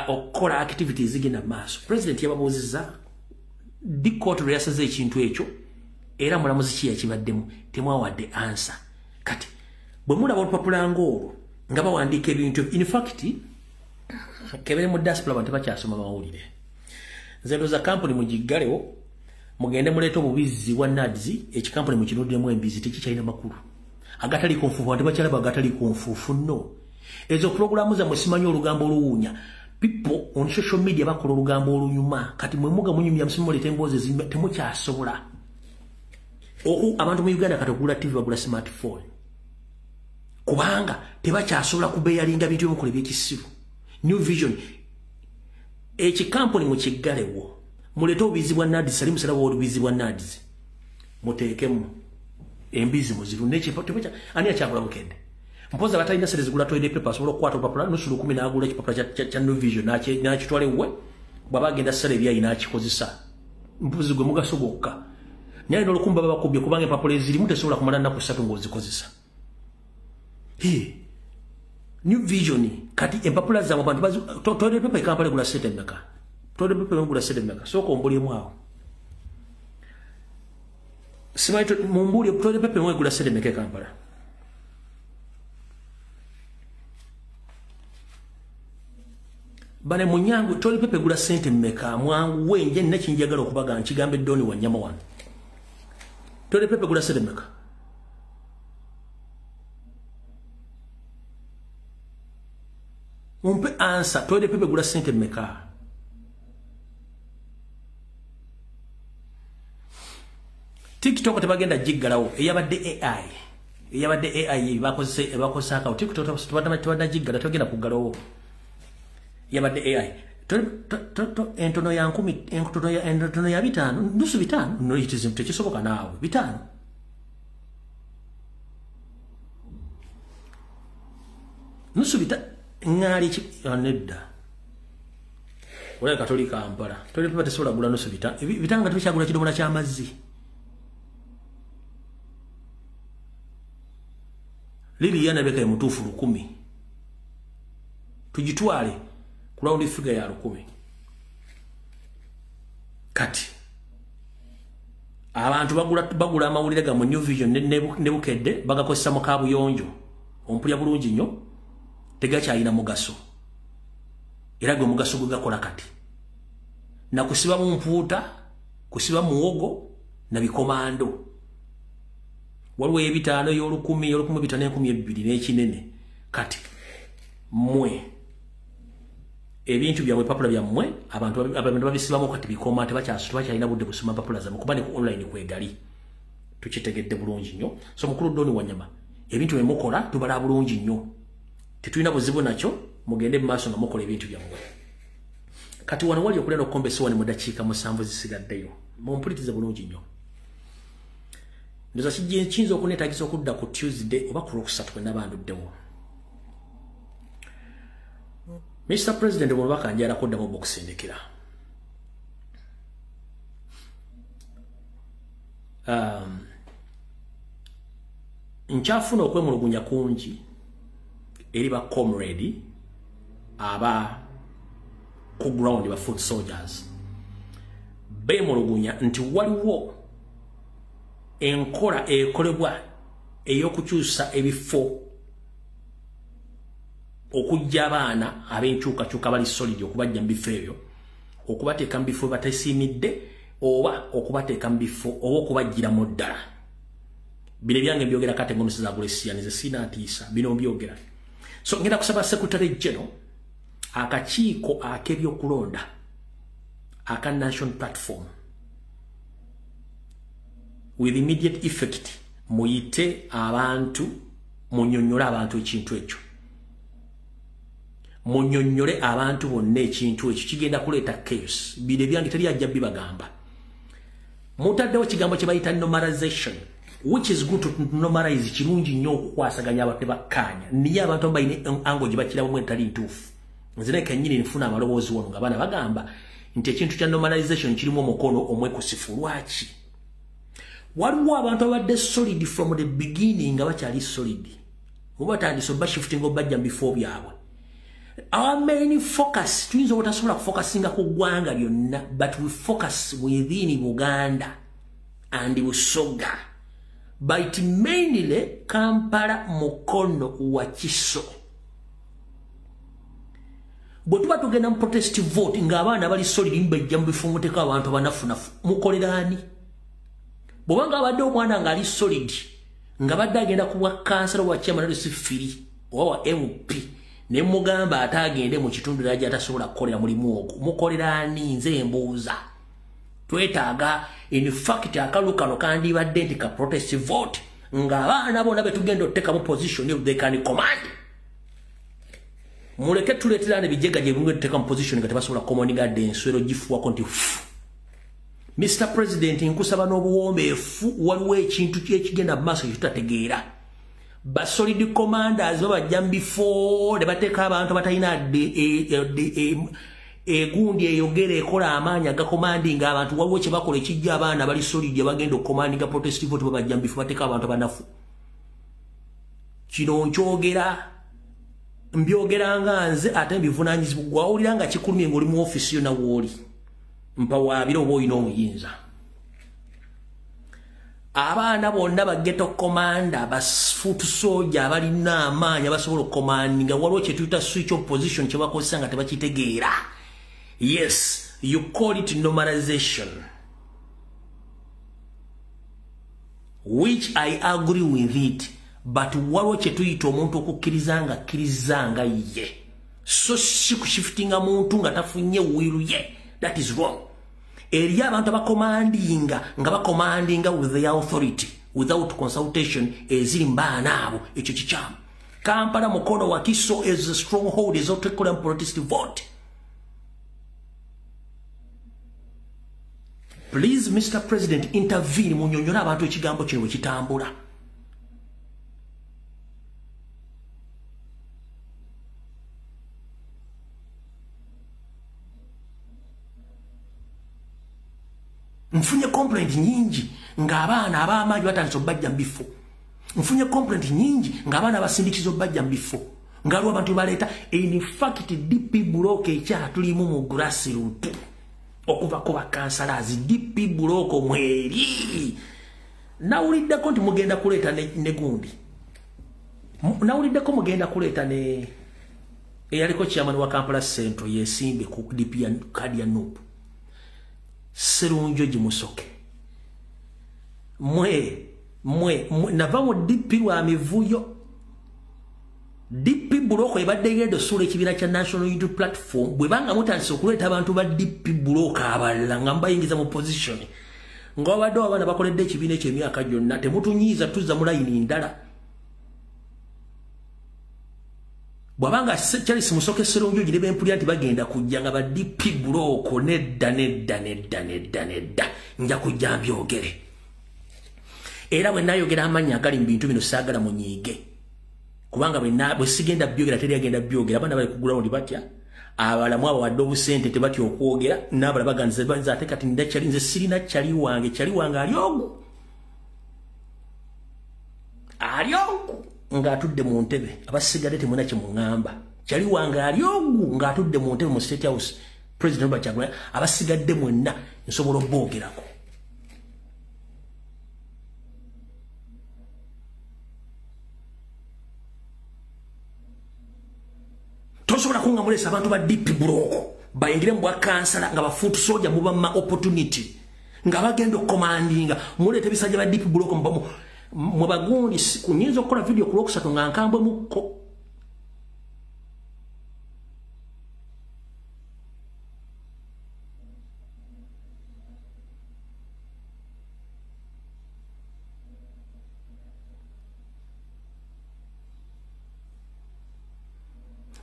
okukola activities zigenda maaso. President yababuuziza di court reasaze ekintu ekyo era mulamuzi ki yakibaddemu temwawadde answer. Kati bwe mulaba olupapula ng'olwo nga bawandiika ebintu in fact kebere mu diaspora abantu bakyasoma mawulire. Nze ndowooza kampuni mugiggalewo mugende muleeta obubizi bwa NADS ekikampuni mukinuddemu embizi tekikyalina makulu agataliiko nfuufu abantu bakyalaba agataliiko nfuufu nno. Ezo pulogulaamu zammwe simanyi olugambo oluwuunya. People on social media bakola olugambo olunyuma kati mwe muga munyumya musimulete emboozi ezimba temukyasobola. Abantu mu Uganda kati okugula TV bagula smartphone kubanga tebakyasobola kubeeyalinga bintu ebyomukola ebyekisiru. New Vision ekikampuni mukiggalewo mulete obubizi bwa NADS ali musalaba obubizi bwa NADS muteekemu embizi muziru nekipapula ani akyagula bukende mpoza batalina sere zigula toilet paper asobola okukwata olupapula nusulu 10 n'agula ekipapula kya New Vision n'akitwale we bw'aba agenda sere ebyayi n'akikozesa mpozi gwe mugaso gwokka nyayi n'olukumba babakubye kubanga empapula ezirimu tesobola kumala nnaku 3 ng'ozikozesa. New Vision kati empapula zaabwe abantu toilet paper ekampala egula sente mmeka toilet paper egula sente mmeka sooka ombuliemu awo simanyi mumbuli toilet paper egula sente mmeka ekampala. Bane munyangu toilet paper egula sente mmeka mwangu wenje nina kinjagala okubaga nkigambe Doni Wanyama wano toilet paper egula sente mmeka. Mumpe answer toilet paper gula sente mmeka. TikTok tebagenda jiggalawo eyabadde AI bakozesa akawo TikTok tebadda jiggala tebagenda kuggalawo yabadde AI entono ya 10 entono ya 5 nusu 5 no itizimu tekisoboka naawe 5 nusu 5 ngali nedda wala katolika Kampala tole papa tesobola gula nusu bitanga tubikyagula kidomola ky'amazzi lili yana beka mutuufu 10 tujitwale ku round figure ya 10 kati abantu bagula amawulire ga mu New Vision ne bukedde bagakozesa mu kabuyonjo ompulya bulungi nnyo tegakyalina mugaso era gwe mugaso gwe gakola kati na kusiba mu mpuuta kusiba muwogo na bikomando waliwo ebitaano y'olukumi y'olukumi bitano enkumi ebbiri n'ekinene kati mmwe ebintu byamwe papula byammwe abantu babisibamu kati bikoma tebakyalina budde busoma papula zammwe kuba ne ku online kwegali tukitegedde bulungi nnyo so mukulu Doni Wanyama ebintu byemukola tubala bulungi nnyo tetulina buzibu nakyo mugende mu maaso nga mukola ebintu byammwe kati wano wali okulenda okukombesa wani mu dakiika 7 zisigaddeyo mumpulitize bulungi nnyo ndoza kijinzo okunetagiza okudda ku Tuesday oba ku Lwokusatu kwenna banduddewo. Mr. President omubaka njala kuddamu okusindikira. Nchafuna okwemulugunya kungi eri ba comrade aba ku ground ba foot soldiers. Bemulugunya nti waliwo enkola ekolebwa eyokukyusa ebifo okujja abaana ab'enkyukakyuka bali solid okubajja mu bifo ebyo okubateeka mu bifo batasiimidde oba okubateeka mu bifo oba okubajjira mu ddala. Bino byange byogera kate ngono za Agulesiya nze sina ntiisa bino byogera. So ngenda kusaba Secretary General akakiiko ak'ebyokulonda aka National Platform with immediate effect muyite abantu munyonyole abantu ekintu ekyo. Munyonyole abantu bonna ekintu ekyo kigenda kuleeta chaos. Bino byange teri ajja bibagamba. Mutaddewo kigambo kye bayita normalization, which is good to normalize kirungi nnyo okukwasaganya abantu bakkaanya. Niye abantu abayine ango gye bakiramu mwe tali ntuufu. Nzine kennyini nfuna amaloboozi wano nga baana bagamba nti ekintu kya normalization kirimu omukono omwekusifu. Lwaki? Waliwo abantu abadde solid from the beginning nga bakyali solid. Mubatandise bashifting obajja mu bifo byabwe. Our main focus, tuyinza obutasobola kufocusinga ku ggwanga lyonna, but we focus within Uganda and Busoga. But mainly Kampala, Mukono, Wakiso. Bwe tuba tugenda mu protest vote ng'abaana bali solid mbejja mu bifo muteeka abantu banafunafu mukolera ani? Bw'obanga abadde omwana ng'ali solid nga badde agenda ku bwa kansala wa chairman firi oba wa MP ne mugamba atagende mu kitundu lajja atasobola kukolera mulimu ogwo mukolera ani? Nze embuuza. Twetaaga in fact akalukano kandibadde nti ka protest vote ng'abaana bonna betugenda oteeka mu position they can command. Muleke tuleeterane bijega gye bimwe tuteeka mu position nga tebasobola commoninga enswero gifuwako nti Mr. President nkusaba n'obuwombeefu waliwo ekintu kyekigenda maaso tutategeera. Ba solid commanders babajja mu bifo ne bateeka abantu batalina egundi eyogere ekola amaanyi agakomandinga abantu waliwo kye bakola ekijja abaana bali solid bagenda okukomandinga protest vote babajja mu bifo bateeka abantu banafu. Kino nkyogera mbyogera nga nze ate mbivunaanyizibwa gwawulira nga kikulumye ng'oli mu ofisi yo nawo oli mpawaabira oba olina obuyinza. Abaana bonna bageto komanda bafoot soldier abalina amaanyi abasobola okukomandinga waliwo kye tuyita switch of position kye bakozesa nga tebakitegeera. Yes, you call it normalization, which I agree with it, but waliwo kye tuyita omuntu okukkiriza nga akkiriza nga ye, so si kushiftinga muntu nga tafunye wiru ye. That is wrong. Eri abantu abakomandinga nga bakomandinga with their authority without consultation eziri mbaana abo ekyo kikyamu. Kampala, Mukono, Wakiso is a stronghold ezotekola mu protest vote. Please Mr. President intervene munyonyola abantu ekigambo kino bwe kitambula. Nfunye complaint nyingi ng'abaana ab'amaanyi batandise obajja mu bifo. Nfunye complaint nyingi ng'abaana abasindikizo bajja mu bifo. Ngaliwo abantu baleeta in fact DP block ekyatulimu mu grassroots okuva ku bakansalazi DP block mweri. Nawuliddeko nti mugenda kuleeta ne gundi. Nawuliddeko mugenda kuleeta ne eyaliko chairman wa Kampala Central yesimbe ku DP ya kadi ya Nupu. Serunjo jimusoke. Mwe navamo DP wa mivuyo. DP buloko ebadde gendo sule kibira cha National Unity Platform. Bwebanga mutandise okuleta abantu ba DP buloko abalala nga mbayingiza mu position. Ng'obadde abaana bakoledde ekibiina eky'emyaka gyonna temutunyiiza tuzza mu layini ndala. Bwabanga Charles Musoke Serunjo jirebe empulya nti bagenda kujja nga ba DP buloko nedda nja kujja mbyogere. era bwe nayogera amanya agali mu bintu bino saagala munyiige kubanga bwe sigenda byogera teri agenda byogera abana bali kugula ndi batya abalamu abo wadde obusente tebatya okwogera n'abalala baganza banza ate kati ndakyali nze sirina kyali wange ali ogu ng'atudde mu ntebe abasigadde temuna kye muŋŋamba kyali wange ali ogu ng'atudde mu ntebe mu State House President Robert Kyagulanyi abasigadde mwenna nsobola oboogerako tosobola kunga mulesa abantu ba DP Buloko bayingire mu bwakansala nga bafuutu soja muba ma opportunity nga bagenda okomandinga mulete bisajja ba DP Buloko mu bagundi kunyinza okukola video ku Lwokusatu nga nkambwe mukko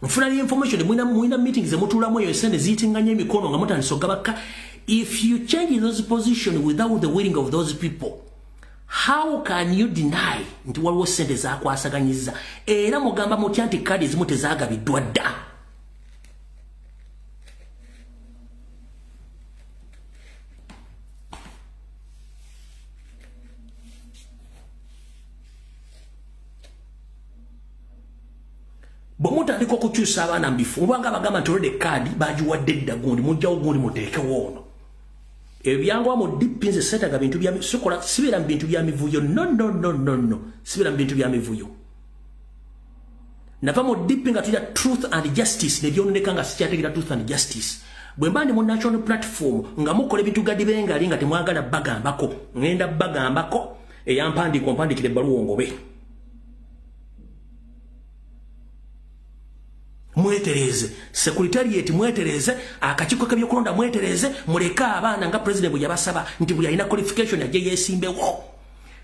mfuna information muina meetings mutulamu eyo sende zitinganye emikono nga mutandise ogabaka. If you change those positions without the willing of those people, how can you deny nti waliwo sente zakwasaganyiza era mugamba mutya nti kadi ezimu tezagabiddwa dda? Bomutandika okukyusa abaana mbifu obanga bagamba nti olwedde kadi bagiwadde dda gundi mujjawo gundi muteekewo ono ebyangowa mu DP nze setaga bintu bya sikola sibira mu bintu bya mivuyo no sibira mu bintu bya mivuyo nava mu DP nga tuja truth and justice ne byononeka nga sikyategeera truth and justice bwe mba ndi mu national platform nga mukola ebintu gadi bengali nga temwagala bagambako ngenda bagambako eyampandiko mpandikire ebbaluwa ngobe mwetereze secretariat mwetereze akakiiko k'ebyokulonda mwetereze muleka abaana nga president bwe yabasaba nti buli alina qualification yaje yesimbewo.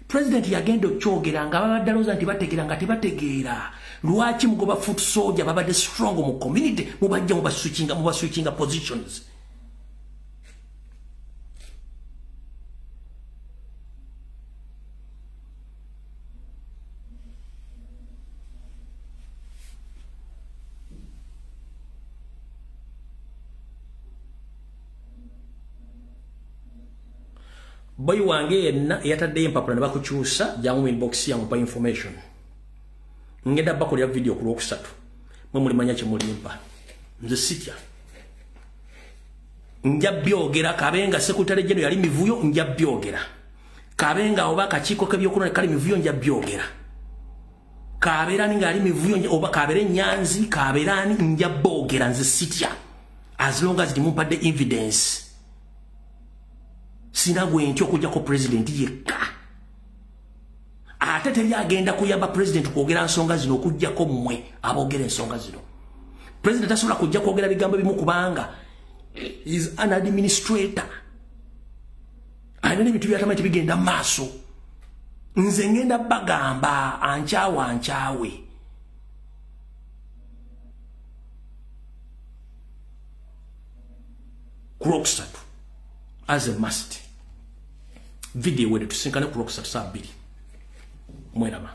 President yagenda okyogera nga babadde nti bategeera nga tebategeera lwaki mugoba foot soldier babadde strong mu community mubajja mubaswitchinga positions. Boy wange yenna yatadde empapula ne bakukyusa jangu inbox yangu pa information. Ngenda bakola video ku Lwokusatu. Mwe mulimanya kye mulimpa. Nze sitya. Nja byogera kabenga secretary general yali mivuyo nja byogera. Kabenga oba kakiiko k'ebyokulonda kali mivuyo nja byogera. Kaberani ngali mivuyo oba kabere nyanzi kaberani nja boogera nze sitya. As long as dimumpadde evidence. Sina gwenti okujja ko president yekka ate teri agenda kuyamba president kwogera nsonga zino okujja ko mmwe aboogera ensonga zino. President asobola kujja kwogera bigambo bimu kubanga is an administrator alina ebintu byatamanyi tebigenda maaso. Nze ngenda bagamba ankyawe ku Lwokusatu as a must. Video where to sink on a Lwokusatu saa 2 mwerama.